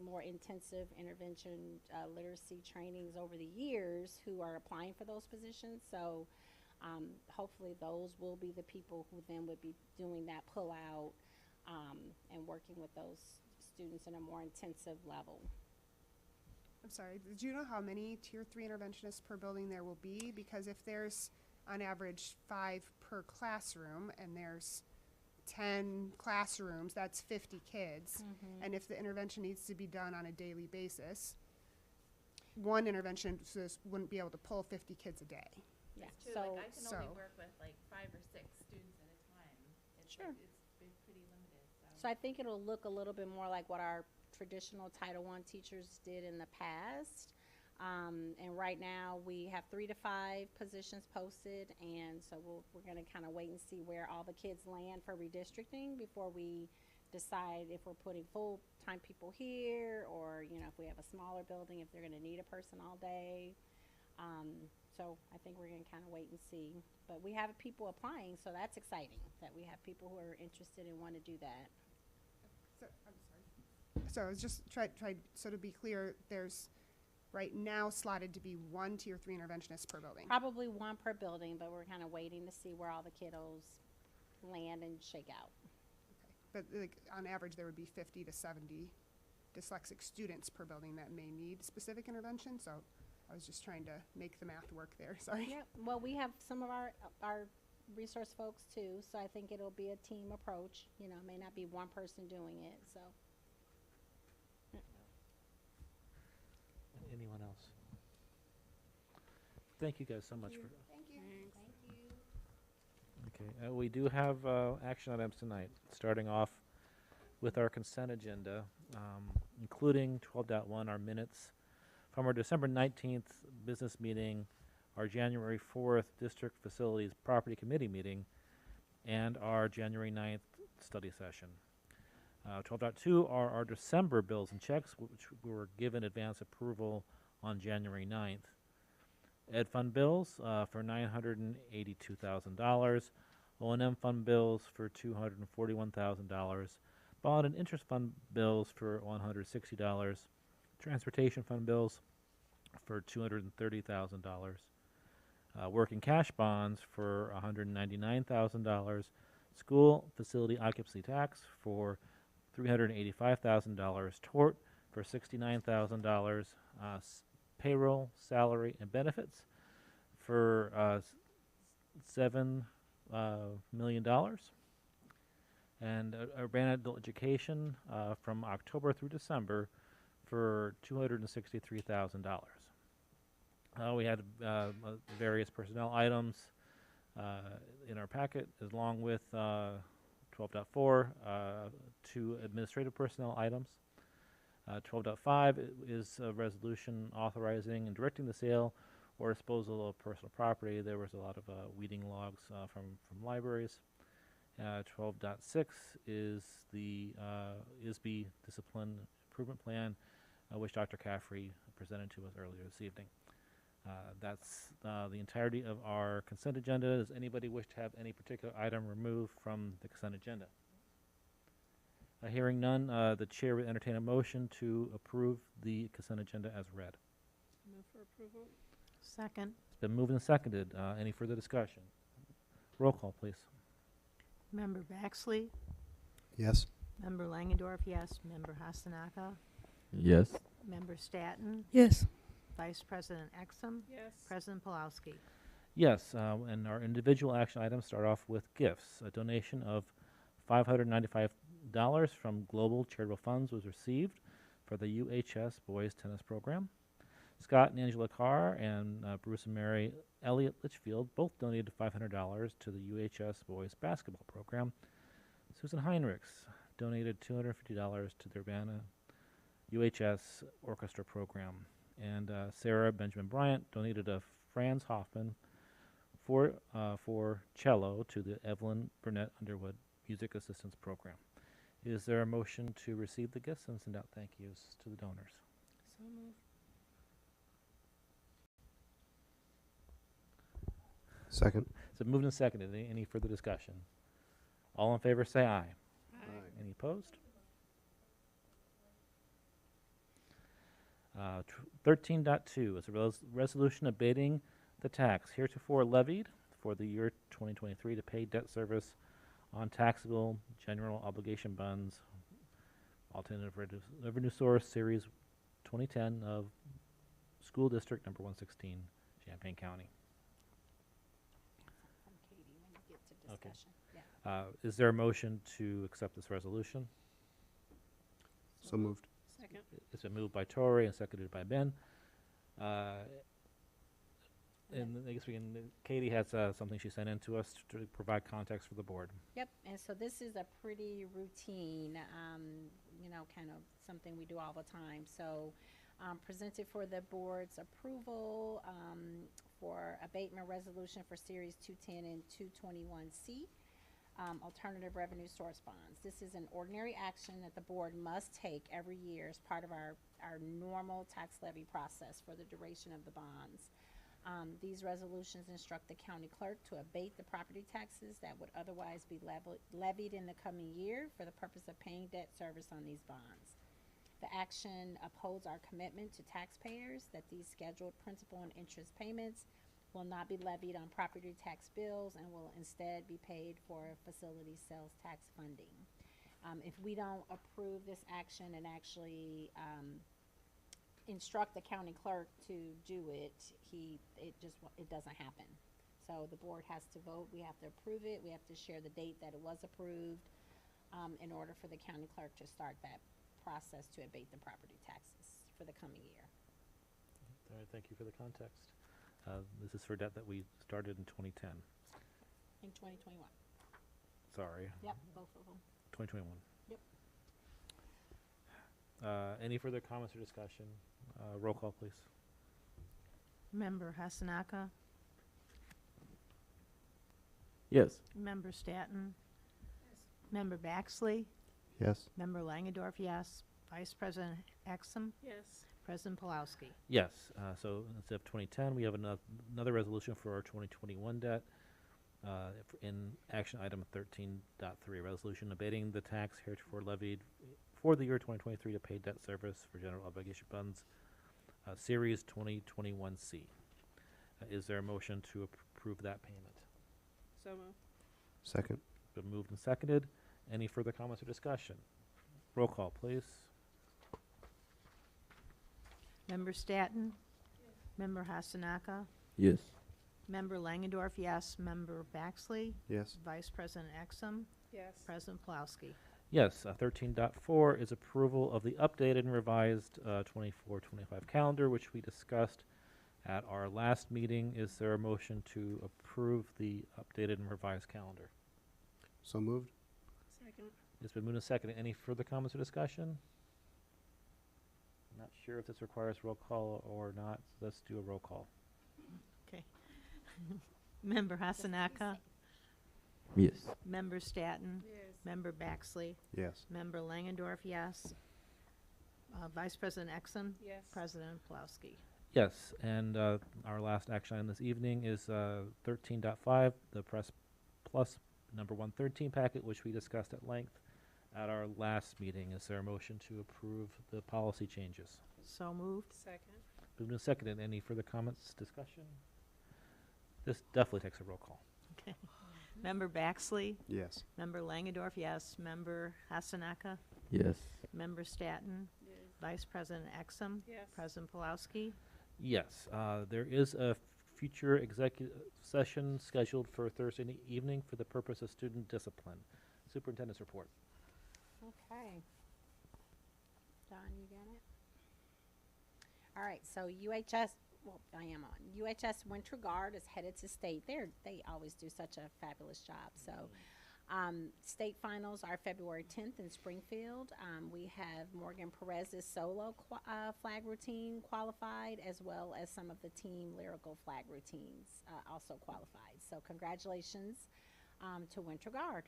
more intensive intervention literacy trainings over the years who are applying for those positions. So hopefully those will be the people who then would be doing that pull out and working with those students in a more intensive level. I'm sorry, did you know how many tier 3 interventionists per building there will be? Because if there's on average 5 per classroom and there's 10 classrooms, that's 50 kids. And if the intervention needs to be done on a daily basis, one interventionist wouldn't be able to pull 50 kids a day. Yeah. True, So, like I can only work with like 5 or 6 students at a time. Sure. It's pretty limited. So I think it'll look a little bit more like what our traditional Title I teachers did in the past. And right now we have 3 to 5 positions posted, and so we're going to kind of wait and see where all the kids land for redistricting before we decide if we're putting full-time people here, or if we have a smaller building, if they're going to need a person all day. So I think we're going to kind of wait and see. But we have people applying, so that's exciting that we have people who are interested and want to do that. So, I'm sorry. So I was just so to be clear, there's right now slotted to be 1 tier 3 interventionist per building. Probably 1 per building, but we're kind of waiting to see where all the kiddos land and shake out. but like on average there would be 50 to 70 dyslexic students per building that may need specific intervention. So I was just trying to make the math work there. Sorry. Yeah, well, we have some of our resource folks too, so I think it'll be a team approach. You know, it may not be one person doing it, so. Anyone else? Thank you guys so much for. Thank you. Okay, we do have action items tonight, starting off with our consent agenda, including 12.1, our minutes from our December 19th business meeting, our January 4th district facilities property committee meeting, and our January 9th study session. 12.2 are our December bills and checks, which were given advance approval on January 9th. Ed fund bills for $982,000, O&M fund bills for $241,000, bond and interest fund bills for $160, transportation fund bills for $230,000, working cash bonds for $199,000, school facility occupancy tax for $385,000, tort for $69,000, payroll, salary, and benefits for $7 million, and Urbana adult education from October through December for $263,000. We had various personnel items in our packet, along with 12.4, 2 administrative personnel items. 12.5 is a resolution authorizing and directing the sale or disposal of personal property. There was a lot of weeding logs from libraries. 12.6 is the ISB discipline improvement plan, which Dr. Caffrey presented to us earlier this evening. That's the entirety of our consent agenda. Does anybody wish to have any particular item removed from the consent agenda? Hearing none, the chair would entertain a motion to approve the consent agenda as read. Move for approval. Second. It's been moved and seconded. Any further discussion? Roll call, please. Member Baxley? Yes. Member Langendorf, yes. Member Hasanaka? Yes. Member Staton? Yes. Vice President Exum? Yes. President Pulowski? Yes, and our individual action items start off with gifts. A donation of $595 from Global Charitable Funds was received for the UHS Boys Tennis Program. Scott and Angela Carr and Bruce and Mary Elliott Litchfield both donated $500 to the UHS Boys Basketball Program. Susan Heinrichs donated $250 to the Urbana UHS Orchestra Program. And Sarah Benjamin Bryant donated a Franz Hoffman for cello to the Evelyn Burnett Underwood Music Assistance Program. Is there a motion to receive the gifts and send out thank yous to the donors? So moved. Second. So moved and seconded. Any further discussion? All in favor say aye. Aye. Any opposed? 13.2 is a resolution abating the tax heretofore levied for the year 2023 to pay debt service on taxable general obligation bonds, alternative revenue source, series 2010 of School District number 116, Champaign County. From Katie when you get to Okay. discussion. Yeah. Is there a motion to accept this resolution? So moved. Second. It's been moved by Tori and seconded by Ben. And I guess we can, Katie has something she sent in to us to provide context for the board. Yep, and so this is a pretty routine, kind of something we do all the time. So presented for the board's approval for abatement resolution for Series 210 and 221C, alternative revenue source bonds. This is an ordinary action that the board must take every year as part of our normal tax levy process for the duration of the bonds. These resolutions instruct the county clerk to abate the property taxes that would otherwise be levied in the coming year for the purpose of paying debt service on these bonds. The action upholds our commitment to taxpayers that these scheduled principal and interest payments will not be levied on property tax bills and will instead be paid for facility sales tax funding. If we don't approve this action and actually instruct the county clerk to do it, it doesn't happen. So the board has to vote, we have to approve it, we have to share the date that it was approved, in order for the county clerk to start that process to abate the property taxes for the coming year. All right, thank you for the context. This is for debt that we started in 2010. In 2021. Sorry. Yep, both of them. 2021. Yep. Any further comments or discussion? Roll call, please. Member Hasanaka, Yes. Member Staton, Member Baxley, Yes. Member Langendorf, yes. Vice President Exum, Yes. President Pulowski. Yes. So instead of 2010, we have another resolution for our 2021 debt. In action item 13.3, resolution abating the tax heretofore levied for the year 2023 to pay debt service for general obligation funds, Series 2021C. Is there a motion to approve that payment? So moved. Second. Been moved and seconded. Any further comments or discussion? Roll call, please. Member Staton, Member Hasanaka, Yes. Member Langendorf, yes. Member Baxley, Yes. Vice President Exum, Yes. President Pulowski. Yes. 13.4 is approval of the updated and revised 24-25 calendar, which we discussed at our last meeting. Is there a motion to approve the updated and revised calendar? So moved. Second. It's been moved and seconded. Any further comments or discussion? Not sure if this requires roll call or not, so let's do a roll call. Okay. Member Hasanaka, Yes. Member Staton, Yes. Member Baxley, Yes. Member Langendorf, yes. Vice President Exum, Yes. President Pulowski. Yes, and our last action item this evening is 13.5, the Press Plus number 113 packet, which we discussed at length at our last meeting. Is there a motion to approve the policy changes? So moved. Second. Moved and seconded. Any further comments, discussion? This definitely takes a roll call. Okay. Member Baxley, Yes. Member Langendorf, yes. Member Hasanaka, Yes. Member Staton, Yes. Vice President Exum, Yes. President Pulowski. Yes, there is a future executive session scheduled for Thursday evening for the purpose of student discipline. Superintendent's report. Okay. Don, you got it? All right, so UHS, well, I am on. UHS Winter Guard is headed to state. They always do such a fabulous job. So state finals are February 10th in Springfield. We have Morgan Perez's solo flag routine qualified, as well as some of the team lyrical flag routines also qualified. So congratulations to Winter Guard.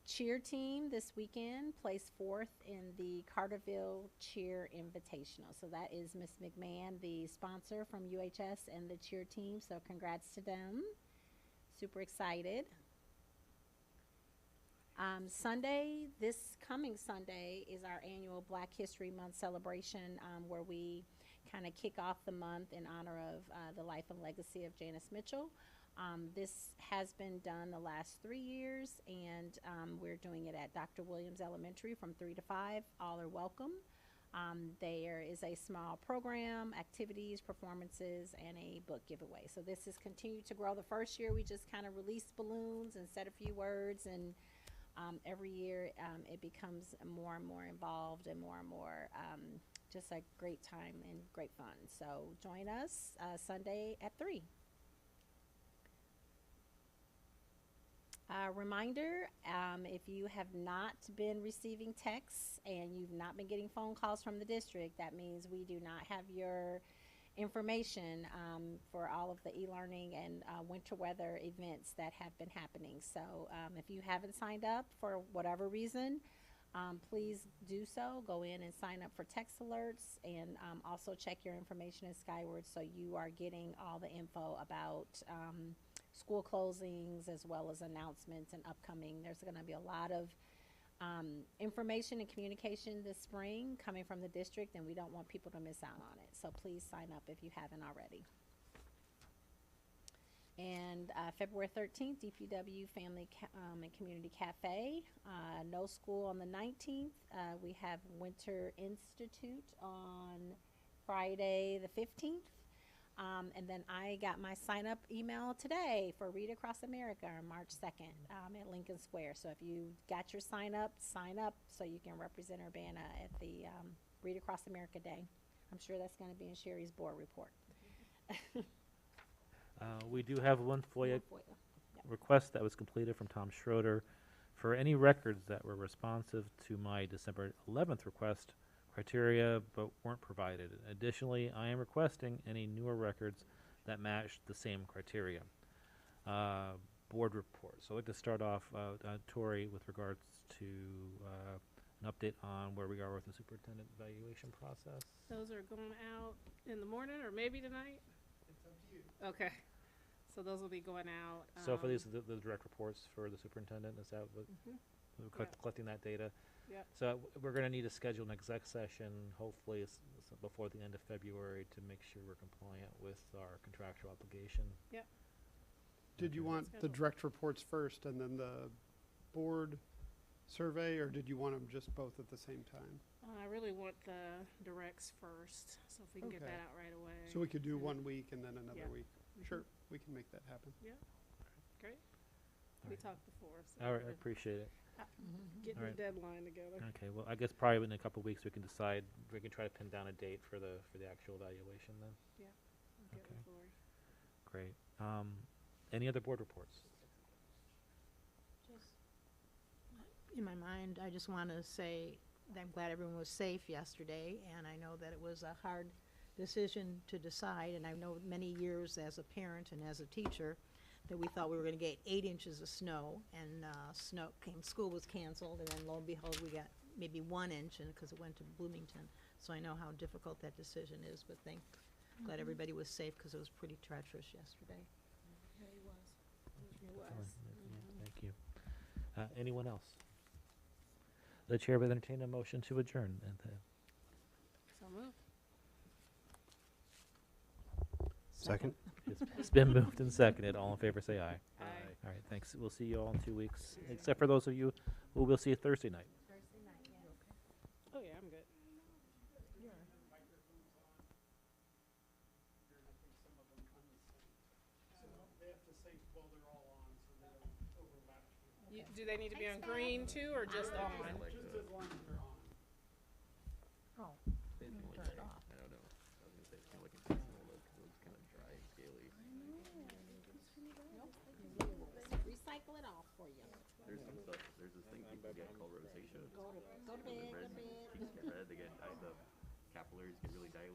Cheer team this weekend placed 4th in the Carterville Cheer Invitational. So that is Miss McMahon, the sponsor from UHS, and the cheer team. So congrats to them. Super excited. Sunday, this coming Sunday, is our annual Black History Month celebration, where we kind of kick off the month in honor of the life and legacy of Janice Mitchell. This has been done the last 3 years, and we're doing it at Dr. Williams Elementary from 3 to 5. All are welcome. There is a small program, activities, performances, and a book giveaway. So this has continued to grow. The first year we just kind of released balloons and said a few words, and every year it becomes more and more involved and more just a great time and great fun. So join us Sunday at 3. Reminder, if you have not been receiving texts and you've not been getting phone calls from the district, that means we do not have your information for all of the e-learning and winter weather events that have been happening. So if you haven't signed up for whatever reason, please do so. Go in and sign up for text alerts, and also check your information in Skyward so you are getting all the info about school closings, as well as announcements and upcoming. There's going to be a lot of information and communication this spring coming from the district, and we don't want people to miss out on it. So please sign up if you haven't already. And February 13th, DPW Family and Community Cafe. No school on the 19th. We have Winter Institute on Friday the 15th. And then I got my sign-up email today for Read Across America on March 2nd at Lincoln Square. So if you got your sign up so you can represent Urbana at the Read Across America Day. I'm sure that's going to be in Sherry's board report. We do have one FOIA FOIA. Yep. request that was completed from Tom Schroeder for any records that were responsive to my December 11th request criteria but weren't provided. Additionally, I am requesting any newer records that match the same criteria. Board report. So I'd like to start off, Tori, with regards to an update on where we are with the superintendent evaluation process. Those are going out in the morning or maybe tonight? It's up to you. Okay. So those will be going out. So for these, the direct reports for the superintendent, is that what, we're collecting that data? Yep. So we're going to need to schedule an exec session, hopefully before the end of February, to make sure we're compliant with our contractual obligation. Yep. Did you want the direct reports first and then the board survey, or did you want them just both at the same time? I really want the directs first, so if we can get Okay. that out right away. So we could do and- 1 week and then another Yeah. week. Sure, we can make that happen. Yeah. Great. All We right. talked before. So All right, I we're appreciate it. getting All the right. deadline together. Okay, well, I guess probably in a couple of weeks we can decide, we can try to pin down a date for the actual evaluation then. Yeah. I'll get Okay. with Lori. Great. Any other board reports? Just in my mind, I just want to say that I'm glad everyone was safe yesterday, and I know that it was a hard decision to decide, and I know many years as a parent and as a teacher that we thought we were going to get 8 inches of snow, and school was canceled, and then lo and behold, we got maybe 1 inch, and because it went to Bloomington. So I know how difficult that decision is, but glad everybody was safe because it was pretty treacherous yesterday. Yeah, he was. It Excellent. was. Yeah, thank you. Anyone else? The chair will entertain a motion to adjourn. So move. Second? It's been moved and seconded. All in favor, say aye. Aye. All right, thanks. We'll see you all in 2 weeks, except for those of you who will see you Thursday night. Thursday night, yes. Oh, yeah, I'm good. Do they need to be on green too, or just on? Just as long as they're on. Oh, Turn it off. I don't know. I was gonna say it's kind of like a seasonal look because it's kind of dry and scaly. Recycle it off for you. There's some stuff. There's this thing people get called rosacea. Go to bed, Red cheeks get red. They get the capillaries get really dilated.